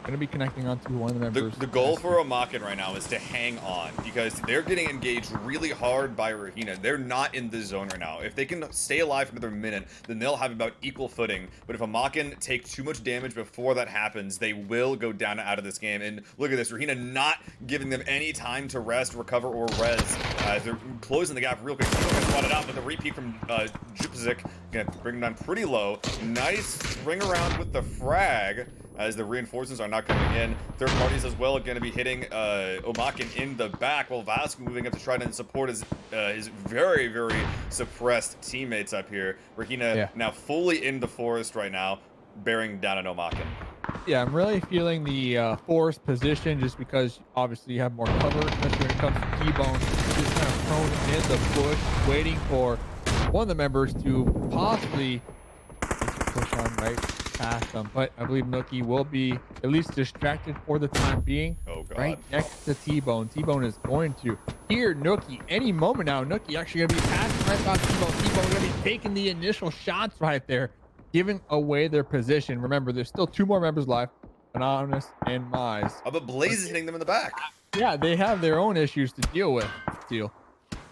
going to be connecting onto one of the members. The goal for Omakin right now is to hang on because they're getting engaged really hard by Rahina. They're not in the zone right now. If they can stay alive for another minute, then they'll have about equal footing. But if Omakin take too much damage before that happens, they will go down and out of this game. And look at this, Rahina not giving them any time to rest, recover, or res. They're closing the gap real quick. Still gonna spot it out, but the repeat from Jupizik gonna bring them down pretty low. Nice ring around with the frag, as the reinforcements are not coming in. Third parties as well are going to be hitting Omakin in the back, while Vasco moving up to try to support his very, very suppressed teammates up here. Rahina now fully in the forest right now, bearing down on Omakin. Yeah, I'm really feeling the forest position just because obviously you have more cover, especially when it comes to T-Bone. Just kind of prone in the bush, waiting for one of the members to possibly push on right. past them. But I believe Nookie will be at least distracted for the time being. Oh, God. Right next to T-Bone. T-Bone is going to hear Nookie any moment now. Nookie actually going to be passing right by T-Bone. T-Bone going to be taking the initial shots right there, giving away their position. Remember, there's still 2 more members left, Anonymous and Mize. Oh, but Blaze is hitting them in the back. Yeah, they have their own issues to deal with, Steel.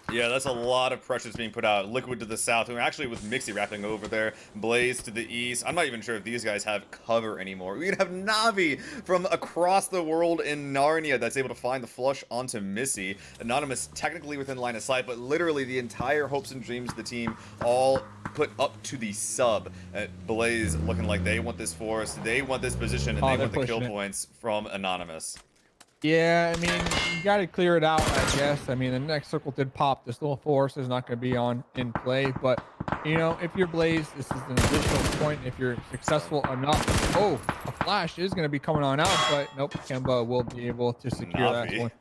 Yeah, that's a lot of pressure that's being put out. Liquid to the south, and actually with Mixie wrapping over there. Blaze to the east. I'm not even sure if these guys have cover anymore. We have Navi from across the world in Narnia that's able to find the flush onto Missy. Anonymous technically within line of sight, but literally the entire hopes and dreams of the team all put up to the sub. Blaze looking like they want this forest, they want this position, and they want the kill points from Anonymous. Yeah, I mean, you got to clear it out, I guess. I mean, the next circle did pop. This little force is not going to be in play. But, you know, if you're Blaze, this is an additional point. If you're successful enough. Oh, a flash is going to be coming on out. But, nope, Kemba will be able to secure that one.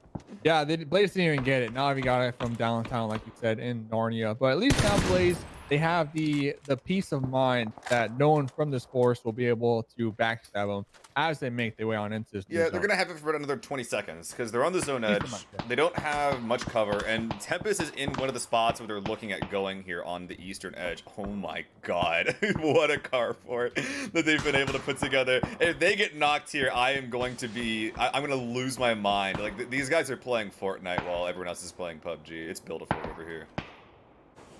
Yeah, Blaze didn't even get it. Navi got it from downtown, like you said, in Narnia. But at least now Blaze, they have the peace of mind that no one from this force will be able to backstab them as they make their way on into this. Yeah, they're going to have it for another 20 seconds because they're on the zone edge. They don't have much cover, and Tempest is in one of the spots where they're looking at going here on the eastern edge. Oh my god, what a carport that they've been able to put together. If they get knocked here, I am going to be, I'm going to lose my mind. Like, these guys are playing Fortnite while everyone else is playing PUBG. It's beautiful over here.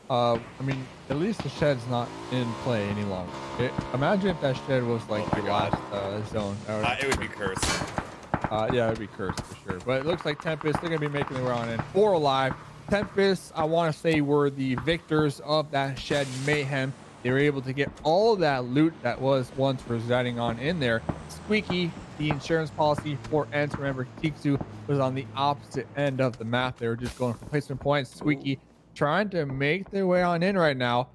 I mean, at least the shed's not in play any longer. Imagine if that shed was like the last zone. It would be cursed. Yeah, it would be cursed for sure. But it looks like Tempest, they're going to be making their way on in. 4 alive. Tempest, I want to say, were the victors of that shed mayhem. They were able to get all of that loot that was once residing on in there. Squeaky, the insurance policy for Ents. Remember, Tiksu was on the opposite end of the map. They were just going for placement points. Squeaky trying to make their way on in right now.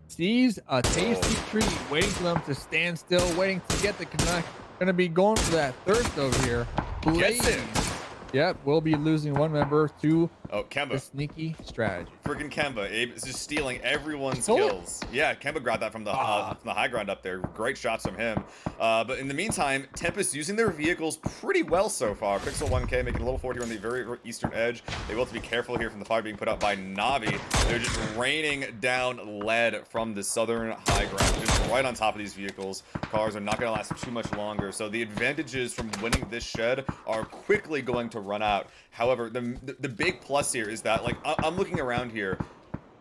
Sees a tasty treat, waiting for them to stand still, waiting to get the connect. Gonna be going for that thirst over here. Blaze. Yep, we'll be losing 1 member to Kemba. the sneaky strategy. Freaking Kemba, Abe is just stealing everyone's kills. Yeah, Kemba grabbed that from the high ground up there. Great shots from him. But in the meantime, Tempest using their vehicles pretty well so far. Pixel 1K making a little fort here on the very eastern edge. They will have to be careful here from the fire being put out by Navi. They're just raining down lead from the southern high ground, just right on top of these vehicles. Cars are not going to last too much longer. So the advantages from winning this shed are quickly going to run out. However, the big plus here is that, like, I'm looking around here.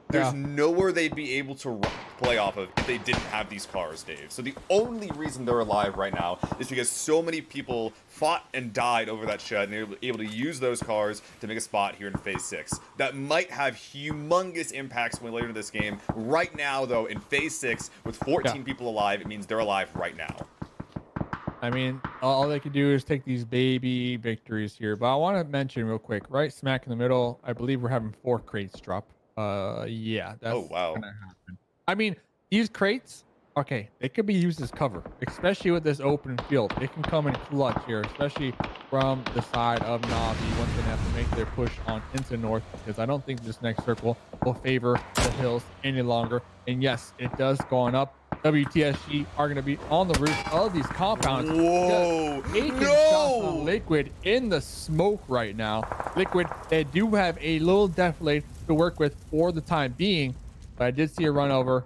There's nowhere they'd be able to play off of if they didn't have these cars, Dave. So the only reason they're alive right now is because so many people fought and died over that shed, and they were able to use those cars to make a spot here in Phase 6. That might have humongous impacts when later in this game. Right now, though, in Phase 6, with 14 people alive, it means they're alive right now. I mean, all they can do is take these baby victories here. But I want to mention real quick, right smack in the middle, I believe we're having 4 crates drop. Yeah, that's gonna happen. I mean, these crates, okay, they could be used as cover, especially with this open field. It can come in clutch here, especially from the side of Navi once they have to make their push on into north, because I don't think this next circle will favor the hills any longer. And yes, it does go on up. WTSG are going to be on the roof of these compounds. Whoa! Taking shots on Liquid in the smoke right now. Liquid, they do have a little deflate to work with for the time being, but I did see a run over.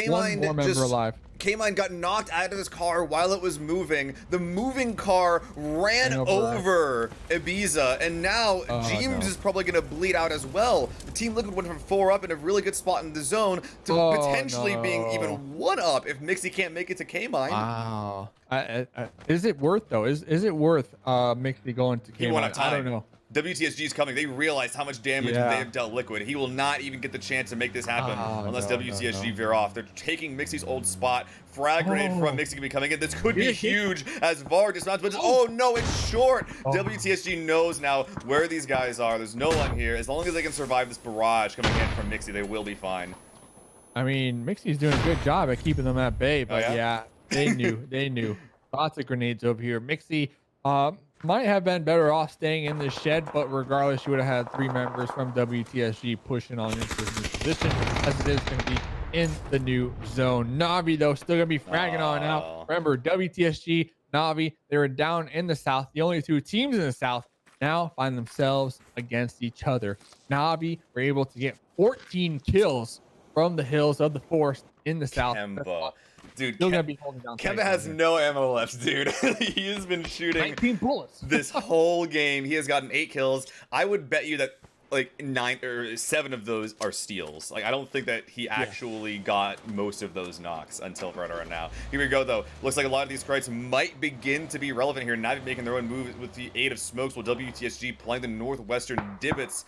One more member alive. K-Mine got knocked out of his car while it was moving. The moving car ran over Ibiza, and now James is probably going to bleed out as well. The Team Liquid went from 4 up in a really good spot in the zone to potentially being even 1 up if Mixie can't make it to K-Mine. Wow. Is it worth, though? Is it worth Mixie going to K-Mine? I don't know. WTSG is coming. They realize how much damage they have dealt Liquid. He will not even get the chance to make this happen unless WTSG veer off. They're taking Mixie's old spot. Frag grenade from Mixie can be coming in. This could be huge as VAR dismounts, but oh no, it's short. WTSG knows now where these guys are. There's no one here. As long as they can survive this barrage coming in from Mixie, they will be fine. I mean, Mixie's doing a good job at keeping them at bay, but yeah, they knew. They knew. Lots of grenades over here. Mixie, might have been better off staying in this shed, but regardless, you would have had 3 members from WTSG pushing on into this new position, as it is going to be in the new zone. Navi, though, still going to be fragging on out. Remember, WTSG, Navi, they were down in the south. The only two teams in the south now find themselves against each other. Navi were able to get 14 kills from the hills of the forest in the south. Kemba. Dude, Still gonna be holding down. Kemba has no ammo left, dude. He has been shooting 19 bullets this whole game. He has gotten 8 kills. I would bet you that like 9 or 7 of those are steals. Like, I don't think that he actually got most of those knocks until right around now. Here we go, though. Looks like a lot of these crates might begin to be relevant here. Navi making their own move with the aid of smokes, while WTSG playing the northwestern divots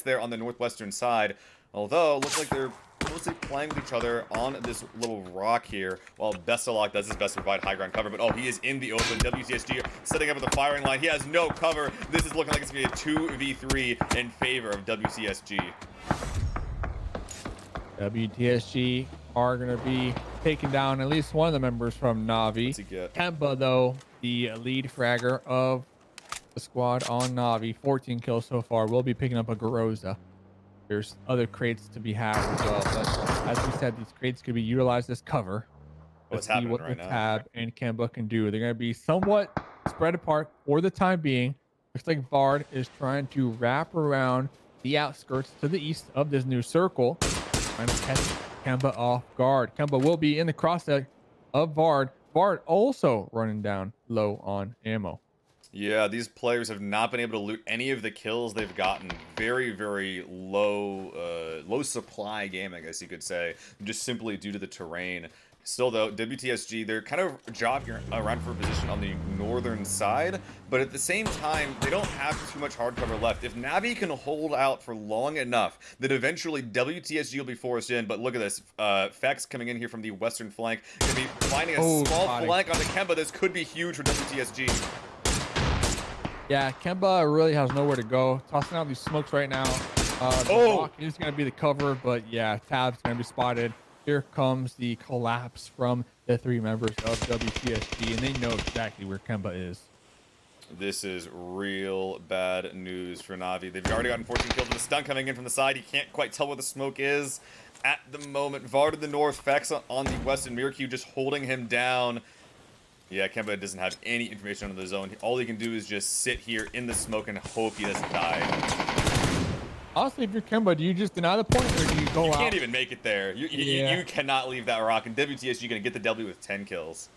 there on the northwestern side. Although, looks like they're mostly playing with each other on this little rock here, while Bestalok does his best to provide high ground cover. But, oh, he is in the open. WTSG setting up at the firing line. He has no cover. This is looking like it's going to be a 2v3 in favor of WTSG. WTSG are going to be taking down at least one of the members from Navi. What's he get? Kemba, though, the lead fragger of the squad on Navi, 14 kills so far, will be picking up a Garoza. There's other crates to be had as well, but as we said, these crates could be utilized as cover. What's see happening what right the now? Tab and Kemba can do. They're going to be somewhat spread apart for the time being. Looks like Vard is trying to wrap around the outskirts to the east of this new circle, trying to catch Kemba off guard. Kemba will be in the crosshair of Vard. Vard also running down low on ammo. Yeah, these players have not been able to loot any of the kills they've gotten. Very, very low supply game, I guess you could say, just simply due to the terrain. Still, though, WTSG, they're kind of jogging around for a position on the northern side, but at the same time, they don't have too much hard cover left. If Navi can hold out for long enough, then eventually WTSG will be forced in. But look at this. Fex coming in here from the western flank. Going to be finding a small flank onto Kemba. This could be huge for WTSG. Yeah, Kemba really has nowhere to go. Tossing out these smokes right now. The rock is going to be the cover, but yeah, Tab's going to be spotted. Here comes the collapse from the 3 members of WTSG, and they know exactly where Kemba is. This is real bad news for Navi. They've already gotten 14 kills with a stun coming in from the side. You can't quite tell where the smoke is at the moment. Vard in the north, Fex on the west, and Mirq just holding him down. Yeah, Kemba doesn't have any information on the zone. All he can do is just sit here in the smoke and hope he doesn't die. Honestly, if you're Kemba, do you just deny the point, or do you go out? You can't even make it there. You cannot leave that rock. And WTSG going to get the W with 10 kills.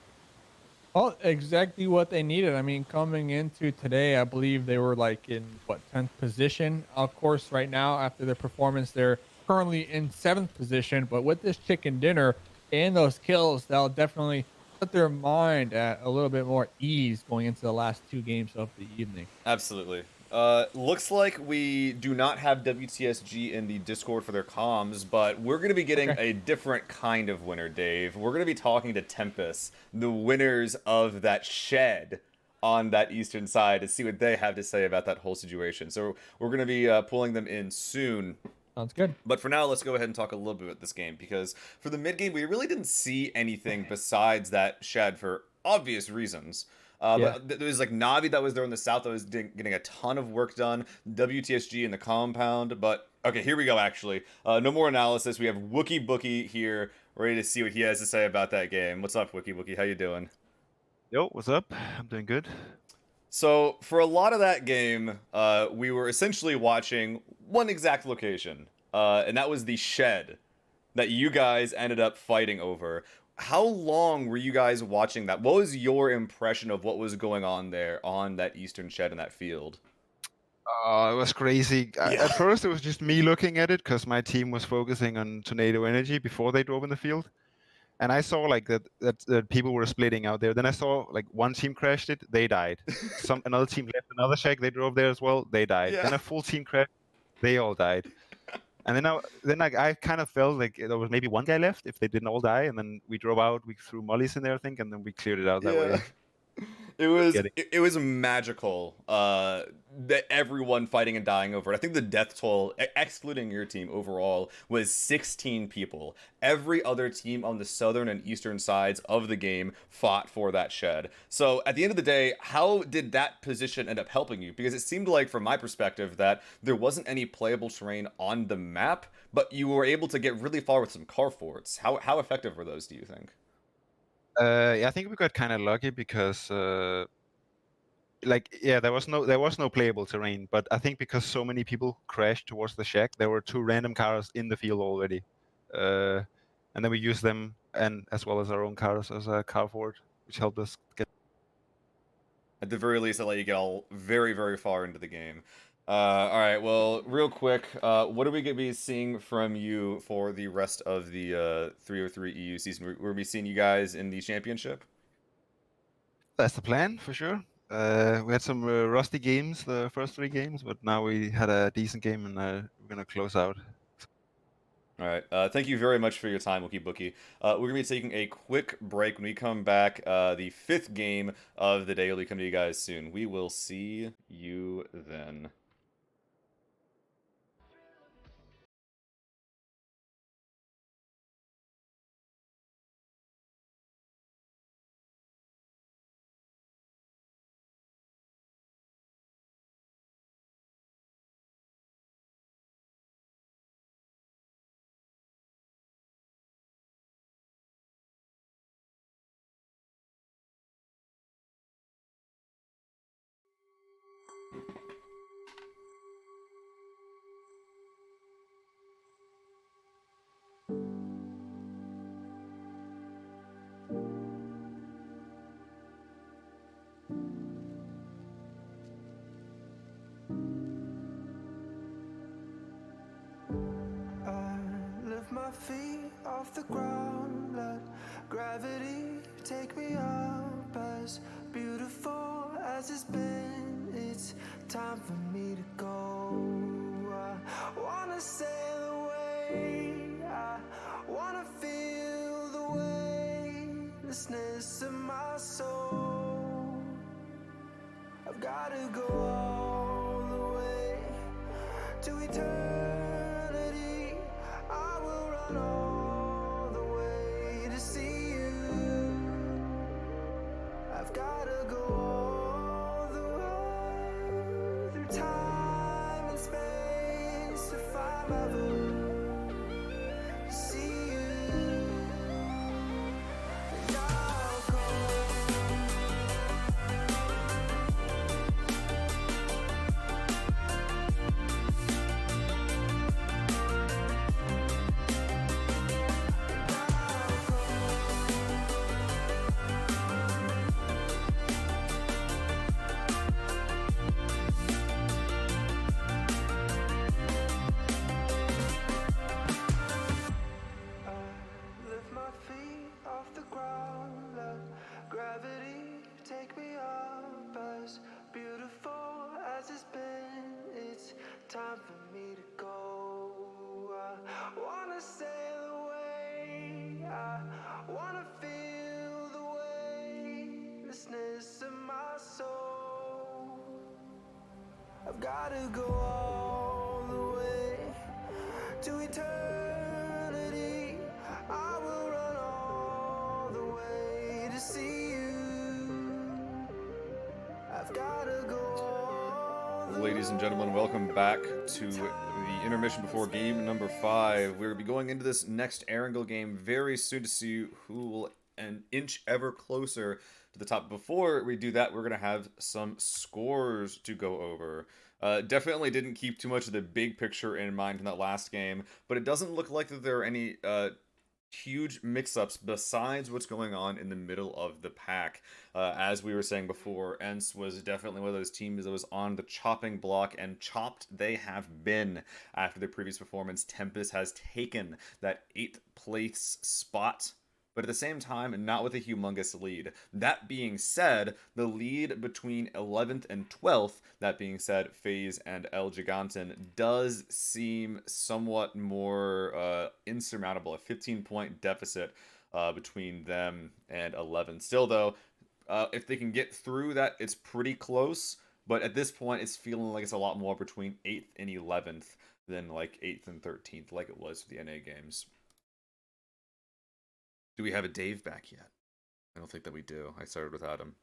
Well, exactly what they needed. I mean, coming into today, I believe they were like in, what, 10th position? Of course, right now, after their performance, they're currently in 7th position. But with this chicken dinner and those kills, that'll definitely put their mind at a little bit more ease going into the last 2 games of the evening. Absolutely. Looks like we do not have WTSG in the Discord for their comms, but we're going to be getting a different kind of winner, Dave. We're going to be talking to Tempest, the winners of that shed on that eastern side, to see what they have to say about that whole situation. So we're going to be pulling them in soon. Sounds good. But for now, let's go ahead and talk a little bit about this game, because for the mid game, we really didn't see anything besides that shed for obvious reasons. But there was like Navi that was there in the south that was getting a ton of work done. WTSG in the compound. But okay, here we go. Actually, no more analysis. We have Wookie Bookie here, ready to see what he has to say about that game. What's up, Wookie Bookie? How you doing? Yo, what's up? I'm doing good. So for a lot of that game, we were essentially watching one exact location, and that was the shed that you guys ended up fighting over. How long were you guys watching that? What was your impression of what was going on there on that eastern shed in that field? It was crazy. At first, it was just me looking at it because my team was focusing on Tornado Energy before they drove in the field. And I saw like that people were splitting out there. Then I saw like one team crashed it, they died. Another team left another shack, they drove there as well, they died. Then a full team crashed, they all died. And then I kind of felt like there was maybe one guy left if they didn't all die. And then we drove out, we threw mollies in there, I think, and then we cleared it out that way. it was magical. That everyone fighting and dying over it. I think the death toll, excluding your team overall, was 16 people. Every other team on the southern and eastern sides of the game fought for that shed. So at the end of the day, how did that position end up helping you? Because it seemed like, from my perspective, that there wasn't any playable terrain on the map, but you were able to get really far with some car forts. How effective were those, do you think? Yeah, I think we got kind of lucky because, there was no playable terrain. But I think because so many people crashed towards the shack, there were 2 random cars in the field already, and then we used them and as well as our own cars as a car fort, which helped us get. At the very least, it let you get all very, very far into the game. All right, well, real quick, what are we going to be seeing from you for the rest of the 303 EU season? We're going to be seeing you guys in the championship? That's the plan, for sure. We had some rusty games the first 3 games, but now we had a decent game, and we're going to close out. All right. Thank you very much for your time, Wookie Bookie. We're going to be taking a quick break. When we come back, the 5th game of the day will be coming to you guys soon. We will see you then. Lift my feet off the ground, let gravity take me up. As beautiful as it's been, it's time for me to go. I wanna sail away, I wanna feel the weightlessness of my soul. I've gotta go all the way to eternity. I will run all the way to see you. I've gotta go all the way through time and space to find my voice, to see you. And I'll go. Lift my feet off the ground, let gravity take me up. As beautiful as it's been, it's time for me to go. I wanna sail away, I wanna feel the weightlessness of my soul. I've gotta go all the way to eternity. I will run all the way to see you. I've gotta go all the Ladies and gentlemen, welcome back to the intermission before game number 5. We'll be going into this next Erangel game very soon to see who will inch ever closer to the top. Before we do that, we're going to have some scores to go over. Definitely didn't keep too much of the big picture in mind in that last game, but it doesn't look like that there are any huge mix-ups besides what's going on in the middle of the pack. As we were saying before, ENCE was definitely one of those teams that was on the chopping block, and chopped they have been after their previous performance. Tempest has taken that 8th place spot, but at the same time, not with a humongous lead. That being said, the lead between 11th and 12th, that being said, FaZe and El Giganten, does seem somewhat more insurmountable. A 15-point deficit between them and 11. Still, though, If they can get through that, it's pretty close. But at this point, it's feeling like it's a lot more between 8th and 11th than like 8th and 13th, like it was for the NA games. Do we have a Dave back yet? I don't think that we do. I started without him.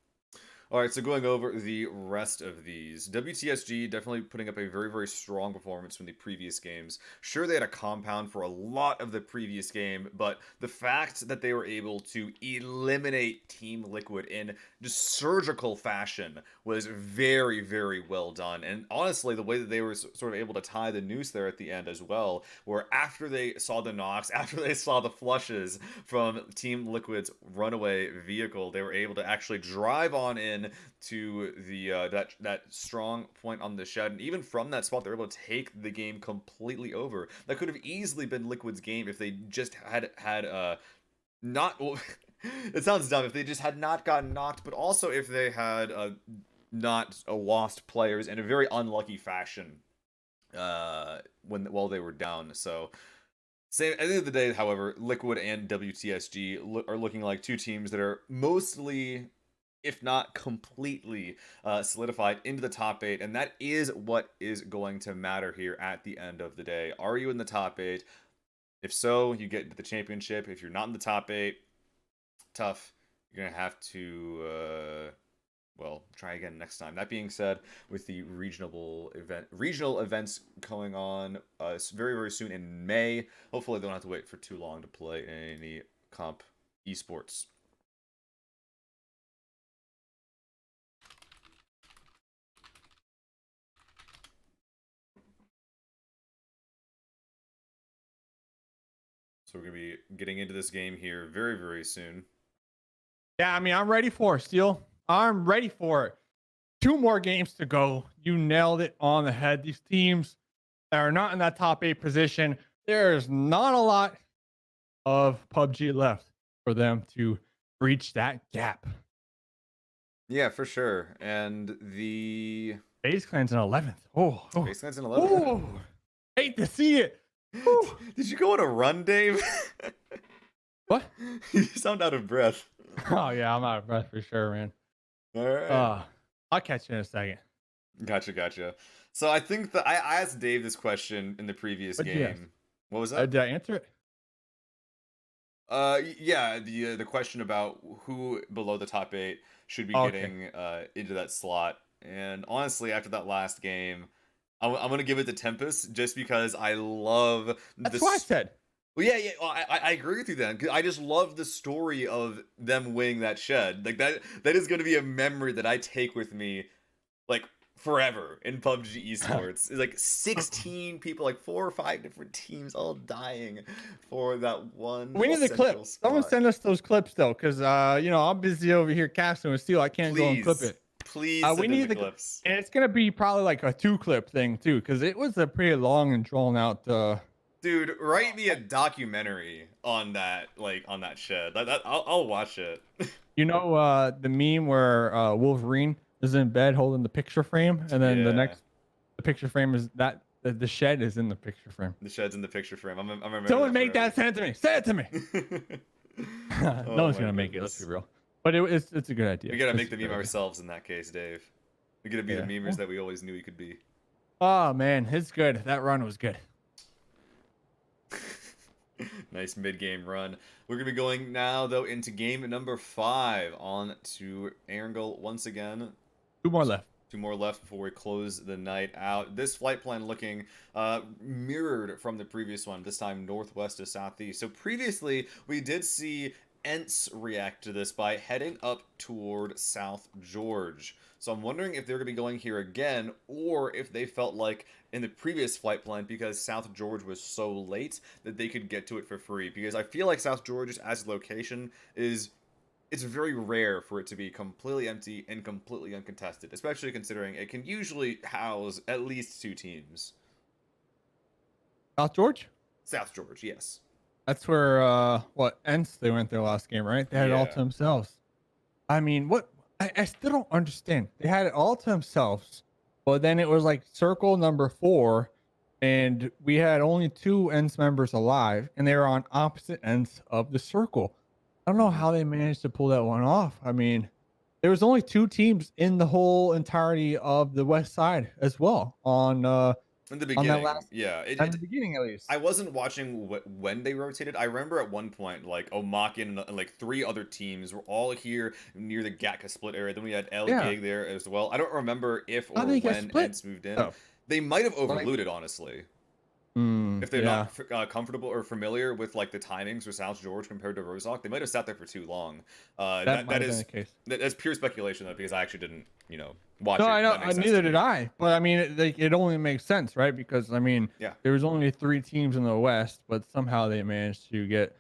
All right, so going over the rest of these. WTSG definitely putting up a very, very strong performance from the previous games. Sure, they had a compound for a lot of the previous game, but the fact that they were able to eliminate Team Liquid in just surgical fashion was very, very well done. And honestly, the way that they were sort of able to tie the noose there at the end as well, where after they saw the knocks, after they saw the flushes from Team Liquid's runaway vehicle, they were able to actually drive on in to the that strong point on the shed, and even from that spot they're able to take the game completely over. That could have easily been Liquid's game if they just had not well, it sounds dumb, if they just had not gotten knocked, but also if they had not lost players in a very unlucky fashion while they were down. So at the end of the day, however, Liquid and WTSG are looking like two teams that are mostly, if not completely, solidified into the top 8, and that is what is going to matter here at the end of the day. Are you in the top 8? If so, you get into the championship. If you're not in the top 8, tough. You're gonna have to well, try again next time. That being said, with the regional events going on very, very soon in May, hopefully they don't have to wait for too long to play any comp esports. So we're going to be getting into this game here very, very soon. Yeah, I mean, I'm ready for it, Steel. I'm ready for it. 2 more games to go. You nailed it on the head. These teams that are not in that top 8 position, there's not a lot of PUBG left for them to breach that gap. Yeah, for sure. And the FaZe Clan's in 11th. Oh. FaZe Clan's in 11th. Oh, hate to see it. Did you go on a run, Dave? What? You sound out of breath. Oh yeah, I'm out of breath for sure, man. All right. I'll catch you in a second. Gotcha. So I think that I asked Dave this question in the previous game. What was that? Did I answer it? Yeah, the question about who below the top 8 should be getting into that slot. And honestly, after that last game, I'm gonna give it to Tempest just because I love. That's what I said. Well, yeah. Well, I agree with you then. 'Cause I just love the story of them winning that shed. Like that is gonna be a memory that I take with me, like forever in PUBG esports. It's like 16 people, like 4 or 5 different teams, all dying for that one. We need the clips. Someone send us those clips though, because I'm busy over here casting with Steel. I can't go and clip it. Please, we need the clips, and it's gonna be probably like a 2-clip thing too, because it was a pretty long and drawn out. Dude, write me a documentary on that, shed. I'll watch it. You know, the meme where Wolverine is in bed holding the picture frame, and then the picture frame is that the shed is in the picture frame. The shed's in the picture frame. I'm remembering. Someone make that, send it to me. Send it to me. No one's gonna make it. Let's be real. But it's a good idea. We gotta make the meme ourselves in that case, Dave. We gotta be the memers that we always knew we could be. Oh man, it's good. That run was good. Nice mid-game run. We're gonna be going now though into game number 5 on to Erangel once again. 2 more left. 2 more left before we close the night out. This flight plan looking mirrored from the previous one, this time northwest to southeast. So previously we did see ENTS react to this by heading up toward South George. So I'm wondering if they're going to be going here again, or if they felt like in the previous flight plan, because South George was so late, that they could get to it for free. Because I feel like South George as a location it's very rare for it to be completely empty and completely uncontested, especially considering it can usually house at least 2 teams. South George? South George, yes. That's where ENTS they went their last game, right? They had it all to themselves. I mean, what? I still don't understand. They had it all to themselves, but then it was like circle number 4, and we had only 2 ENTS members alive, and they were on opposite ends of the circle. I don't know how they managed to pull that one off. I mean, there was only 2 teams in the whole entirety of the West Side as well on In the on beginning, that last yeah. at the beginning at least. I wasn't watching when they rotated. I remember at one point, like Omakin and like 3 other teams were all here near the Gatka split area. Then we had El Yeah. Gig there as well. I don't remember if or How did they get when split? Ents moved in. Oh. They might have Like- overlooted, honestly. If they're yeah. not comfortable or familiar with like the timings for South George compared to Rozok, they might have sat there for too long. That That might have is been the case. that's pure speculation though, because I actually didn't, watch No, it. I know. That makes sense Neither to did me. I. But I mean, it only makes sense, right? Because I mean, Yeah. there was only 3 teams in the West, but somehow they managed to get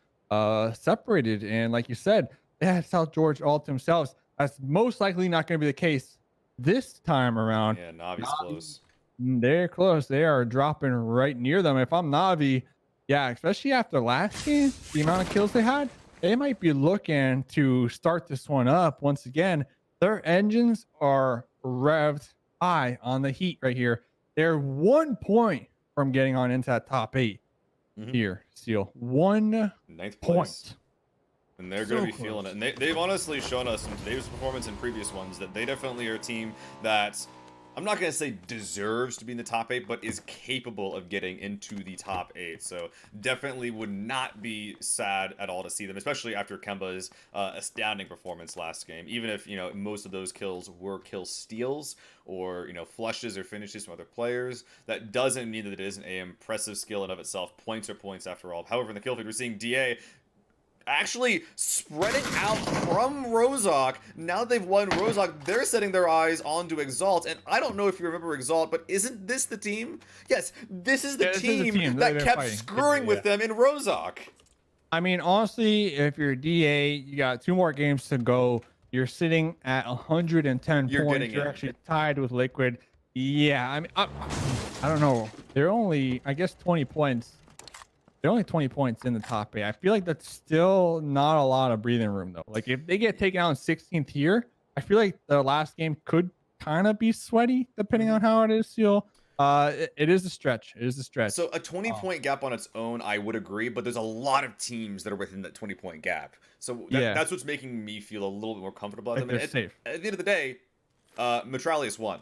separated. And like you said, they had South George all to themselves. That's most likely not going to be the case this time around. Yeah, Navi's close. They're close. They are dropping right near them. If I'm Navi, yeah, especially after last game, the amount of kills they had, they might be looking to start this one up once again. Their engines are revved high on the heat right here. They're 1 point from getting on into that top 8 here, Seal. 1 9th point. place. And they're going to be feeling it. And they've honestly shown us in today's performance and previous ones that they definitely are a team that, I'm not going to say deserves to be in the top 8, but is capable of getting into the top 8. So definitely would not be sad at all to see them, especially after Kemba's astounding performance last game. Even if, most of those kills were kill steals or, flushes or finishes from other players, that doesn't mean that it isn't an impressive skill in of itself. Points are points after all. However, in the kill feed, we're seeing DA actually spreading out from Rozok. Now they've won Rozok, they're setting their eyes onto Exalt, and I don't know if you remember Exalt, but isn't this the team? Yes, this is the team that kept screwing with them in Rozok. I mean, honestly, if you're DA, you got 2 more games to go. You're sitting at 110 You're points. getting You're in. actually tied with Liquid. Yeah, I mean, I don't know. They're only, I guess, 20 points. They're only 20 points in the top 8. I feel like that's still not a lot of breathing room, though. Like, if they get taken out in 16th here, I feel like the last game could kind of be sweaty, depending on how it is, Seal. It is a stretch. It is a stretch. So a 20-point gap on its own, I would agree, but there's a lot of teams that are within that 20-point gap. So that's what's making me feel a little bit more comfortable about them. They're safe. At the end of the day, Metralius won.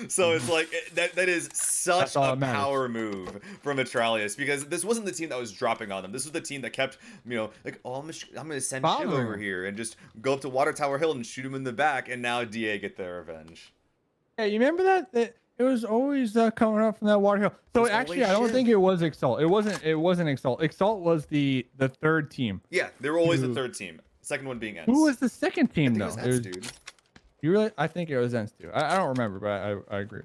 So it's like that is such a power move from Metralius, because this wasn't the team that was dropping on them. This was the team that kept, like, oh, I'm gonna send Shiv over here and just go up to Water Tower Hill and shoot him in the back, and now DA get their revenge. Yeah, you remember that? It was always coming up from that Water Hill. So actually, I don't think it was Exalt. It wasn't Exalt. Exalt was the 3rd team. Yeah, they were always the 3rd team. Second one being Ents. Who was the 2nd team though? It was Ents, dude. You really? I think it was Ents too. I don't remember, but I agree.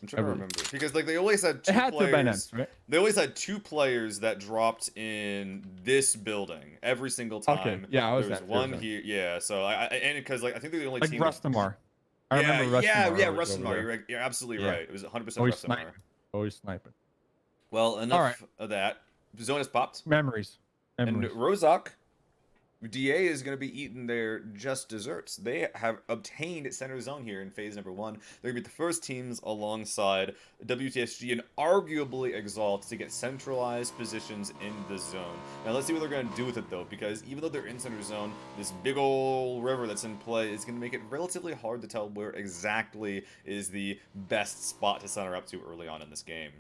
I'm trying to remember, because like they always had 2 had to have been Ents, right? They always had 2 players that dropped in this building every single time. Okay, yeah, I was there was one here. Yeah, so and because like I think they're the only like team. Rustamar. I remember Rustamar. Yeah, Rustamar. You're absolutely right. It was 100% Rustamar. Always sniping. Well, enough of that. Zone has popped. Memories. And Rozok, DA is going to be eating their just desserts. They have obtained center zone here in phase number 1. They're going to be the first teams alongside WTSG and arguably Exalt to get centralized positions in the zone. Now let's see what they're going to do with it though, because even though they're in center zone, this big old river that's in play is going to make it relatively hard to tell where exactly is the best spot to center up to early on in this game.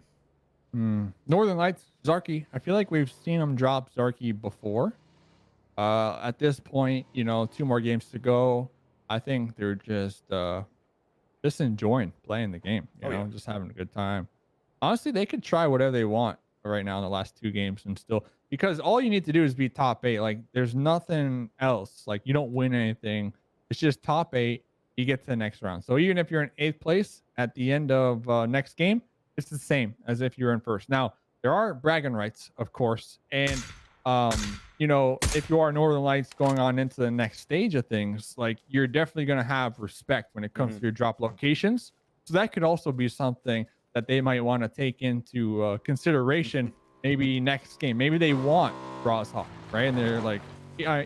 Northern Lights, Zarky. I feel like we've seen them drop Zarky before. At this point, 2 more games to go. I think they're just enjoying playing the game, just having a good time. Honestly, they could try whatever they want right now in the last 2 games and still, because all you need to do is be top 8. Like, there's nothing else. Like, you don't win anything. It's just top 8. You get to the next round. So even if you're in 8th place at the end of next game, it's the same as if you're in 1st. Now, there are bragging rights, of course, and if you are Northern Lights going on into the next stage of things, like, you're definitely going to have respect when it comes to your drop locations. So that could also be something that they might want to take into consideration maybe next game. Maybe they want Rozhawk, right? And they're like,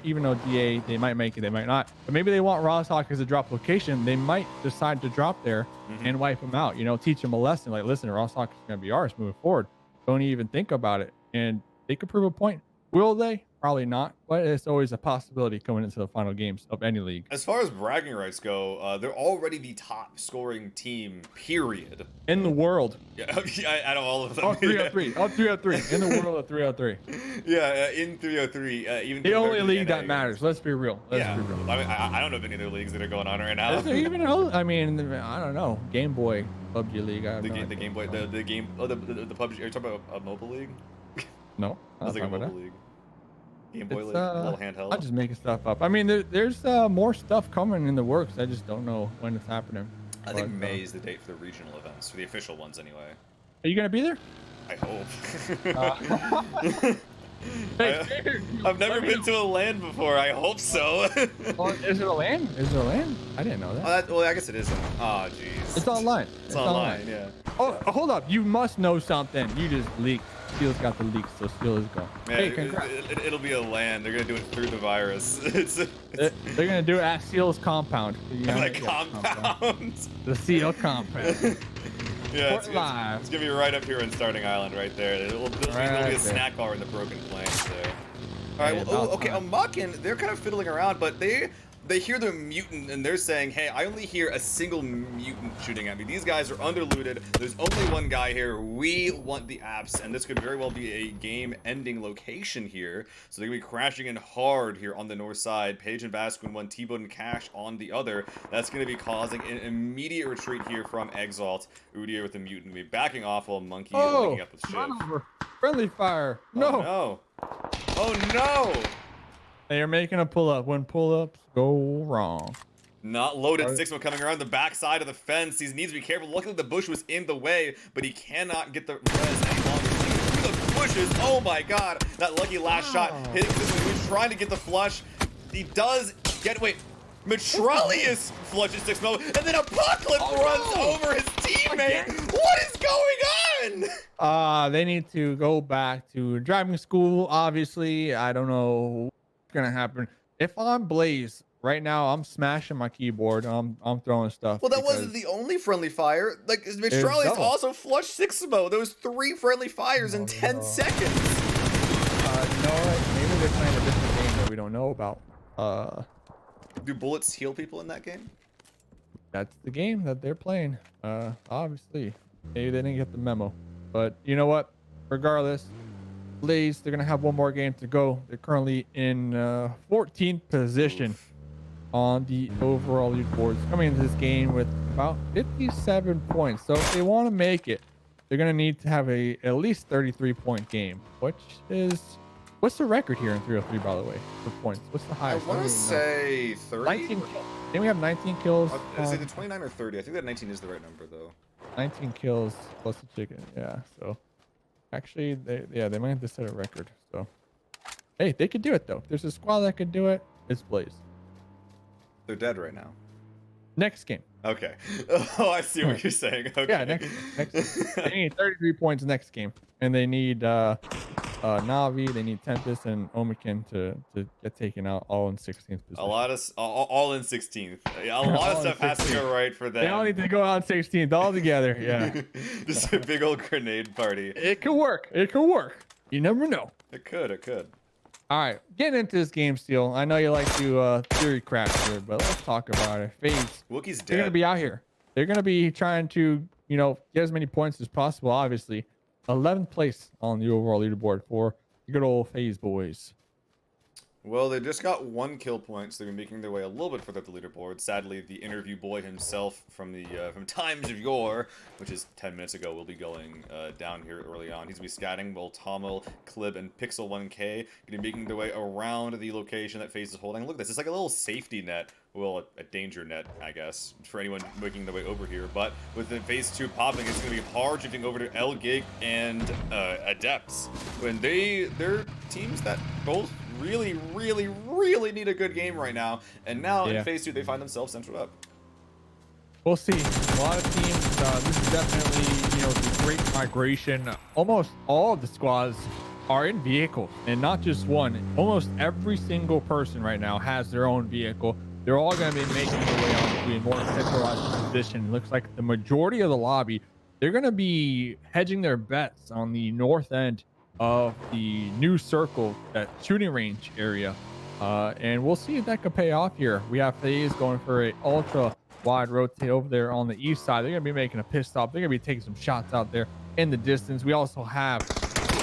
even though DA, they might make it, they might not. But maybe they want Rozhawk as a drop location. They might decide to drop there and wipe them out, teach them a lesson. Like, listen, Rozhawk is going to be ours moving forward. Don't even think about it. And they could prove a point. Will they? probably not, but it's always a possibility coming into the final games of any league. As far as bragging rights go, they're already the top scoring team, period. In the world. Yeah, out of all of them. Oh, 303. Oh, 303. In the world of 303. Yeah, in 303. Even The only compared to league NA that matters. Let's be real. Let's yeah. be real. I mean, I don't know of any other leagues that are going on right now. Is there even I mean, I don't know. Game Boy PUBG League. I have the no game, the idea. Game Boy, the game, oh, the PUBG. Are you talking about a mobile league? No. I was like a talking about mobile league. Game Boy It's, league, a little handheld. I'm just making stuff up. I mean, there's more stuff coming in the works. I just don't know when it's happening. I think But, May is the date for the regional events, for the official ones anyway. Are you gonna be there? I hope. Hey, I've never been to a LAN before. I hope so. Oh, is it a LAN? Is it a LAN? I didn't know that. Well, I guess it is. Oh, jeez. It's online. It's online, yeah. Oh, hold up. You must know something. You just leaked. Steel's got the leaks, so Steel is gone. Yeah, Hey, congrats. it'll be a LAN. They're gonna do it through the virus. They're gonna do it at Steel's compound. Compound. The Steel compound. Yeah, Port Live. it's gonna be right up here in Starting Island, right there. There'll be Right a there. snack bar in the Broken Plains there. All right, Yeah, well, about okay, time. Amakin, they're kind of fiddling around, but they hear the mutant and they're saying, hey, I only hear a single mutant shooting at me. These guys are underlooted. There's only one guy here. We want the apps, and this could very well be a game-ending location here. So they're going to be crashing in hard here on the north side. Paige and Vasquin one, T-Bone and Cash on the other. That's going to be causing an immediate retreat here from Exalt. Udyr with the mutant will be backing off while Monkey is linking up with Shiv. Friendly fire. No. Oh, no. Oh, no. They are making a pull-up when pull-ups go wrong. Not loaded. Sixmo coming around the back side of the fence. He needs to be careful. Luckily, the bush was in the way, but he cannot get the res any longer. Through the bushes. Oh my god. That lucky last shot hitting Sixmo. He's trying to get the flush. He does get. Wait. Metralius flushes Sixmo, and then Apocalypse runs over his teammate. What is going on? They need to go back to driving school. Obviously, I don't know what's gonna happen. If I'm Blaze right now, I'm smashing my keyboard. I'm throwing stuff. Well, that because wasn't the only friendly fire. Like, Metralius double. also flushed Sixmo. There was 3 friendly fires in 10 seconds. You know what? Maybe they're playing a different game that we don't know about. Do bullets heal people in that game? That's the game that they're playing. Obviously, maybe they didn't get the memo. But you know what? Regardless, Blaze, they're gonna have one more game to go. They're currently in 14th position on the overall leaderboards, coming into this game with about 57 points. So if they want to make it, they're gonna need to have at least 33-point game, which is what's the record here in 303, by the way, for points? What's the I highest? want to say 30. 19 kills. Didn't we have 19 kills? Is it the 29 or 30? I think that 19 is the right number, though. 19 kills plus the chicken. Yeah. So actually, they might have to set a record. So hey, they could do it though. If there's a squad that could do it, it's Blaze. They're dead right now. Next game. Okay. Oh, I see what you're saying. Okay. Yeah, next they need 33 points next game, and they need Navi, they need Tempest and Omikin to get taken out all in 16th position. A lot of all in 16th. A lot of stuff has to go right for them. They all need to go out 16th all together. Yeah. Just a big old grenade party. It could work. It could work. You never know. It could. It could. All right, getting into this game, Steel. I know you like to theory crash here, but let's talk about it. FaZe, Wookiee's dead. They're gonna be out here. They're gonna be trying to, get as many points as possible. Obviously, 11th place on the overall leaderboard for the good old FaZe boys. Well, they just got 1 kill point, so they're making their way a little bit further up the leaderboard. Sadly, the interview boy himself from times of yore, which is 10 minutes ago, will be going down here early on. He's gonna be scatting while Tomo, Clib, and Pixel 1K gonna be making their way around the location that FaZe is holding. Look at this, it's like a little safety net. Well, a danger net, I guess, for anyone making their way over here. But with the phase 2 popping, it's going to be hard shifting over to L-Gig and Adepts. When they're teams that both really need a good game right now. And now in phase 2, they find themselves centered up. We'll see. A lot of teams, this is definitely, the great migration. Almost all of the squads are in vehicles, and not just one. Almost every single person right now has their own vehicle. They're all going to be making their way onto a more centralized position. It looks like the majority of the lobby, they're going to be hedging their bets on the north end of the new circle, that shooting range area. And we'll see if that could pay off here. We have FaZe going for a ultra wide rotate over there on the east side. They're going to be making a pit stop. They're going to be taking some shots out there in the distance. We also have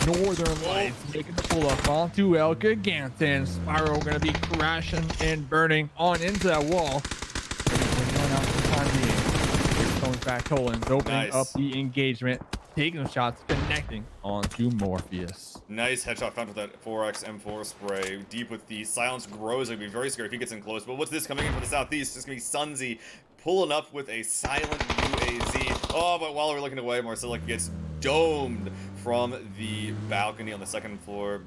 Northern Lights making the pull up onto El Gigante. Spyro going to be crashing and burning on into that wall. Comes back, Tolan's opening up the engagement, taking the shots, connecting onto Morpheus. Nice headshot found with that 4x M4 spray. Deep with the silence grows. I'd be very scared if he gets in close. But what's this coming in from the southeast? It's going to be Sunzy pulling up with a silent UAZ. Oh, but while we're looking away, Marcelic gets domed from the balcony on the second floor.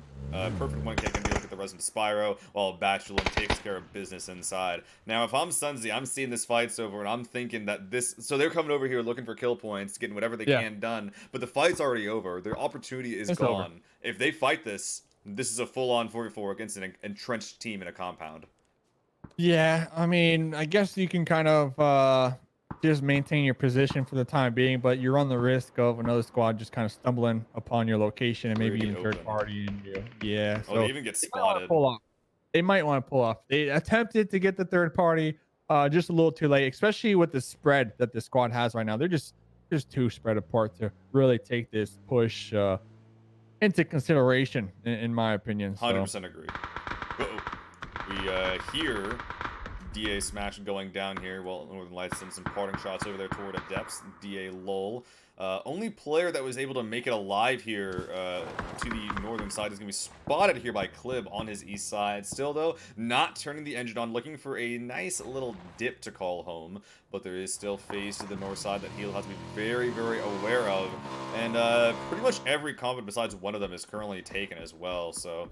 Perfect 1K can be look at the resident Spyro, while Bachelor takes care of business inside. Now, if I'm Sunzy, I'm seeing this fight's over, and I'm thinking that this... So they're coming over here looking for kill points, getting whatever they can done, but the fight's already over. Their opportunity is gone. Over. If they fight this, this is a full-on 4v4 against an entrenched team in a compound. Yeah, I mean, I guess you can kind of just maintain your position for the time being, but you run the risk of another squad just kind of stumbling upon your location and maybe in third party. And yeah, Oh, they even get spotted. They might want to pull off. They attempted to get the third party just a little too late, especially with the spread that the squad has right now. They're just too spread apart to really take this push into consideration, in my opinion. 100% agree. We hear DA smash going down here. Well, Northern Lights sends some parting shots over there toward a depths. DA lol. Only player that was able to make it alive here to the northern side is going to be spotted here by Clib on his east side. Still, though, not turning the engine on, looking for a nice little dip to call home. But there is still FaZe to the north side that he'll have to be very, very aware of. And pretty much every combat besides one of them is currently taken as well. So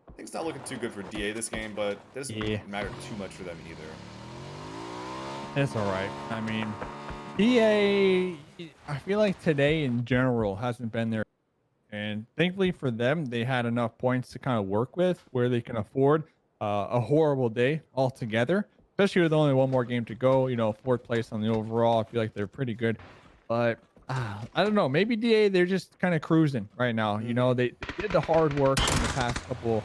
I think it's not looking too good for DA this game, but it doesn't matter too much for them either. It's all right. I mean, DA, I feel like today in general hasn't been there. And thankfully for them, they had enough points to kind of work with where they can afford a horrible day altogether, especially with only one more game to go. You know, fourth place on the overall. I feel like they're pretty good. But I don't know. Maybe DA, they're just kind of cruising right now. You know, they did the hard work in the past couple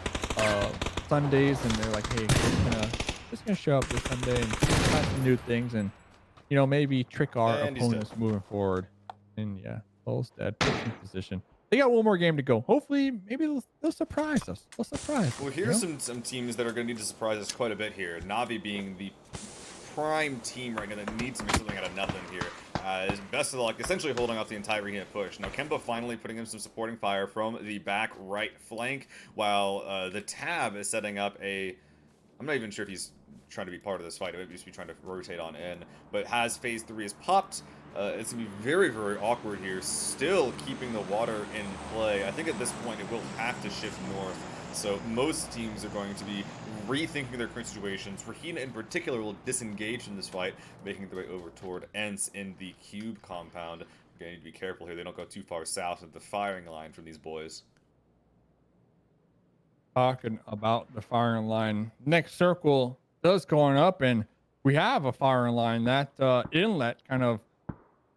Sundays, and they're like, hey, just gonna show up this Sunday and try some new things, and you know, maybe trick our opponents moving forward. And yeah, Lowell's dead. In position. They got one more game to go. Hopefully, maybe they'll surprise us. They'll surprise us. Well, here's some teams that are going to need to surprise us quite a bit here. Navi being the prime team right now that needs to make something out of nothing here. Best of luck, essentially holding off the entire Rehab push. Now, Kemba finally putting in some supporting fire from the back right flank, while the Tab is setting up a... I'm not even sure if he's trying to be part of this fight. It might just be trying to rotate on in. But has phase 3 is popped. It's going to be very, very awkward here. Still keeping the water in play. I think at this point it will have to shift north. So most teams are going to be rethinking their current situations. Rahina in particular will disengage in this fight, making their way over toward Ents in the Cube compound. We're going to need to be careful here. They don't go too far south of the firing line from these boys. Talking about the firing line. Next circle does going up, and we have a firing line. That inlet kind of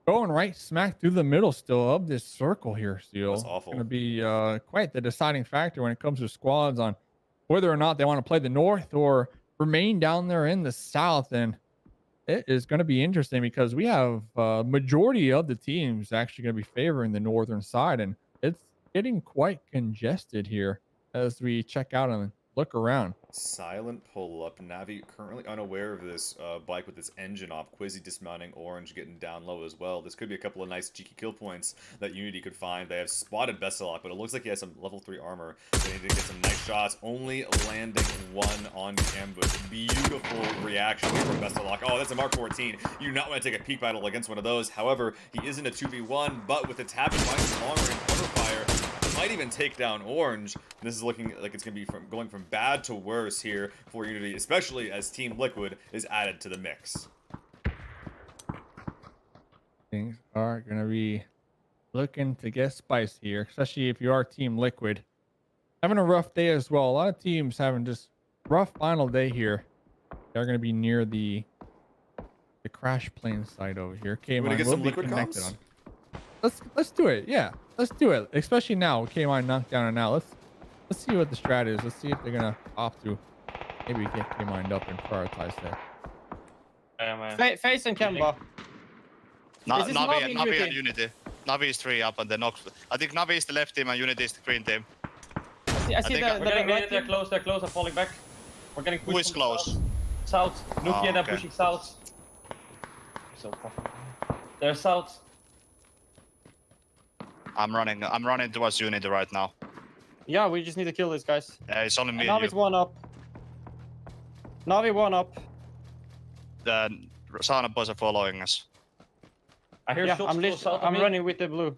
going right smack through the middle still of this circle here. Still, that's awful. Going to be quite the deciding factor when it comes to squads on whether or not they want to play the north or remain down there in the south. And it is going to be interesting because we have majority of the teams actually going to be favoring the northern side, and it's getting quite congested here as we check out and look around. Silent pull up. Navi currently unaware of this bike with this engine off. Quizzy dismounting. Orange getting down low as well. This could be a couple of nice cheeky kill points that Unity could find. They have spotted Besselok, but it looks like he has some level 3 armor. They need to get some nice shots. Only landing one on the ambush. Beautiful reaction from Besselok. Oh, that's a Mark 14. You do not want to take a peek battle against one of those. However, he is in a 2v1, but with the tap and finding long range cover fire, might even take down Orange. This is looking like it's going to be going from bad to worse here for Unity, especially as Team Liquid is added to the mix. Things are going to be looking to get spicy here, especially if you are Team Liquid. Having a rough day as well. A lot of teams having just rough final day here. They're going to be near the crash plane site over here. Okay, want to get some liquid connected comms? let's do it. Yeah, let's do it. Especially now, K-Mine knocked down and now. Let's see what the strat is. Let's see if they're gonna opt to maybe get K-Mined up and prioritize that. Face and Kemba. Is this Navi and Navi and Unity? Unity. Navi is 3 up and then Nox. I think Navi is the left team and Unity is the green team. I see think the right They're team. close. They're close. I'm falling back. We're getting pushed. Who is from the close? South. Nuki and they're okay. pushing south. So fucking. They're south. I'm running towards Unity right now. Yeah, we just need to kill these guys. It's only me and Navi's you. 1 up. Navi 1 up. The Sana boys are following us. I hear Yeah, shots close south of I'm me. running with the blue.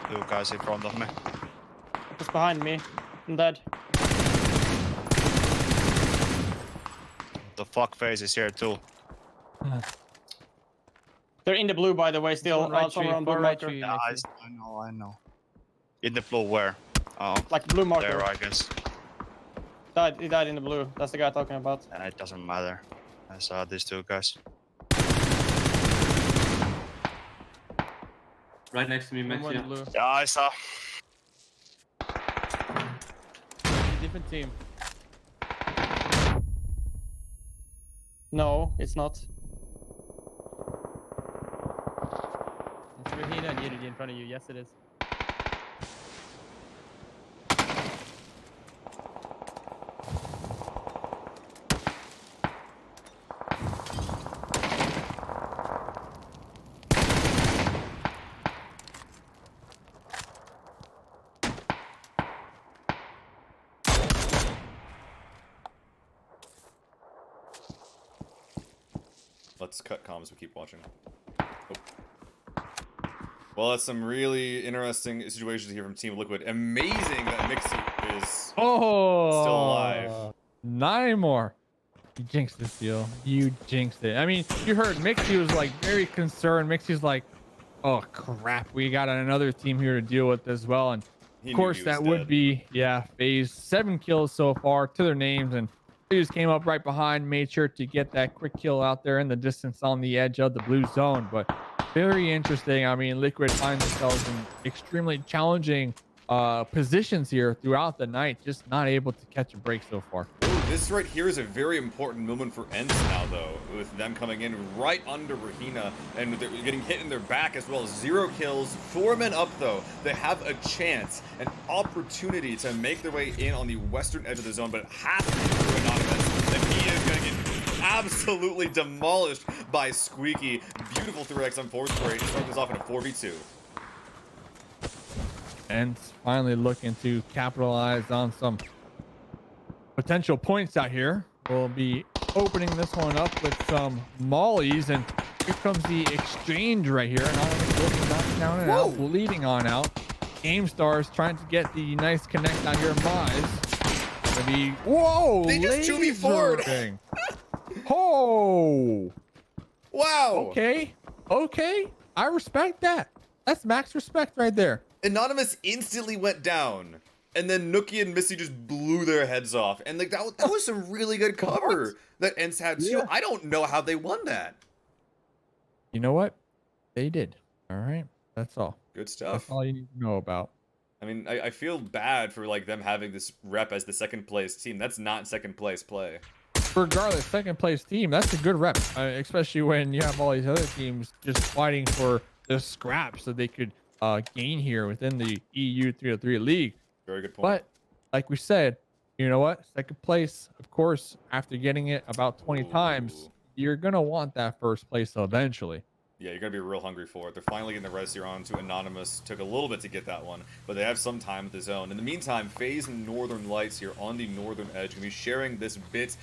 Two guys in front of me. Just behind me. I'm dead. The fuck face is here too. They're in the blue, by the way, still. One right tree, Somewhere on far blue right marker. tree. Yeah, I know. In the blue where? Oh, Like blue marker. there I guess. He died in the blue. That's the guy talking about. And it doesn't matter. I saw these two guys. Right next to me, Max. Someone in blue. Yeah, I saw. Different team. No, it's not. It's Rahina and Unity in front of you. Yes, it is. Let's cut comms, we keep watching. Oh. Well, that's some really interesting situations here from Team Liquid. Amazing that Mixie is still alive. Not anymore. You jinxed this deal. You jinxed it. I mean, you heard Mixie was like very concerned. Mixie's like, oh crap, we got another team here to deal with as well. And He of knew course he was that would dead. be, yeah, phase 7 kills so far to their names. And they just came up right behind, made sure to get that quick kill out there in the distance on the edge of the blue zone. But very interesting. I mean, Liquid finds themselves in extremely challenging positions here throughout the night, just not able to catch a break so far. This right here is a very important moment for Ents now, though, with them coming in right under Rahina and they're getting hit in their back as well. 0 kills, 4 men up, though. They have a chance, an opportunity to make their way in on the western edge of the zone, but it has to be through Anonymous. And he is going to get absolutely demolished by Squeaky. Beautiful 3x on 4th grade. Start this off in a 4v2. And finally looking to capitalize on some potential points out here. We'll be opening this one up with some mollies, and here comes the exchange right here. Anonymous looking knocked down and out, bleeding on out. Game Stars trying to get the nice connect out here. Mize gonna be, whoa! They just 2v4'd. lasering. Oh! Wow! Okay, I respect that. That's max respect right there. Anonymous instantly went down, and then Nookie and Missy just blew their heads off, and like that was some really good cover that Ents had too. Yeah. I don't know how they won that. You know what? They did. All right, that's all. Good stuff. That's all you need to know about. I mean, I feel bad for like them having this rep as the second place team. That's not second place play. Regardless, second place team, that's a good rep, especially when you have all these other teams just fighting for the scraps that they could gain here within the EU 303 league. Very good point. But like we said, you know what? Second place, of course, after getting it about 20 times, you're going to want that first place eventually. Yeah, you're going to be real hungry for it. They're finally getting the res here on to Anonymous. Took a little bit to get that one, but they have some time with the zone. In the meantime, FaZe and Northern Lights here on the northern edge going to be sharing this bit.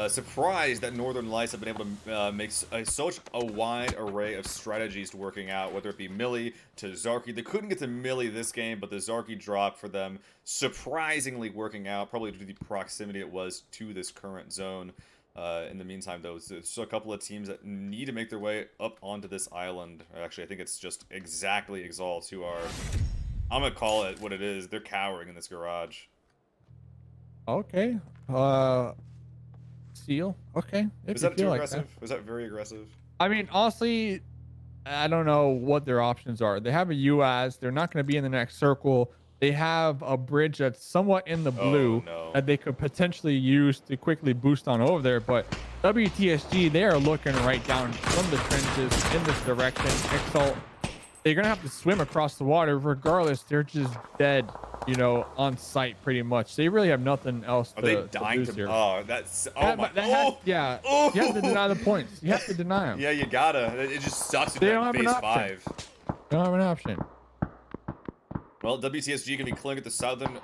Surprised that Northern Lights have been able to make such a wide array of strategies working out, whether it be Millie to Zarky. They couldn't get to Millie this game, but the Zarky drop for them surprisingly working out, probably due to the proximity it was to this current zone. In the meantime, though, there's still a couple of teams that need to make their way up onto this island. Actually, I think it's just exactly Exalt who are I'm gonna call it what it is. They're cowering in this garage. Okay. Seal. Okay. If Was you that feel too like aggressive? Was that very aggressive? I mean, honestly, I don't know what their options are. They have a UAS. They're not going to be in the next circle. They have a bridge that's somewhat in the blue that they could potentially use to quickly boost on over there. But WTSG, they are looking right down from the trenches in this direction. Exalt, they're going to have to swim across the water. Regardless, they're just dead, you know, on site pretty much. They really have nothing else Are to they dying lose here. Oh, that's... Oh, Yeah, my... but you have to deny the points. You have to deny them. Yeah, you gotta. It just sucks to They do don't that in have phase an option. 5. They don't have an option. Well, WTSG going to be clearing at the southern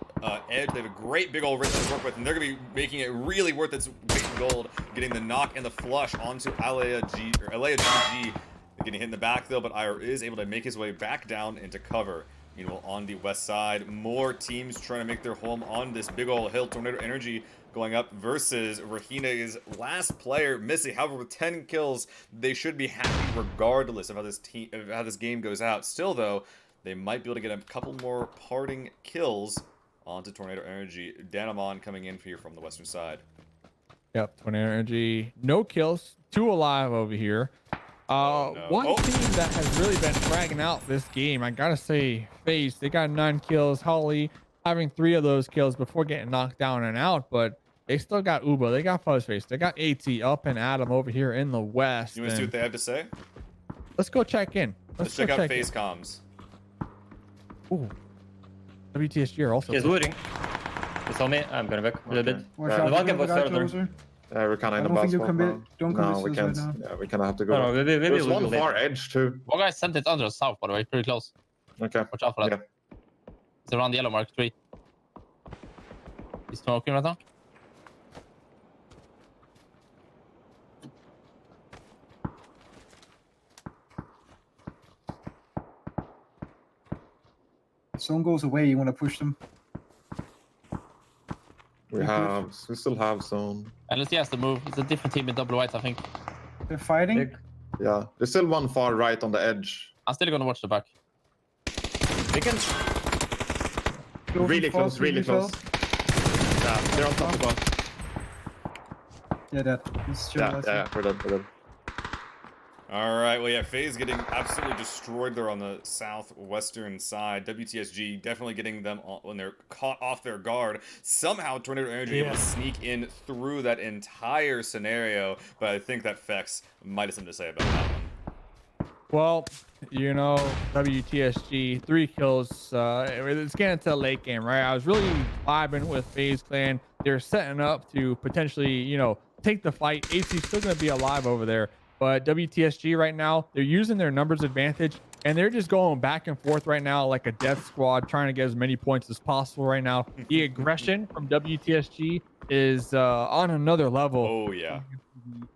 edge. They have a great big old wrist to work with, and they're going to be making it really worth its weight in gold, getting the knock and the flush onto Alea GG. They're getting hit in the back, though, but Ire is able to make his way back down into cover. Meanwhile, on the west side, more teams trying to make their home on this big old hill. Tornado Energy going up versus Rahine's last player, Missy. However, with 10 kills, they should be happy regardless of how this game goes out. Still, though, they might be able to get a couple more parting kills onto Tornado Energy. Danamon coming in for you from the western side. Yep, Tornado Energy, no kills, 2 alive over here. One team that has really been dragging out this game, I gotta say, FaZe. They got 9 kills. Holly having 3 of those kills before getting knocked down and out, but they still got Ubo. They got Fuzzface. They got AT up and Adam over here in the west. You want to see what they have to say? Let's go check in. Let's check out FaZe comms. Ooh. WTSG are also. He's looting. He saw me. I'm gonna back a little bit. Watch out, The one guy the was guy further. closer. Yeah, we're kind of in I the don't think bus you spot can now. don't No, commit we this right can't. now. Yeah, we kind of have to go. No, maybe There's we'll one do far later. edge too. One guy sent it under south, by the way, pretty close. Okay. Watch out for that. Yeah. It's around yellow mark 3. He's smoking right now. If someone goes away, you want to push them. We still have zone. And let's see has to move. It's a different team in double white, I think. They're fighting. Yeah, there's still one far right on the edge. I'm still gonna watch the back. They can. Really close, really close. Yeah, they're on top of us. Yeah, that. He's chill, Yeah, we're dead. All right, well, yeah, FaZe getting absolutely destroyed there on the southwestern side. WTSG definitely getting them when they're caught off their guard. Somehow, Tornado Energy able to sneak in through that entire scenario, but I think that Fex might have something to say about that one. Well, you know, WTSG, 3 kills. It's getting to a late game, right? I was really vibing with FaZe Clan. They're setting up to potentially, you know, take the fight. AC's still going to be alive over there. But WTSG right now, they're using their numbers advantage, and they're just going back and forth right now like a death squad, trying to get as many points as possible right now. The aggression from WTSG is on another level. Oh, yeah.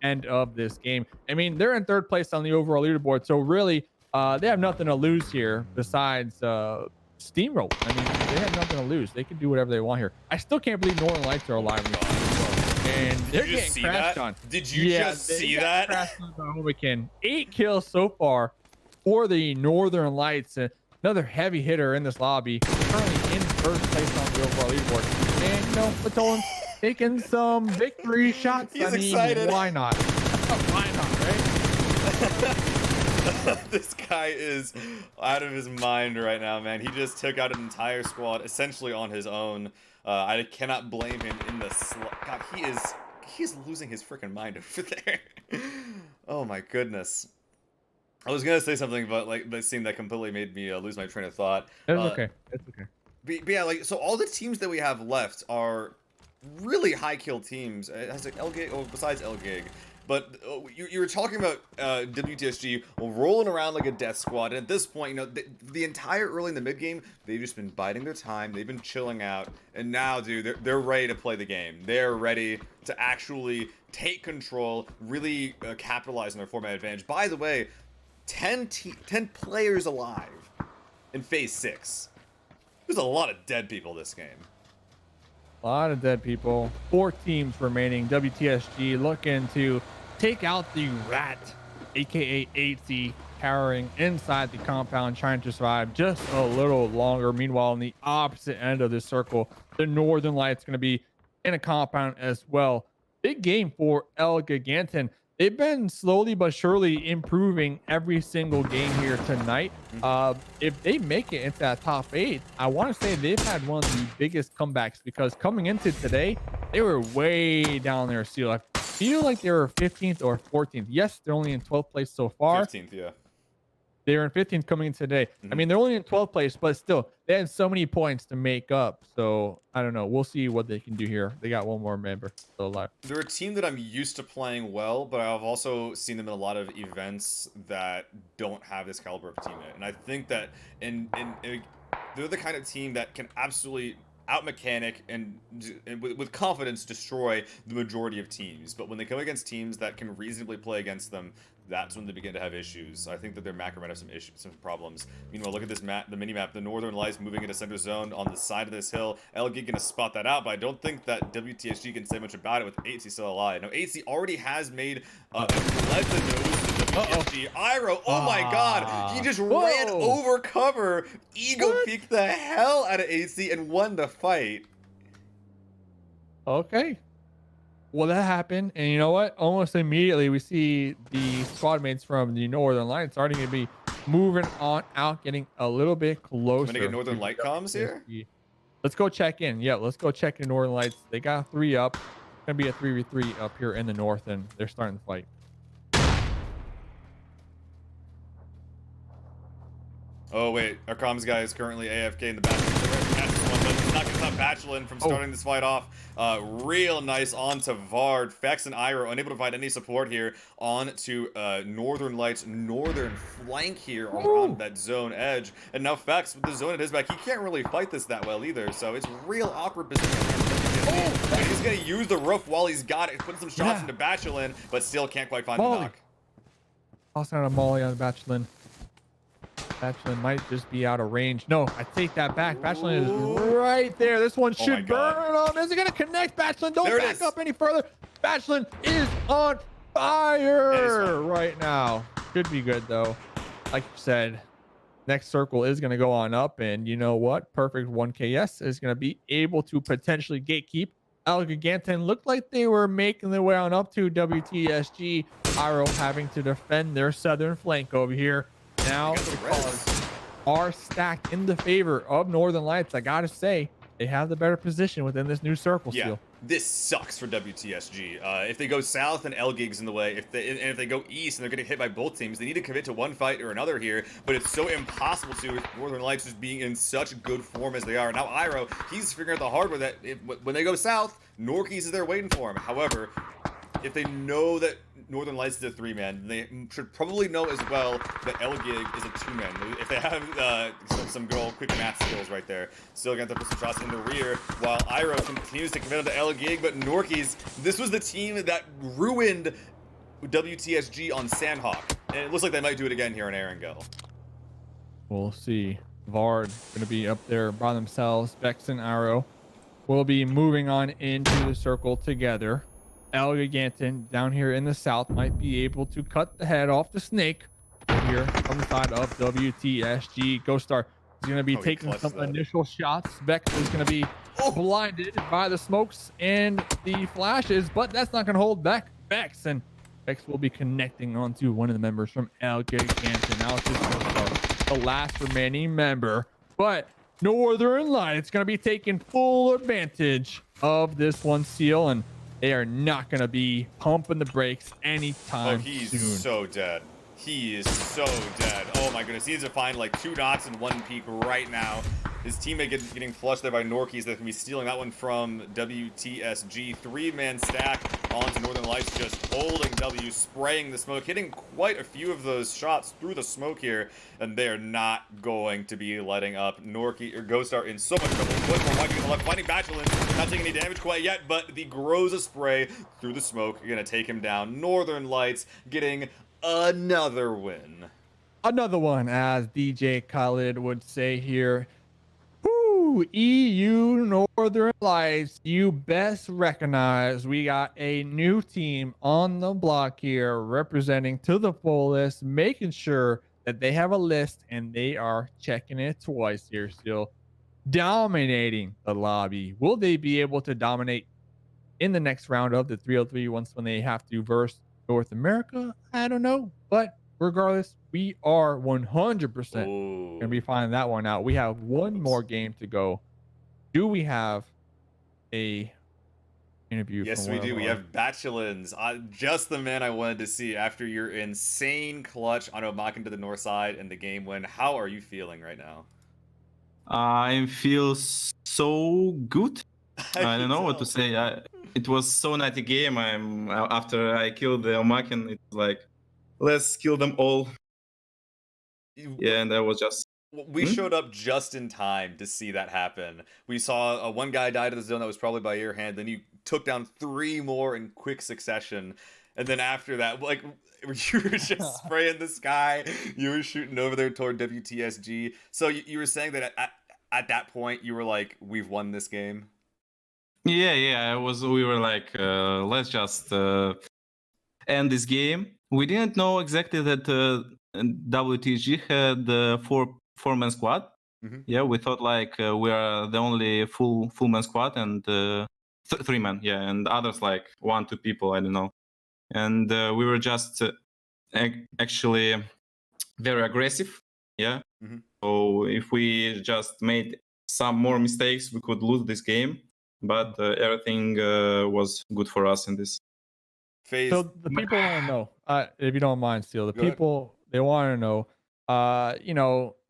End of this game. I mean, they're in 3rd place on the overall leaderboard, so really, they have nothing to lose here besides steamroll. I mean, they have nothing to lose. They can do whatever they want here. I still can't believe Northern Lights are alive. And they're getting crashed on. Did you just see that? Crashed on by Hoboken. 8 kills so far for the Northern Lights. Another heavy hitter in this lobby. Currently in 1st place on the overall leaderboard. And you know, Patolan's taking some victory shots. He's I mean, excited. Why not? Why not, right? This guy is out of his mind right now, man. He just took out an entire squad essentially on his own. I cannot blame him in the God, he is losing his freaking mind over there. Oh my goodness. I was gonna say something, but like that seemed that completely made me lose my train of thought. It's okay. It's okay. But yeah, like so all the teams that we have left are really high kill teams. It has like LGig, besides LGig. But you were talking about WTSG rolling around like a death squad, and at this point, you know, the entire early in the mid game, they've just been biding their time, they've been chilling out, and now, dude, they're ready to play the game. They're ready to actually take control, really capitalize on their format advantage. By the way, 10 players alive in phase 6. There's a lot of dead people this game. A lot of dead people. 4 teams remaining. WTSG looking to take out the Rat, aka AC, carrying inside the compound, trying to survive just a little longer. Meanwhile, on the opposite end of this circle, the Northern Lights going to be in a compound as well. Big game for El Giganten. They've been slowly but surely improving every single game here tonight. If they make it into that top 8, I want to say they've had one of the biggest comebacks, because coming into today, they were way down there. I feel like they were 15th or 14th. Yes, they're only in 12th place so far. 15th, yeah. They're in 15th coming in today. I mean, they're only in 12th place, but still, they had so many points to make up. So I don't know. We'll see what they can do here. They got one more member still alive. They're a team that I'm used to playing well, but I've also seen them in a lot of events that don't have this caliber of teammate. And I think that they're the kind of team that can absolutely out-mechanic and with confidence destroy the majority of teams. But when they come against teams that can reasonably play against them, that's when they begin to have issues. I think that their macro might have some problems. Meanwhile, look at this map, the mini-map. The Northern Lights moving into center zone on the side of this hill. LG gonna spot that out, but I don't think that WTSG can say much about it with 8C still alive. Now, 8C already has made led the nose to WTSG. Iro, oh my god! He just ran over cover. Ego peeked the hell out of 8C and won the fight. Okay. Well, that happened, and you know what? Almost immediately, we see the squad mates from the Northern Lights starting to be moving on out, getting a little bit closer. I'm gonna get Northern Light comms here. Let's go check in. Yeah, let's go check in Northern Lights. They got 3 up. It's gonna be a 3v3 up here in the north, and they're starting to fight. Oh wait, our comms guy is currently AFK in the back. It's not gonna stop Bachelin from starting this fight off. Real nice onto Vard. Fex and Iro unable to find any support here onto Northern Lights northern flank here around that zone edge. And now Fex with the zone at his back, he can't really fight this that well either. So it's real awkward position. But he's gonna use the roof while he's got it, putting some shots into Bachelin, but still can't quite find the knock. Tossing out a molly on Bachelin. Bachelin might just be out of range. No, I take that back. Bachelin is right there. This one should burn him. Is it going to connect? Bachelin, don't back up any further. Bachelin is on fire right now. Should be good, though. Like you said, next circle is going to go on up. And you know what? Perfect 1KS is going to be able to potentially gatekeep. El Giganten looked like they were making their way on up to WTSG. Iro having to defend their southern flank over here. Now the cards are stacked in the favor of Northern Lights. I gotta say, they have the better position within this new circle seal. This sucks for WTSG. If they go south and L-Gig's in the way, if they go east and they're getting hit by both teams, they need to commit to one fight or another here, but it's so impossible to with Northern Lights just being in such good form as they are. Now Iro, he's figuring out the hard way that when they go south, Norkeys is there waiting for him. However, if they know that Northern Lights is a 3-man, they should probably know as well that L-Gig is a 2-man. If they have some good old quick math skills right there. Still gonna have to put some shots in the rear while Iro continues to commit on to L-Gig, but Norkeys, this was the team that ruined WTSG on Sandhawk. And it looks like they might do it again here in Erangel. We'll see. Vard gonna be up there by themselves. Vex and Iro will be moving on into the circle together. El Giganten down here in the south might be able to cut the head off the snake here on the side of WTSG. Ghostar is going to be taking some initial shots. Vex is going to be blinded by the smokes and the flashes, but that's not going to hold back Vex. And Vex will be connecting onto one of the members from El Giganten. Now it's just Ghostar, the last remaining member. But Northern Lights going to be taking full advantage of this one seal, and they are not going to be pumping the brakes anytime soon. He's so dead. He is so dead. Oh my goodness. He needs to find like 2 knots and 1 peak right now. His teammate getting flushed there by Norkeys. That can be stealing that one from WTSG. 3-man stack onto Northern Lights, just holding W, spraying the smoke, hitting quite a few of those shots through the smoke here, and they are not going to be letting up. Norkey or Ghostar in so much trouble. Finding Bachelin, not taking any damage quite yet, but the Groza spray through the smoke are gonna take him down. Northern Lights getting another win. Another one, as DJ Khaled would say here. Woo, EU Northern Lights, you best recognize we got a new team on the block here, representing to the fullest, making sure that they have a list and they are checking it twice here still, dominating the lobby. Will they be able to dominate in the next round of the 303 when they have to verse North America? I don't know. But regardless, we are 100% going to be finding that one out. We have one more game to go. Do we have a interview? Yes, from we one do. of We our- have Batchelins. Just the man I wanted to see after your insane clutch on Omakin to the north side and the game win. How are you feeling right now? I feel so good. I don't know what to say. It was so nutty game. After I killed the Omakin, it's like, let's kill them all. Yeah, and I was just. We showed up just in time to see that happen. We saw one guy die to the zone that was probably by your hand. Then you took down 3 more in quick succession. And then after that, like, you were just spraying the sky. You were shooting over there toward WTSG. So you were saying that at that point, you were like, we've won this game? Yeah. We were like, let's just end this game. We didn't know exactly that WTG had 4-man squad. Yeah, we thought like we are the only full-man squad and 3-man. Yeah, and others like 1-2 people. I don't know. And we were just actually very aggressive. Yeah. So if we just made some more mistakes, we could lose this game. But everything was good for us in this. So the people want to know, if you don't mind, Steele, the Go ahead. people, they want to know,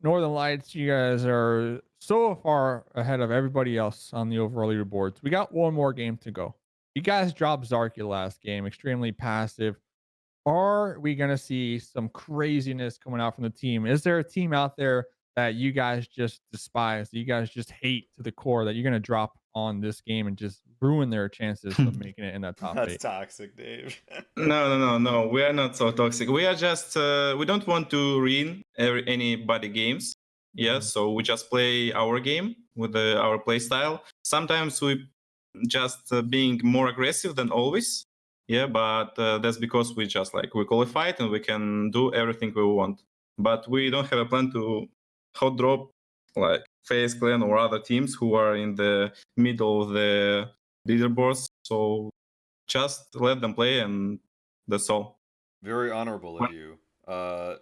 Northern Lights, you guys are so far ahead of everybody else on the overall leaderboards. We got one more game to go. You guys dropped Zarky last game, extremely passive. Are we going to see some craziness coming out from the team? Is there a team out there that you guys just despise, that you guys just hate to the core, that you're going to drop on this game and just ruin their chances of making it in that top That's 8? toxic, Dave. No. We are not so toxic. We are just we don't want to ruin anybody games. Yeah, so we just play our game with our play style. Sometimes we just being more aggressive than always. Yeah, but that's because we just like we qualified and we can do everything we want. But we don't have a plan to hot drop like FaZe Clan or other teams who are in the middle of the leaderboards. So just let them play, and that's all. Very honorable of you.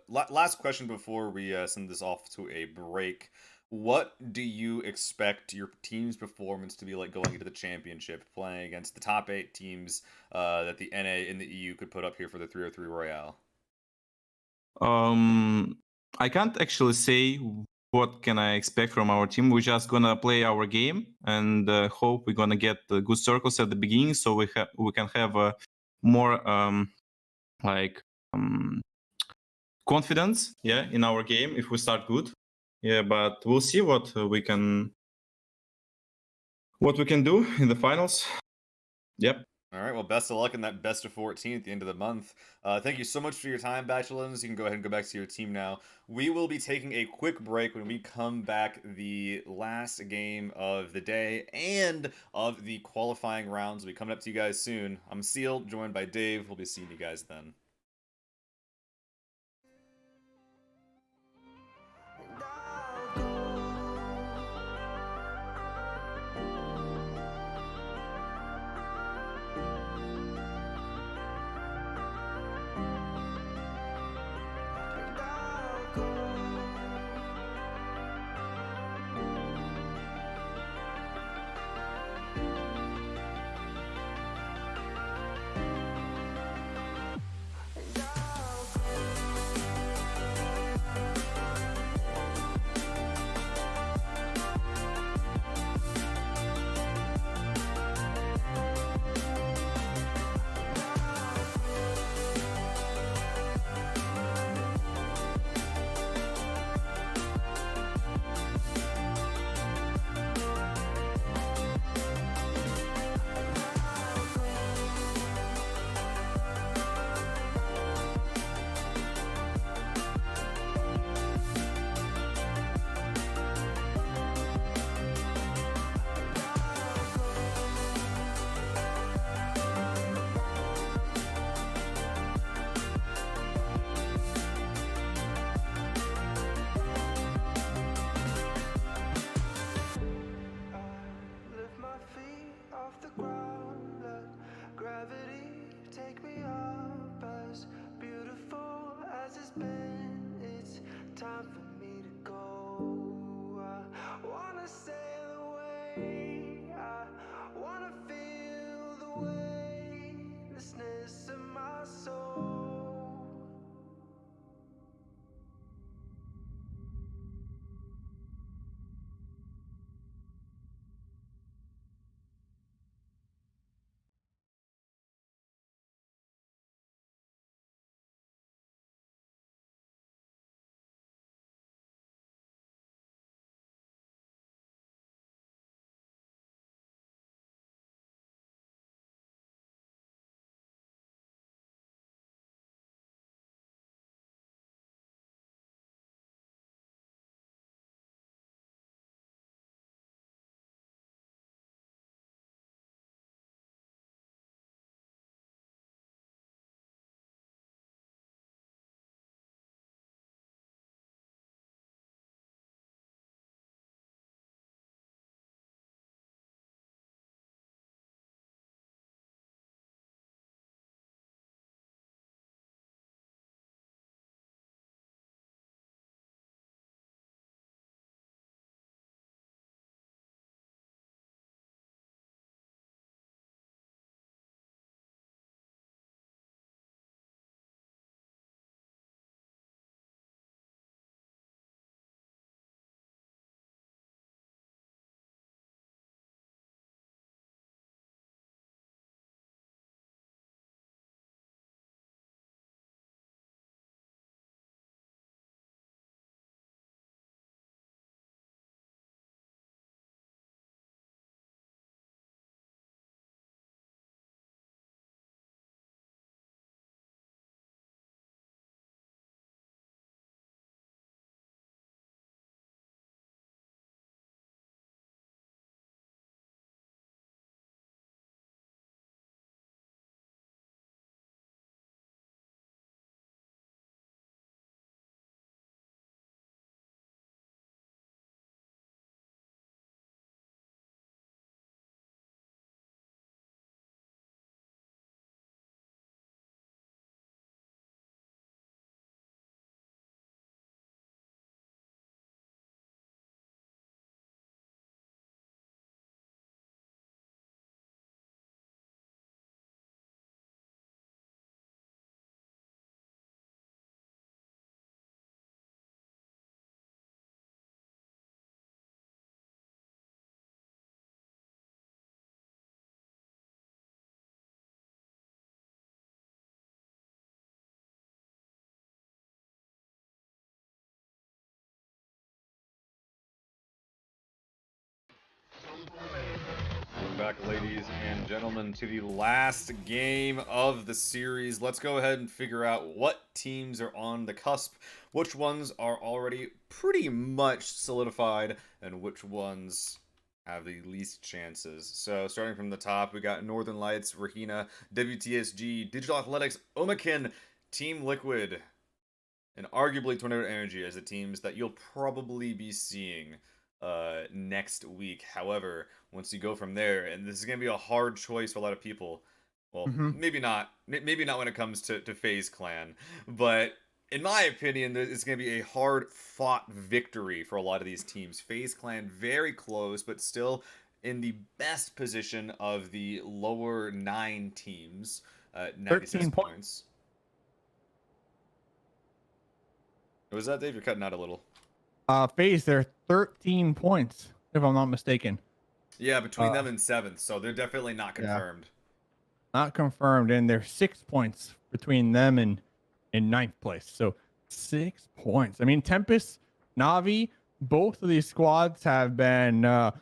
Last question before we send this off to a break. What do you expect your team's performance to be like going into the championship, playing against the top 8 teams that the NA and the EU could put up here for the 303 Royale? I can't actually say what can I expect from our team. We're just gonna play our game and hope we're gonna get good circles at the beginning, so we can have more confidence, yeah, in our game if we start good. Yeah, but we'll see what we can do in the finals. Yep. All right, well, best of luck in that best of 14 at the end of the month. Thank you so much for your time, Bachelors. You can go ahead and go back to your team now. We will be taking a quick break. When we come back, the last game of the day and of the qualifying rounds will be coming up to you guys soon. I'm Seal, joined by Dave. We'll be seeing you guys then. back, ladies and gentlemen, to the last game of the series. Let's go ahead and figure out what teams are on the cusp, which ones are already pretty much solidified, and which ones have the least chances. So starting from the top, we got Northern Lights, Rahina, WTSG, Digital Athletics, Omakin, Team Liquid, and arguably Tornado Energy as the teams that you'll probably be seeing next week. However, once you go from there, and this is going to be a hard choice for a lot of people. Well, maybe not when it comes to FaZe Clan, but in my opinion, it's going to be a hard-fought victory for a lot of these teams. FaZe Clan very close, but still in the best position of the lower 9 teams. 96 points. What was that, Dave? You're cutting out a little. FaZe, they're 13 points, if I'm not mistaken. Yeah, between them and 7th, so they're definitely not confirmed. Yeah. Not confirmed, and they're 6 points between them and in 9th place. So 6 points. I mean, Tempest, Navi, both of these squads have been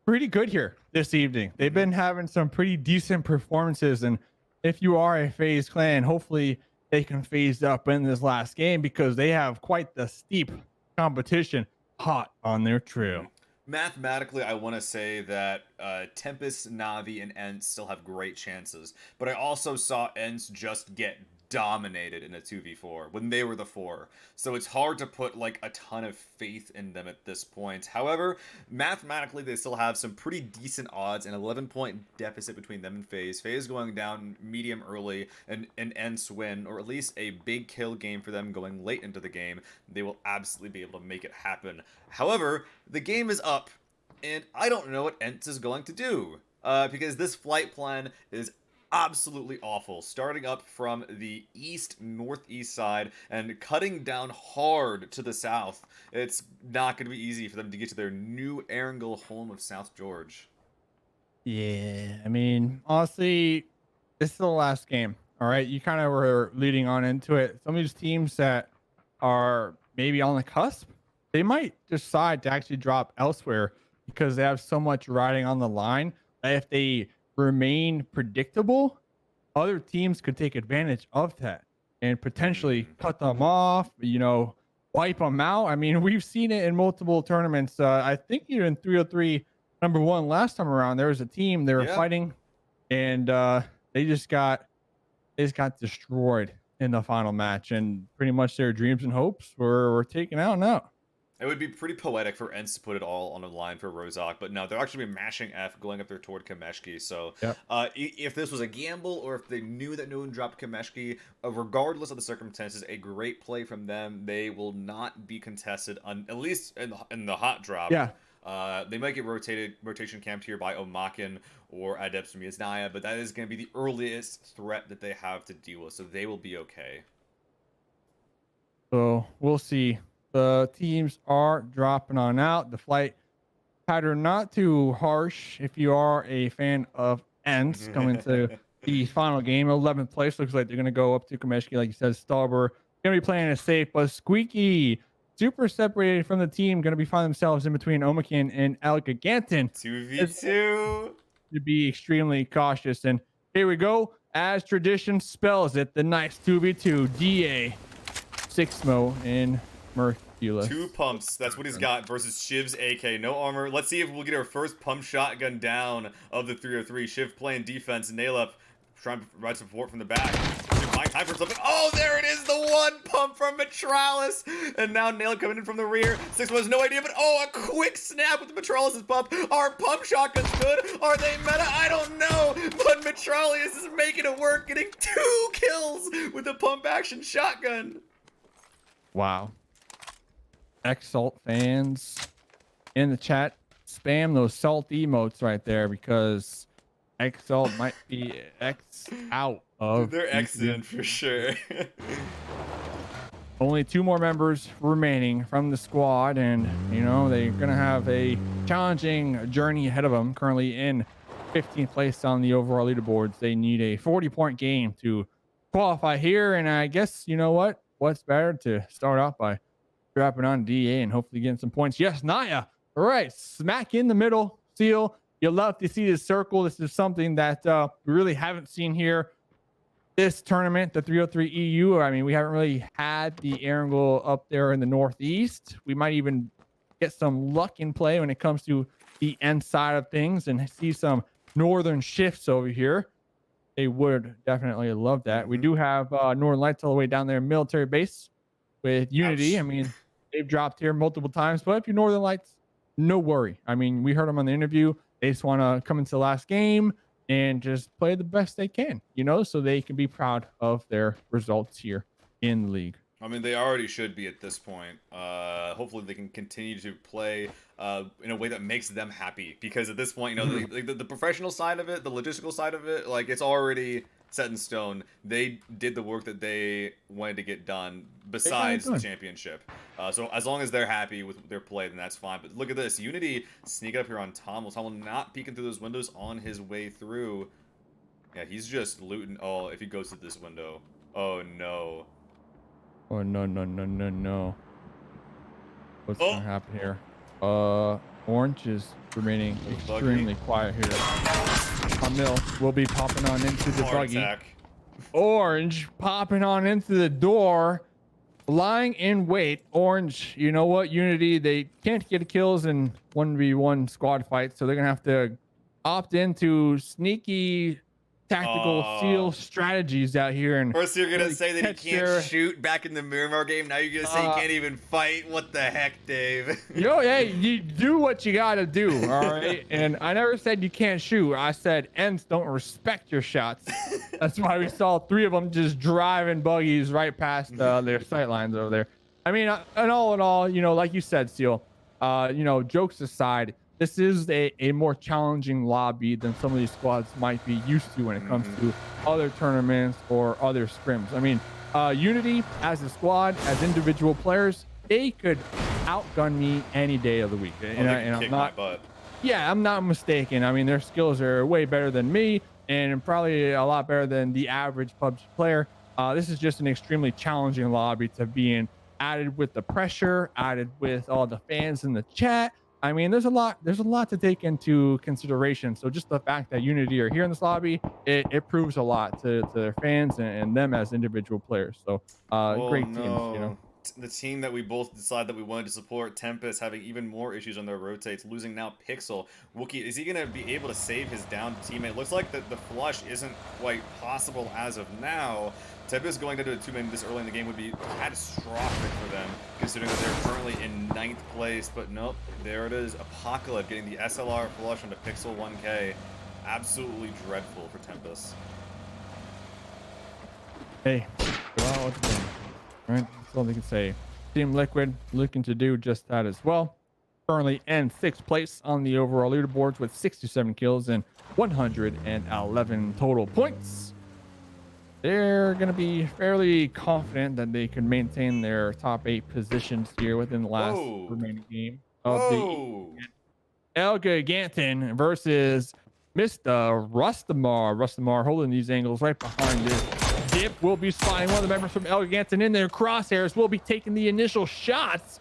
pretty good here this evening. They've been having some pretty decent performances, and if you are a FaZe Clan, hopefully they can phase up in this last game because they have quite the steep competition hot on their trail. Mathematically, I want to say that Tempest, Navi, and Ents still have great chances, but I also saw Ents just get dominated in a 2v4 when they were the 4, so it's hard to put like a ton of faith in them at this point. However, mathematically they still have some pretty decent odds, an 11-point deficit between them and FaZe. FaZe going down medium early, and Ents win, or at least a big kill game for them going late into the game. They will absolutely be able to make it happen. However, the game is up, and I don't know what Ents is going to do, because this flight plan is absolutely awful, starting up from the northeast side and cutting down hard to the south. It's not going to be easy for them to get to their new Erangel home of South George. Yeah, I mean, honestly, this is the last game. All right, you kind of were leading on into it. Some of these teams that are maybe on the cusp, they might decide to actually drop elsewhere because they have so much riding on the line that if they remain predictable, other teams could take advantage of that and potentially cut them off, you know, wipe them out. I mean, we've seen it in multiple tournaments. I think even in 303 number 1 last time around, there was a team they were fighting, and they just got destroyed in the final match, and pretty much their dreams and hopes were taken out now. It would be pretty poetic for Ents to put it all on the line for Rozak, but no, they're actually mashing F going up there toward Kameshki. So if this was a gamble, or if they knew that no one dropped Kameshki, regardless of the circumstances, a great play from them. They will not be contested, at least in the hot drop. Yeah. They might get rotation camped here by Omakin or Adepts from Yasnaya, but that is going to be the earliest threat that they have to deal with, so they will be okay. So we'll see. The teams are dropping on out. The flight pattern not too harsh if you are a fan of Ents coming to the final game. 11th place looks like they're going to go up to Kameshki, like you said. Stalber going to be playing it safe, but Squeaky super separated from the team, going to be finding themselves in between Omakin and El Gigantin. 2v2. To be extremely cautious. And here we go. As tradition spells it, the nice 2v2 DA 6mo in Merculus. 2 pumps. That's what he's got versus Shiv's AK. No armor. Let's see if we'll get our first pump shotgun down of the 303. Shiv playing defense. Nail up. Trying to provide support from the back. Time for something. Oh, there it is. The 1 pump from Metralis. And now Nail coming in from the rear. 6mo has no idea, but oh, a quick snap with the Metralis' pump. Are pump shotguns good? Are they meta? I don't know. But Metralis is making it work, getting 2 kills with the pump action shotgun. Wow. Exalt fans in the chat, spam those salt emotes right there, because Exalt might be X out of. They're excellent for sure. Only 2 more members remaining from the squad, and you know they're gonna have a challenging journey ahead of them. Currently in 15th place on the overall leaderboards. They need a 40-point game to qualify here, and I guess you know what's better to start off by dropping on DA and hopefully getting some points. Yes, Naya. All right, smack in the middle. Seal You love to see this circle. This is something that we really haven't seen here. This tournament, the 303 EU, I mean, we haven't really had the Erangel up there in the Northeast. We might even get some luck in play when it comes to the end side of things and see some northern shifts over here. They would definitely love that. We do have Northern Lights all the way down there in military base with Unity. Ouch. I mean, they've dropped here multiple times, but if you're Northern Lights, no worry. I mean, we heard them on the interview. They just want to come into the last game and just play the best they can, you know, so they can be proud of their results here in the league. I mean, they already should be at this point. Hopefully they can continue to play in a way that makes them happy, because at this point, you know, the professional side of it, the logistical side of it, like, it's already set in stone. They did the work that they wanted to get done besides the championship. So as long as they're happy with their play, then that's fine. But look at this. Unity sneaking up here on Tommel. Tommel not peeking through those windows on his way through. Yeah, he's just looting. Oh, if he goes to this window. Oh, no. Oh, no. What's going to happen here? Orange is remaining extremely quiet here. Camille will be popping on into the buggy. Orange popping on into the door, lying in wait. Orange, you know what? Unity, they can't get kills in 1v1 squad fights, so they're going to have to opt into sneaky tactical seal strategies out here. And first you're gonna say that he can't shoot back in the Miramar game. Now you're gonna say he can't even fight. What the heck, Dave? Yo, hey, you do what you gotta do, all right? And I never said you can't shoot. I said ends don't respect your shots. That's why we saw 3 of them just driving buggies right past their sight lines over there. I mean, and all in all, you know, like you said, Seal, you know, jokes aside, this is a more challenging lobby than some of these squads might be used to when it comes to other tournaments or other scrims. I mean, Unity as a squad, as individual players, they could outgun me any day of the week. And I'm not, yeah, I'm not mistaken. I mean, their skills are way better than me and probably a lot better than the average PUBG player. This is just an extremely challenging lobby to be in, added with the pressure, added with all the fans in the chat. I mean, there's a lot to take into consideration. So just the fact that Unity are here in this lobby, it proves a lot to their fans and them as individual players. So great teams, you know. The team that we both decided that we wanted to support, Tempest, having even more issues on their rotates, losing now Pixel. Wookie, is he going to be able to save his downed teammate? Looks like the flush isn't quite possible as of now. Tempest going into a 2-man this early in the game would be catastrophic for them, considering that they're currently in 9th place. But nope, there it is. Apocalypse getting the SLR flush onto Pixel 1K. Absolutely dreadful for Tempest. Hey, well, it's been, right? That's all they can say. Team Liquid looking to do just that as well. Currently in 6th place on the overall leaderboards with 67 kills and 111 total points. They're going to be fairly confident that they can maintain their top 8 positions here within the last remaining game of the El Gigantin versus Mr. Rustamar. Rustamar holding these angles right behind this. Dip will be spotting one of the members from El Gigantin in their crosshairs, will be taking the initial shots.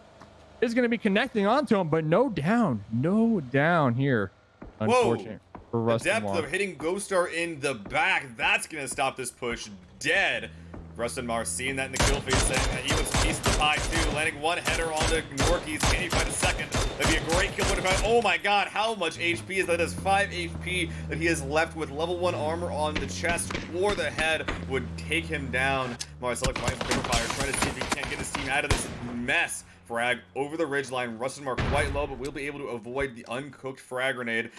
Is going to be connecting onto him, but no down here. Unfortunate. The depth of hitting Ghostar in the back, that's going to stop this push dead. Rustamar seeing that in the kill feed, saying that he was a piece of the pie too, landing one header onto Norkeys. Can he find a second? That'd be a great kill. Oh my god, how much HP is that? That's 5 HP that he has left with level 1 armor on the chest or the head would take him down. Marcelic finds the fire, trying to see if he can't get his team out of this mess. Frag over the ridgeline. Rustamar quite low, but we'll be able to avoid the uncooked frag grenade.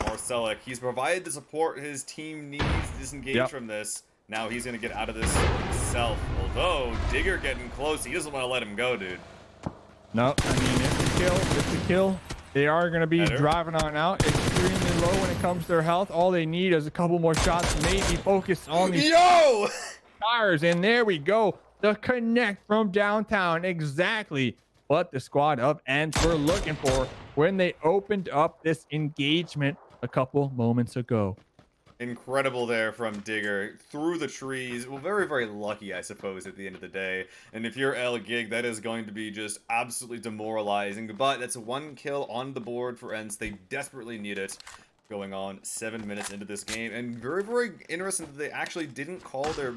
Marcelic, he's provided the support his team needs to disengage from this. Now he's going to get out of this himself. Although, Digger getting close. He doesn't want to let him go, dude. No, I mean, it's a kill. They are going to be driving on out. Extremely low when it comes to their health. All they need is a couple more shots. Maybe focus on these tires. And there we go. The connect from downtown. Exactly what the squad of Ents were looking for when they opened up this engagement a couple moments ago. Incredible there from Digger through the trees. Well, very, very lucky, I suppose, at the end of the day. And if you're L Gig, that is going to be just absolutely demoralizing. But that's 1 kill on the board for ENCE. They desperately need it. Going on 7 minutes into this game. And very, very interesting that they actually didn't call their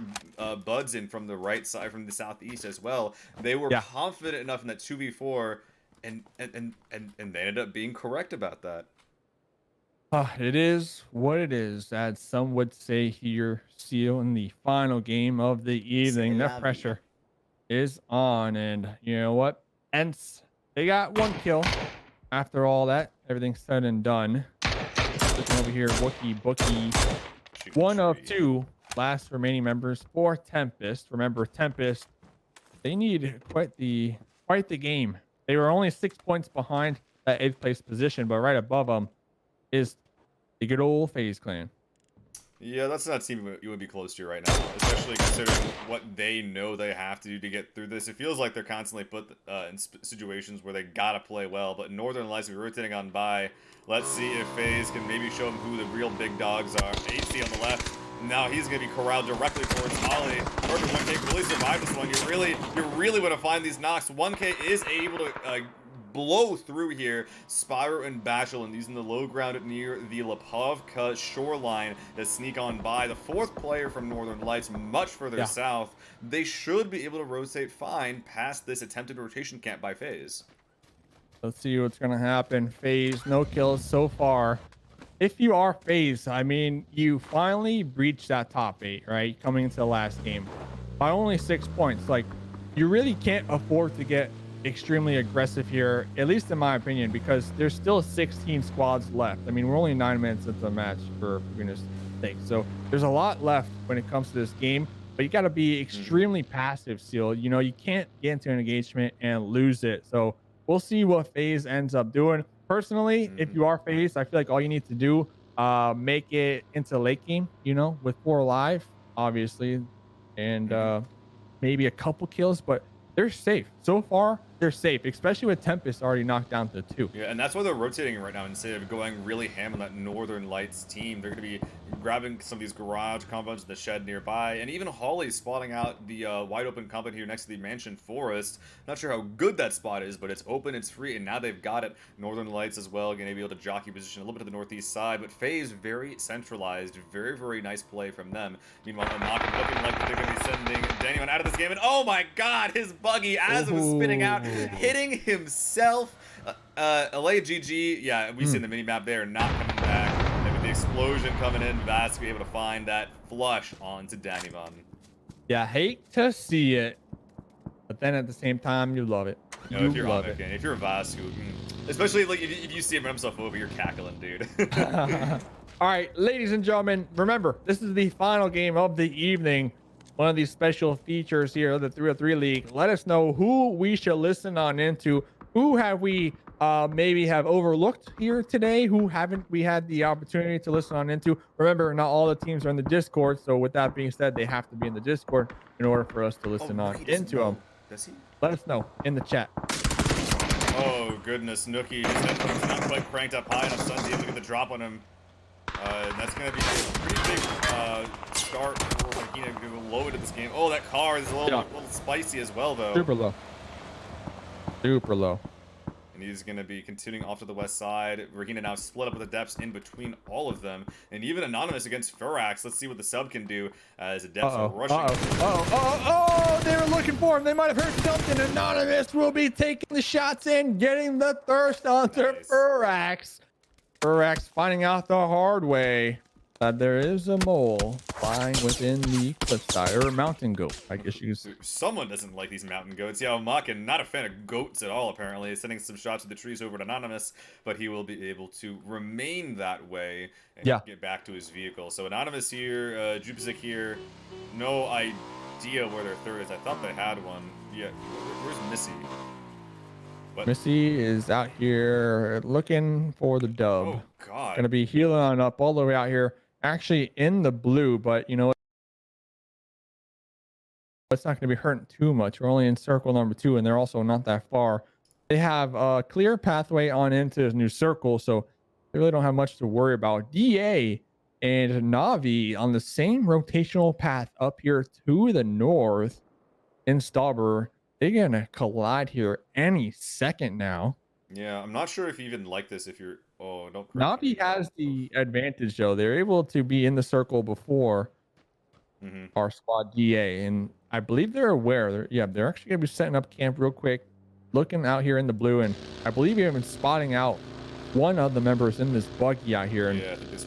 buds in from the right side, from the southeast as well. They were confident enough in that 2v4, and they ended up being correct about that. It is what it is, as some would say here, Seal, in the final game of the evening. The pressure is on, and you know what? ENCE, they got 1 kill. After all that, everything's said and done. Looking over here, Wookie Bookie, 1 of 2 last remaining members for Tempest. Remember, Tempest, they need quite the game. They were only 6 points behind that 8th place position, but right above them is the good old FaZe clan. Yeah, that's not a team you would be close to right now, especially considering what they know they have to do to get through this. It feels like they're constantly put in situations where they gotta play well, but Northern Lights will be rotating on by. Let's see if FaZe can maybe show them who the real big dogs are. AC on the left. Now he's going to be corralled directly towards Ollie. Perfect 1K can really survive this one. You really want to find these knocks. 1K is able to blow through here. Spyro and Bashel, and using the low ground near the Lipovka shoreline to sneak on by. The 4th player from Northern Lights, much further south. They should be able to rotate fine past this attempted rotation camp by FaZe. Let's see what's going to happen. FaZe, no kills so far. If you are FaZe, I mean, you finally breached that top 8, right? Coming into the last game by only 6 points. Like, you really can't afford to get extremely aggressive here, at least in my opinion, because there's still 16 squads left. I mean, we're only 9 minutes into the match, for goodness sake. So there's a lot left when it comes to this game, but you got to be extremely passive, Seal. You know, you can't get into an engagement and lose it. So we'll see what FaZe ends up doing. Personally, if you are FaZe, I feel like all you need to do, make it into late game, you know, with 4 alive, obviously, and maybe a couple kills, but they're safe. So far, they're safe, especially with Tempest already knocked down to 2. Yeah, and that's why they're rotating right now. Instead of going really ham on that Northern Lights team, they're going to be grabbing some of these garage compounds in the shed nearby, and even Holly's spotting out the wide open compound here next to the Mansion Forest. Not sure how good that spot is, but it's open, it's free, and now they've got it. Northern Lights as well, going to be able to jockey position a little bit to the northeast side, but FaZe very centralized. Very, very nice play from them. Meanwhile, Amaka looking like they're going to be sending Danyman out of this game, and oh my god, his buggy, as it was spinning out, hitting himself. LA GG, yeah, we see the mini-map there, not coming back. And with the explosion coming in, Vast be able to find that flush onto Danyman. Yeah, hate to see it, but then at the same time, you love it. You know, if you're Vast, if you're Vast, especially like if you see him run himself over, you're cackling, dude. All right, ladies and gentlemen, remember, this is the final game of the evening. One of these special features here of the 303 League. Let us know who we should listen on into. Who have we maybe have overlooked here today? Who haven't we had the opportunity to listen on into? Remember, not all the teams are in the Discord. So with that being said, they have to be in the Discord in order for us to listen on into them. Does he? Let us know in the chat. Oh, goodness. Nookie, his headphones not quite cranked up high enough. Sun's able to get the drop on him. That's going to be a pretty big start for Regina to go low into this game. Oh, that car is a little spicy as well, though. Super low. Super low. And he's going to be continuing off to the west side. Regina now split up with the depths in between all of them. And even Anonymous against Furax. Let's see what the sub can do as the depths are rushing. Oh, they were looking for him. They might have heard something. Anonymous will be taking the shots in, getting the thirst onto Furax. Furax finding out the hard way that there is a mole flying within the cliffside, or a mountain goat, I guess you could say. Someone doesn't like these mountain goats. Yeah, Makin, not a fan of goats at all, apparently. He's sending some shots to the trees over to Anonymous, but he will be able to remain that way and get back to his vehicle. So Anonymous here, Jupizik here, no idea where their third is. I thought they had one. Yeah, where's Missy? What? Missy is out here looking for the dub. Oh, God. Gonna be healing on up all the way out here. Actually in the blue, but you know, it's not gonna be hurting too much. We're only in circle number 2, and they're also not that far. They have a clear pathway on into this new circle, so they really don't have much to worry about. DA and Navi on the same rotational path up here to the north in Stauber. They're gonna collide here any second now. Yeah, I'm not sure if you even like this if you're... Oh, don't... Navi has the advantage though. They're able to be in the circle before our squad DA, and I believe they're aware. They're actually gonna be setting up camp real quick, looking out here in the blue, and I believe even spotting out one of the members in this buggy out here. And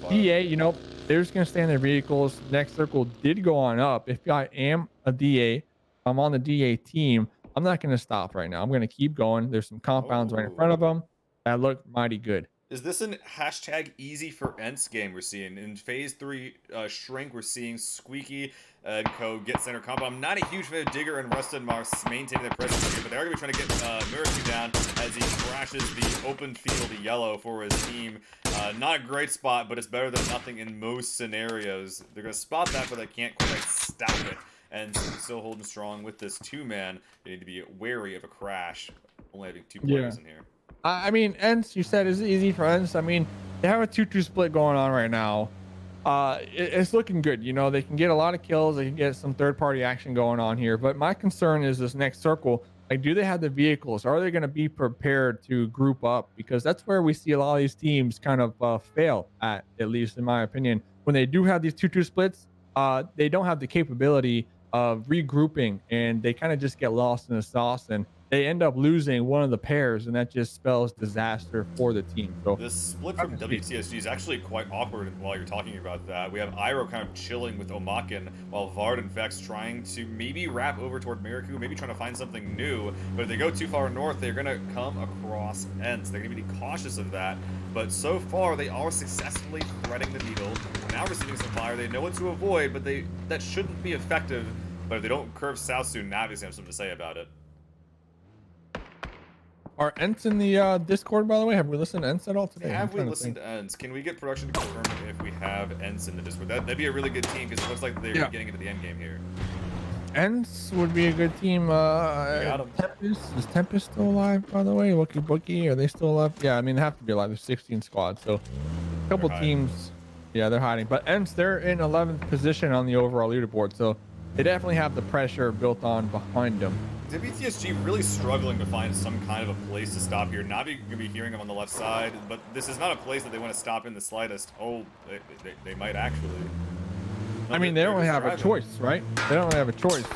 DA, you know, they're just gonna stay in their vehicles. Next circle did go on up. If I am a DA, I'm on the DA team, I'm not gonna stop right now. I'm gonna keep going. There's some compounds right in front of them that look mighty good. Is this an hashtag easy for Ents game we're seeing? In phase 3 Shrink, we're seeing Squeaky and Co get center combo. I'm not a huge fan of Digger and Rusted Mars maintaining their presence here, but they're going to be trying to get Miracle down as he crashes the open field yellow for his team. Not a great spot, but it's better than nothing in most scenarios. They're going to spot that, but they can't quite stop it. And still holding strong with this 2-man. They need to be wary of a crash. Only having 2 players in here. I mean, Ents, you said is easy for Ents. I mean, they have a 2-2 split going on right now. It's looking good. You know, they can get a lot of kills. They can get some third-party action going on here. But my concern is this next circle. Like, do they have the vehicles? Are they going to be prepared to group up? Because that's where we see a lot of these teams kind of fail at least in my opinion. When they do have these 2-2 splits, they don't have the capability of regrouping, and they kind of just get lost in the sauce, and they end up losing one of the pairs, and that just spells disaster for the team. So this split from WTSG is actually quite awkward while you're talking about that. We have Iroh kind of chilling with Omakin, while Vard and Vex trying to maybe wrap over toward Miraku, maybe trying to find something new. But if they go too far north, they're going to come across Ents. They're going to be cautious of that. But so far, they are successfully threading the needle. Now receiving some fire. They know what to avoid, but that shouldn't be effective. But if they don't curve south soon, Navi's have something to say about it. Are Ents in the Discord, by the way? Have we listened to Ents at all today? Have we listened to Ents? Can we get production to confirm if we have Ents in the Discord? That'd be a really good team, because it looks like they're getting into the end game here. Ents would be a good team. Tempest, is Tempest still alive, by the way? Wookie Bookie, are they still alive? Yeah, I mean, they have to be alive. There's 16 squads, so a couple teams. Yeah, they're hiding. But Ents, they're in 11th position on the overall leaderboard, so they definitely have the pressure built on behind them. WTSG really struggling to find some kind of a place to stop here. Navi going to be hearing them on the left side, but this is not a place that they want to stop in the slightest. Oh, they might actually. I mean, they don't really have a choice, right? They don't really have a choice.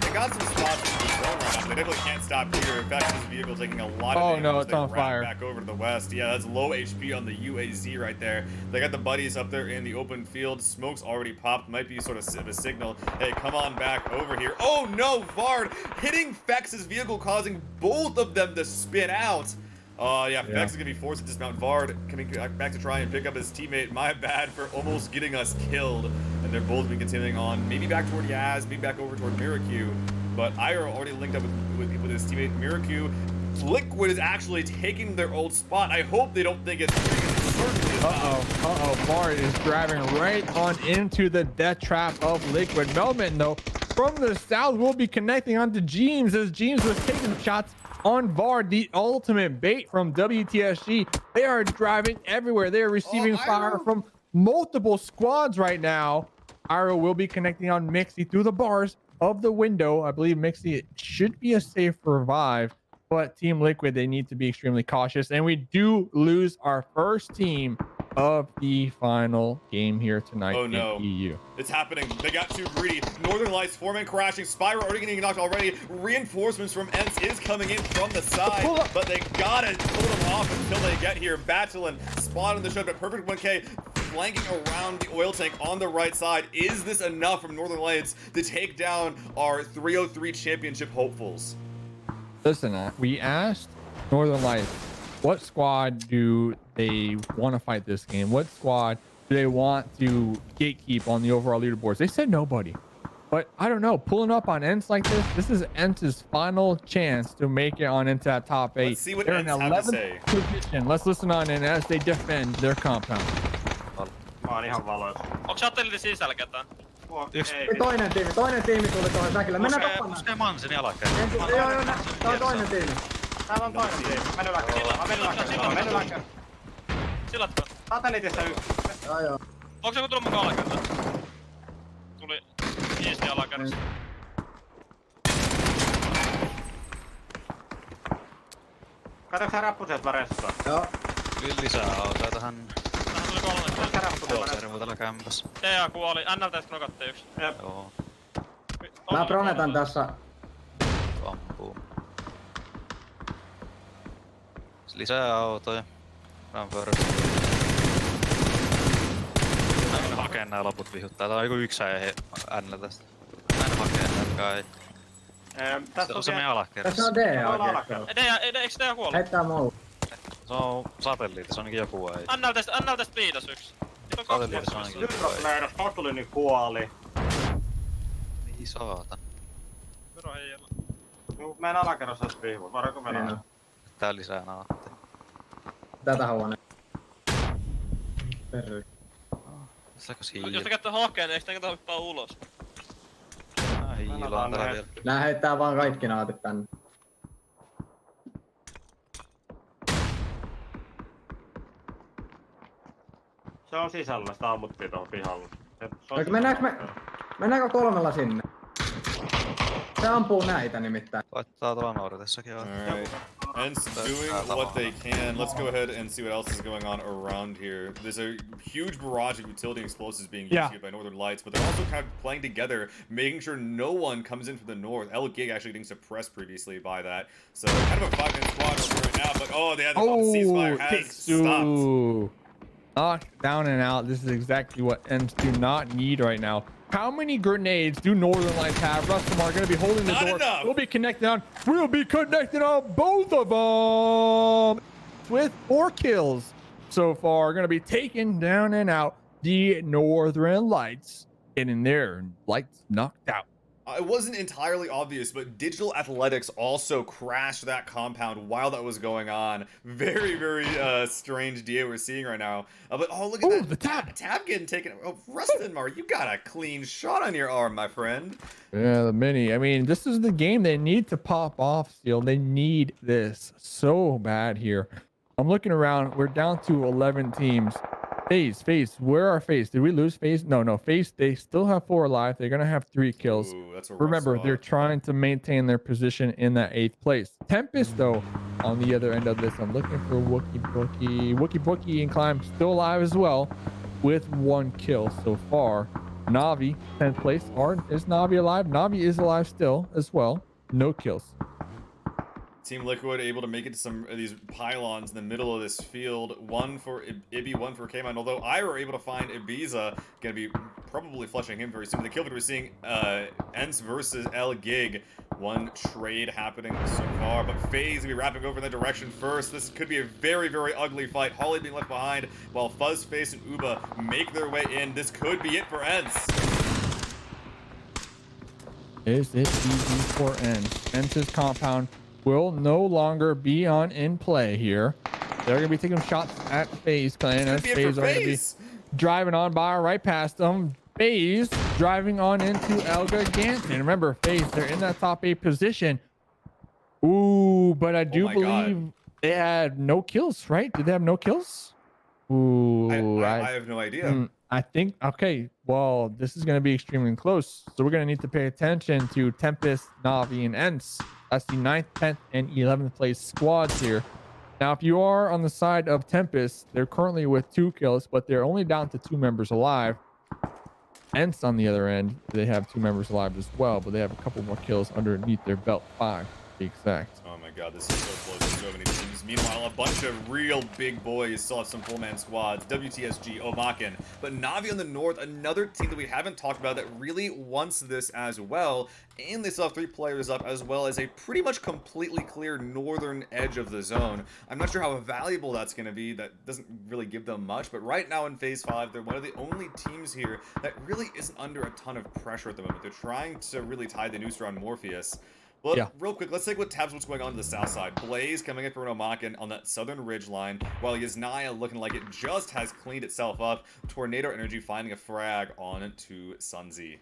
They got some spots in the zone right now. They definitely can't stop here. In fact, this vehicle taking a lot of damage. No, it's on fire. Back over to the west. Yeah, that's low HP on the UAZ right there. They got the buddies up there in the open field. Smoke's already popped. Might be sort of a signal. Hey, come on back over here. Oh no, Vard hitting Fex's vehicle, causing both of them to spin out. Yeah, Vex is going to be forced to dismount. Vard coming back to try and pick up his teammate. My bad for almost getting us killed. And they're both been continuing on. Maybe back toward Yaz, maybe back over toward Miraku. But Iroh already linked up with his teammate Miraku. Liquid is actually taking their old spot. I hope they don't think it's certainly is not. Vard is driving right on into the death trap of Liquid. Melman, though, from the south will be connecting onto Jeems, as Jeems was taking shots on Vard, the ultimate bait from WTSG. They are driving everywhere. They are receiving fire from multiple squads right now. Iroh will be connecting on Mixie through the bars of the window. I believe Mixie should be a safe revive, but Team Liquid, they need to be extremely cautious. And we do lose our first team of the final game here tonight. Oh no, in EU. It's happening. They got too greedy. Northern Lights, 4-man crashing. Spyro already getting knocked already. Reinforcements from Ents is coming in from the side, but they gotta pull them off until they get here. Batulin spot on the shot, but perfect 1K flanking around the oil tank on the right side. Is this enough from Northern Lights to take down our 303 championship hopefuls? Listen, we asked Northern Lights, what squad do they want to fight this game? What squad do they want to gatekeep on the overall leaderboards? They said nobody. But I don't know, pulling up on Ents like this is Ents' final chance to make it on into that top 8. Let's see what They're in Ents have to say. 11th position. Let's listen on in as they defend their compound. Mä oon ihan valoissa. Onks Chatelle sisällä ketään? Toinen tiimi tuli tuohon säkille. Mennään tappamaan. Puskee Mansin jälkeen. Joo, tää on toinen tiimi. Täällä on toinen tiimi. Mennä läkkään. Sillatko? Satelliitista yksi. Joo. Onko joku tullut mukaan alakerrasta? Tuli iisti alakerrasta. Katsoks sä rappu sieltä väreessä? Joo. Kyllä lisää autoja tähän. Tähän tuli 3. Katsoks sä rappu sieltä väreessä? Servutella kämpäs. TA kuoli. NLT knokatti yksi. Jep. Joo. Mä pronetan tässä. Ampuu. Lisää autoja. Rampöörä. Mä hakeen nää loput vihuttaa. Tää on joku yksi äijä NL tästä. Mä en hakee nää kai. Se on se meidän alakerrassa. Tässä on DA. Eiks TA kuoli? Heittää muu. Se on satelliitti, se on ainakin joku äijä. NLTstä viitas yksi. Satelliitti se on ainakin joku äijä. Yltrasleidas, Kostulini kuoli. Ei saata. Vero heijalla. Meidän alakerrassa olisi vihvu. Varoiko mennä? Tää lisää naatti. Tätä huone. Perry. Tässäkös Jos hiili? te käytte hakeen, niin eikö te käytä hyppää ulos? Hiilaa täällä vielä. Nää heittää vaan kaikki naatit tänne. Se on sisällä, sitä ammuttiin tuohon pihalle. Mennäänkö 3 sinne? Se ampuu näitä nimittäin. Koittaa tuolla Nordessakin on. Alright. Ents doing what they can. Let's go ahead and see what else is going on around here. There's a huge barrage of utility explosives being used here by Northern Lights, but they're also kind of playing together, making sure no one comes in from the north. L-Gig actually getting suppressed previously by that. So kind of a 5-man squad over right now, but the ceasefire has stopped. Knocked down and out. This is exactly what Ents do not need right now. How many grenades do Northern Lights have? Rustamar are going to be holding the door. We'll be connected on. We'll be connected on both of them with 4 kills so far. Going to be taken down and out. The Northern Lights getting their lights knocked out. It wasn't entirely obvious, but Digital Athletics also crashed that compound while that was going on. Very, very strange DA we're seeing right now. But look at that. The tab getting taken. Oh, Rustenmar, you got a clean shot on your arm, my friend. Yeah, the mini. I mean, this is the game they need to pop off still. They need this so bad here. I'm looking around. We're down to 11 teams. FaZe, where are FaZe? Did we lose FaZe? No, FaZe, they still have 4 alive. They're going to have 3 kills. Ooh, that's a Remember, they're trying to maintain their position in that 8th place. Tempest, though, on the other end of this, I'm looking for Wookie Bookie and Climb still alive as well with 1 kill so far. Navi, 10th place. Is Navi alive? Navi is alive still as well. No kills. Team Liquid able to make it to some of these pylons in the middle of this field. 1 for Ibby, 1 for K-Mine. Although Ira are able to find Ibiza, going to be probably flushing him very soon. The kill that we're seeing, Ents versus L-Gig. 1 trade happening so far, but FaZe will be wrapping over in that direction first. This could be a very, very ugly fight. Holly being left behind while Fuzzface and Uba make their way in. This could be it for Ents. Is it easy for Ents? Ents' compound will no longer be in play here. They're going to be taking shots at FaZe Clan as FaZe are going to be driving on by right past them. FaZe driving on into Elga Ganson. Remember, FaZe, they're in that top 8 position. Ooh, but I do believe they had no kills, right? Did they have no kills? Ooh, I have no idea. I think, okay, well, this is going to be extremely close. So we're going to need to pay attention to Tempest, Navi, and Ents. That's the 9th, 10th, and 11th place squads here. Now, if you are on the side of Tempest, they're currently with 2 kills, but they're only down to 2 members alive. Ents on the other end, they have 2 members alive as well, but they have a couple more kills underneath their belt. 5 to be exact. Oh my god, this is so close to so many teams. Meanwhile, a bunch of real big boys still have some full-man squads. WTSG, Omaken. But Navi on the north, another team that we haven't talked about that really wants this as well. And they still have 3 players up, as well as a pretty much completely clear northern edge of the zone. I'm not sure how valuable that's going to be. That doesn't really give them much. But right now in Phase 5, they're one of the only teams here that really isn't under a ton of pressure at the moment. They're trying to really tie the noose around Morpheus. Well, real quick, let's take what's going on to the south side. Blaze coming in for Omaken on that southern ridge line, while Yasnaya looking like it just has cleaned itself up. Tornado Energy finding a frag on to Sunzi.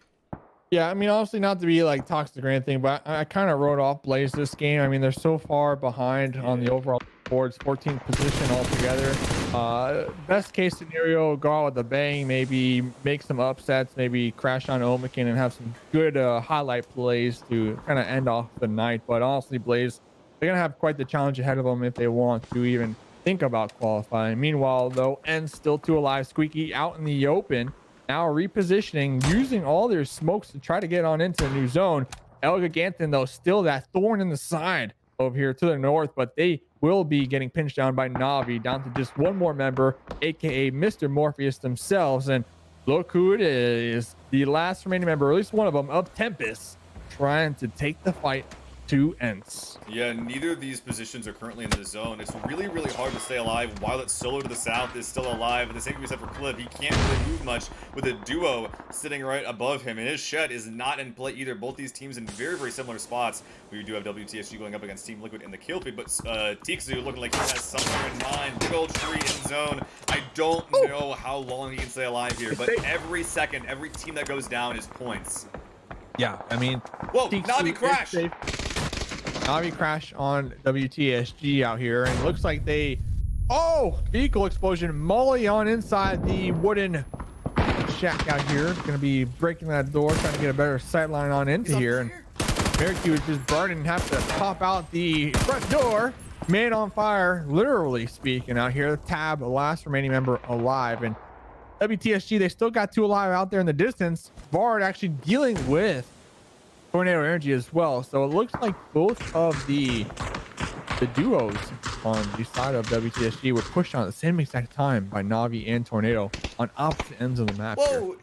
Yeah, I mean, obviously not to be like toxic or anything, but I kind of wrote off Blaze this game. I mean, they're so far behind on the overall towards 14th position altogether. Best case scenario, go out with a bang, maybe make some upsets, maybe crash on Omikin and have some good highlight plays to kind of end off the night. But honestly, Blaze, they're going to have quite the challenge ahead of them if they want to even think about qualifying. Meanwhile, though, N's still 2 alive. Squeaky out in the open, now repositioning, using all their smokes to try to get on into the new zone. El Gigantin, though, still that thorn in the side over here to the north, but they will be getting pinched down by Navi, down to just one more member, aka Mr. Morpheus themselves. And look who it is, the last remaining member, or at least one of them, of Tempest, trying to take the fight to Ents. Yeah, neither of these positions are currently in the zone. It's really, really hard to stay alive while it's solo to the south is still alive. And the same can be said for Cliff. He can't really move much with a duo sitting right above him. And his shed is not in play either. Both these teams in very, very similar spots. We do have WTSG going up against Team Liquid in the kill feed, but Tixu looking like he has somewhere in mind. Big old tree in zone. I don't know how long he can stay alive here, but every second, every team that goes down is points. Yeah, I mean, whoa, Navi crash! Navi crash on WTSG out here, and it looks like they, vehicle explosion. Molly on inside the wooden shack out here. Gonna be breaking that door, trying to get a better sight line on into here. And Mercury is just burning and have to pop out the front door. Man on fire, literally speaking out here. Tab, the last remaining member alive. And WTSG, they still got 2 alive out there in the distance. Bard actually dealing with Tornado Energy as well. So it looks like both of the duos on the side of WTSG were pushed on at the same exact time by Navi and Tornado on opposite ends of the map. Whoa!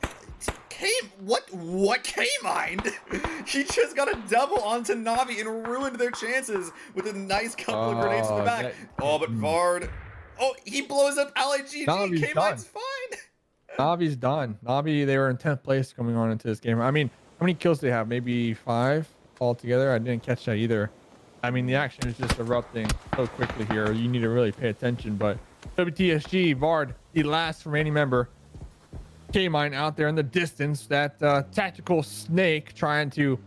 What K-Mind? He just got a double onto Navi and ruined their chances with a nice couple of grenades in the back. But Vard, he blows up LIGG. K-Mind's fine. Navi's done. Navi, they were in 10th place coming on into this game. I mean, how many kills do they have? Maybe 5 altogether? I didn't catch that either. I mean, the action is just erupting so quickly here. You need to really pay attention. But WTSG, Vard, the last remaining member, K-Mine out there in the distance. That tactical snake trying to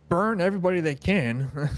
burn everybody they can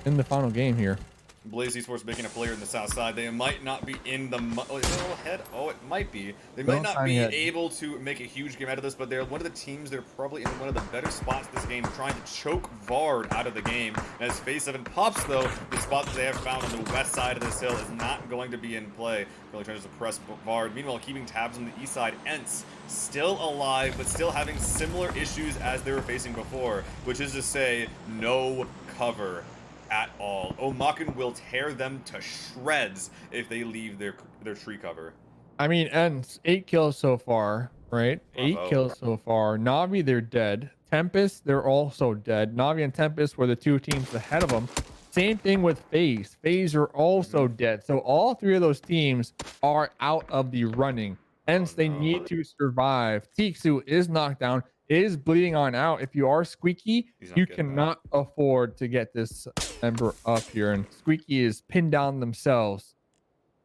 in the final game here. Blaze Esports making a player in the south side. They might not be in the it might be. They might not be able to make a huge game out of this, but they're one of the teams that are probably in one of the better spots this game, trying to choke Vard out of the game. As Phase 7 pops, though, the spot that they have found on the west side of this hill is not going to be in play. Really trying to suppress Vard. Meanwhile, keeping tabs on the east side, Ents still alive, but still having similar issues as they were facing before, which is to say, no cover at all. Omaken will tear them to shreds if they leave their tree cover. I mean, and 8 kills so far, right? 8 kills so far. Navi, they're dead. Tempest, they're also dead. Navi and Tempest were the 2 teams ahead of them. Same thing with FaZe. FaZe are also dead. So all 3 of those teams are out of the running. Hence, they need to survive. Tixu is knocked down, is bleeding on out. If you are Squeaky, you cannot afford to get this member up here. And Squeaky is pinned down themselves.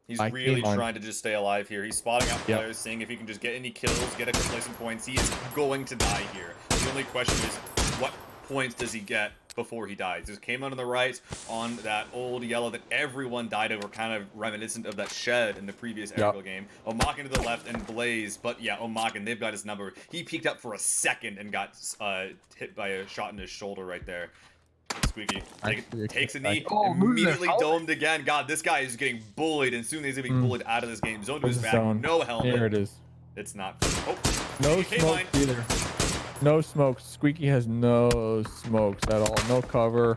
He's really trying to just stay alive here. He's spotting out players, seeing if he can just get any kills, get a complacent points. He is going to die here. The only question is, what points does he get before he dies? Just came out on the right on that old yellow that everyone died over, kind of reminiscent of that shed in the previous aerial game. Omaken to the left and Blaze, but yeah, Omaken, they've got his number. He peeked up for a second and got hit by a shot in his shoulder right there. Squeaky takes a knee, immediately domed again. God, this guy is getting bullied, and soon he's getting bullied out of this game. Zone to his back, no helmet. Here it is. It's not. No smoke either. No smoke. Squeaky has no smokes at all. No cover.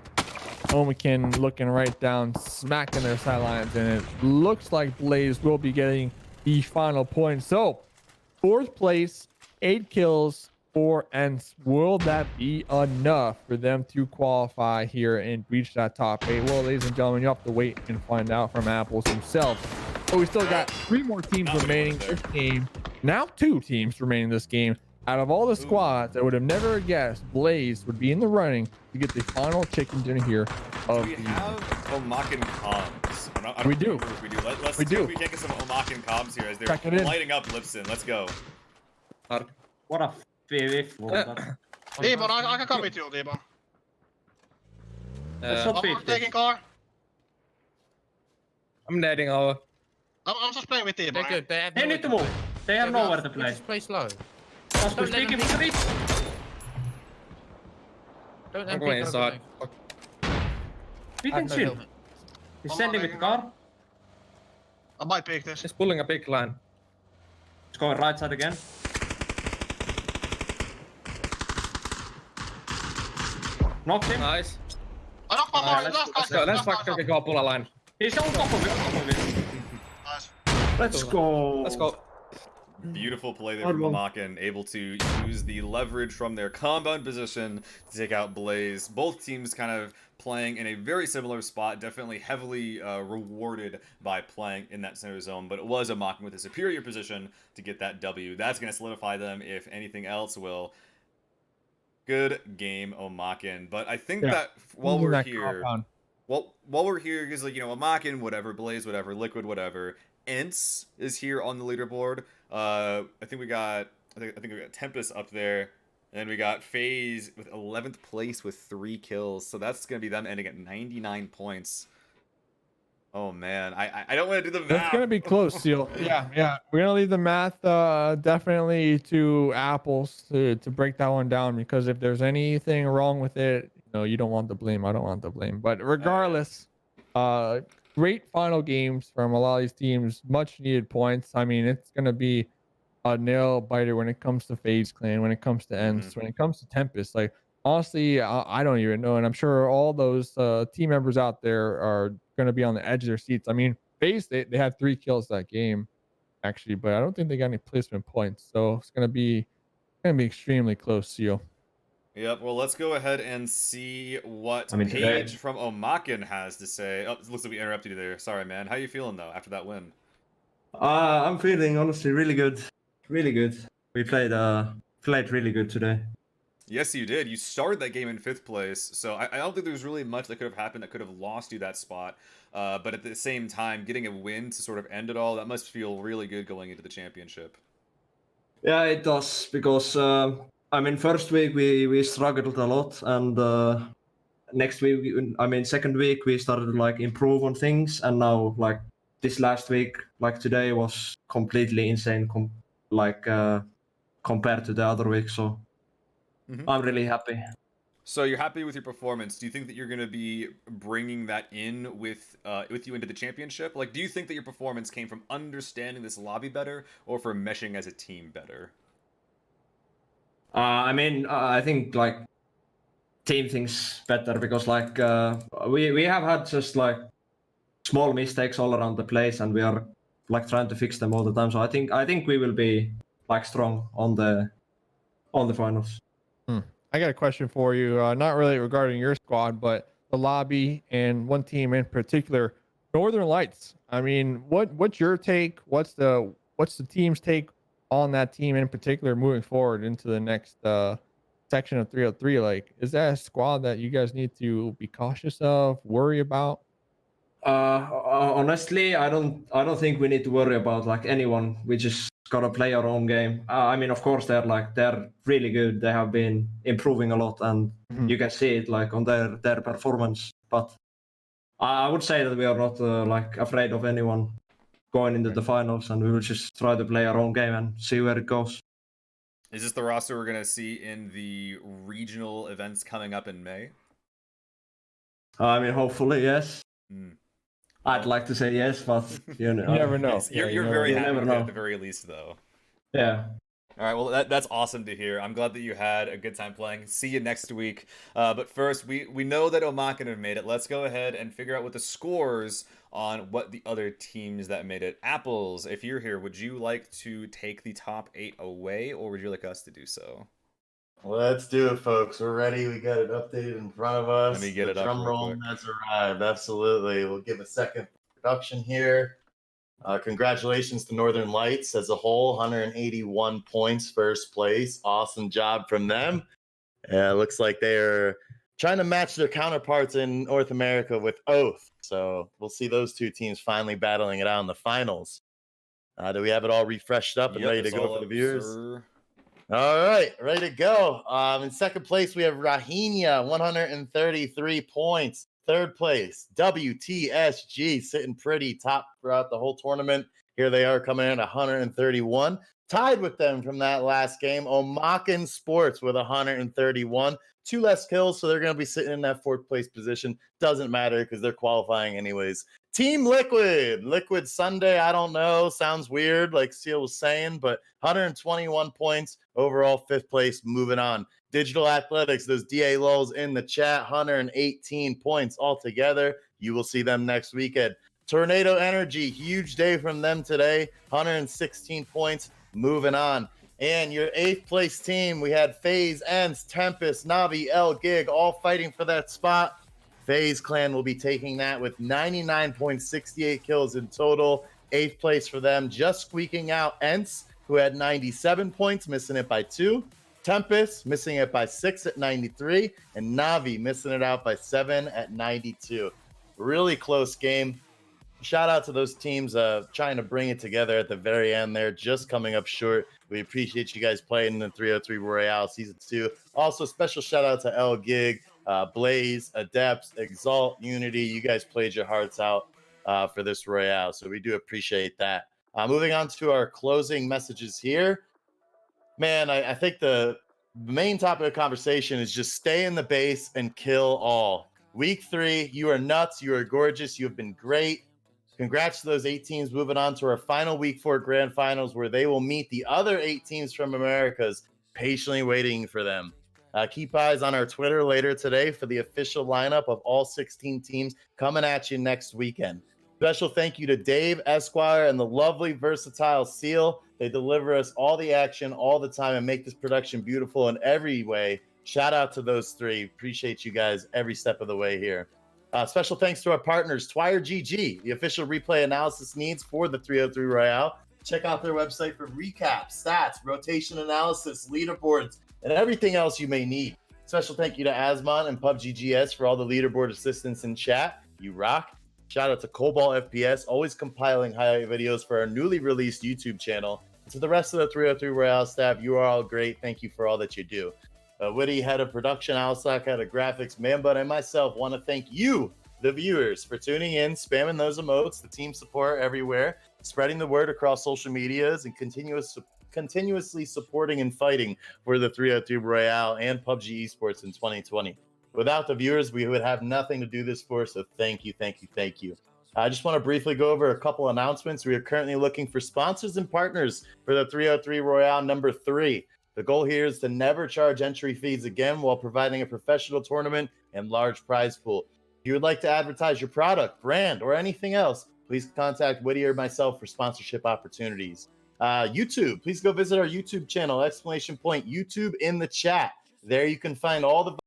Omaken looking right down, smacking their sidelines, and it looks like Blaze will be getting the final point. So, 4th place, 8 kills, 4 ends. Will that be enough for them to qualify here and reach that top 8? Well, ladies and gentlemen, you have to wait and find out from Apples himself. But we still got 3 more teams remaining this game. Now 2 teams remaining in this game. Out of all the squads, I would have never guessed Blaze would be in the running to get the final chicken dinner here. Do we have Omaken comms? We do. Let's see if we can't get some Omaken comms here as they're lighting up Lipson. Let's go. What a FVF. Debon, I can come with you, Debon. I'm taking car. I'm netting over. I'm just playing with you, They're Brian. good. They have They need to move. They have nowhere to play. Just play slow. Oscar, Don't let speaking them for the Don't I'm let going them inside. We can chill. He's sending with the car. I might pick this. He's pulling a big line. He's going right side again. Knocked him. Nice. I knocked one more. Let's fucking go pull a line. He's on top of it. Nice. Let's go. Let's go. Beautiful play there from Mamakin, able to use the leverage from their compound position to take out Blaze. Both teams kind of playing in a very similar spot, definitely heavily rewarded by playing in that center zone, but it was Mamakin with a superior position to get that W. That's going to solidify them, if anything else will. Good game, Omakin. But I think that while we're here, while we're here, because like, you know, Omakin, whatever, Blaze, whatever, Liquid, whatever, Ents is here on the leaderboard. I think we got Tempest up there, and then we got FaZe with 11th place with 3 kills. So that's gonna be them ending at 99 points. Oh man, I don't want to do the math. It's gonna be close, Seal. Yeah. We're gonna leave the math definitely to Apples to break that one down, because if there's anything wrong with it, you know, you don't want the blame. I don't want the blame. But regardless, great final games from a lot of these teams. Much needed points. I mean, it's gonna be a nail biter when it comes to FaZe Clan, when it comes to Ents, when it comes to Tempest. Like honestly, I don't even know, and I'm sure all those team members out there are going to be on the edge of their seats. I mean, FaZe, they had 3 kills that game, actually, but I don't think they got any placement points, so it's going to be extremely close, Seal. Yep. Well, let's go ahead and see what Paige from Omakin has to say. Oh, it looks like we interrupted you there. Sorry, man. How you feeling though after that win? I'm feeling honestly really good, really good. We played really good today. Yes, you did. You started that game in 5th place, so I don't think there's really much that could have happened that could have lost you that spot. But at the same time, getting a win to sort of end it all, that must feel really good going into the championship. Yeah, it does, because I mean, first week we struggled a lot, and next week, second week we started to like improve on things, and now like this last week, like today, was completely insane, compared to the other week. So. I'm really happy. So you're happy with your performance. Do you think that you're going to be bringing that in with you into the championship? Like, do you think that your performance came from understanding this lobby better, or from meshing as a team better? I think like team things better, because like we have had just like small mistakes all around the place, and we are like trying to fix them all the time. So I think we will be like strong on the finals. I got a question for you, not really regarding your squad, but the lobby and one team in particular, Northern Lights. I mean, what's your take? What's the team's take on that team in particular moving forward into the next section of 303? Like, is that a squad that you guys need to be cautious of, worry about? Honestly, I don't think we need to worry about like anyone. We just gotta play our own game. I mean, of course, they're really good. They have been improving a lot, and you can see it like on their performance. But I would say that we are not like afraid of anyone going into the finals, and we will just try to play our own game and see where it goes. Is this the roster we're gonna see in the regional events coming up in May? I mean, hopefully, yes. I'd like to say yes, but you know, you never know. You're very happy with it at the very least, though. Yeah. All right, well, that's awesome to hear. I'm glad that you had a good time playing. See you next week. But first, we know that Omakin have made it. Let's go ahead and figure out what the scores on what the other teams that made it. Apples, if you're here, would you like to take the top 8 away, or would you like us to do so? Let's do it, folks. We're ready. We got it updated in front of us. Let me get it up drum real roll quick. has arrived. Absolutely. We'll give a second for production here. Congratulations to Northern Lights as a whole. 181 points, first place. Awesome job from them. Looks like they're trying to match their counterparts in North America with Oath. So we'll see those two teams finally battling it out in the finals. Do we have it all refreshed up and ready to go for the viewers? Sir. All right, ready to go. In second place, we have Rahinia, 133 points. Third place, WTSG, sitting pretty top throughout the whole tournament. Here they are coming in at 131. Tied with them from that last game, Omakan Sports with 131. 2 less kills, so they're going to be sitting in that 4th place position. Doesn't matter because they're qualifying anyways. Team Liquid Sunday, I don't know. Sounds weird, like Seal was saying, but 121 points. Overall, 5th place, moving on. Digital Athletics, those DA lulls in the chat, 118 points altogether. You will see them next weekend. Tornado Energy, huge day from them today, 116 points, moving on. And your 8th place team, we had FaZe, Ents, Tempest, Navi, L, Gig, all fighting for that spot. FaZe Clan will be taking that with 99.68 kills in total. 8th place for them, just squeaking out Ents, who had 97 points, missing it by 2. Tempest missing it by 6 at 93. And Navi missing it out by 7 at 92. Really close game. Shout out to those teams trying to bring it together at the very end there, just coming up short. We appreciate you guys playing in the 303 Royale Season 2. Also, special shout out to L Gig, Blaze, Adepts, Exalt, Unity. You guys played your hearts out for this Royale, so we do appreciate that. Moving on to our closing messages here. Man, I think the main topic of conversation is just stay in the base and kill all. Week 3, you are nuts. You are gorgeous. You have been great. Congrats to those 8 teams moving on to our final Week 4 Grand Finals, where they will meet the other 8 teams from Americas, patiently waiting for them. Keep eyes on our Twitter later today for the official lineup of all 16 teams coming at you next weekend. Special thank you to Dave, Esquire, and the lovely Versatile Seal. They deliver us all the action all the time and make this production beautiful in every way. Shout out to those 3. Appreciate you guys every step of the way here. Special thanks to our partners, Twire GG, the official replay analysis needs for the 303 Royale. Check out their website for recaps, stats, rotation analysis, leaderboards, and everything else you may need. Special thank you to Asmon and PUBG GS for all the leaderboard assistance in chat. You rock. Shout out to Cobalt FPS, always compiling highlight videos for our newly released YouTube channel. And to the rest of the 303 Royale staff, you are all great. Thank you for all that you do. Witty, head of production, Alsac, head of graphics, Manbud, and myself want to thank you, the viewers, for tuning in, spamming those emotes, the team support everywhere, spreading the word across social medias, and continuously supporting and fighting for the 303 Royale and PUBG Esports in 2020. Without the viewers, we would have nothing to do this for, so thank you, thank you, thank you. I just want to briefly go over a couple announcements. We are currently looking for sponsors and partners for the 303 Royale number 3. The goal here is to never charge entry fees again while providing a professional tournament and large prize pool. If you would like to advertise your product, brand, or anything else, please contact Whitty or myself for sponsorship opportunities. YouTube, please go visit our YouTube channel, ! YouTube in the chat. There you can find all the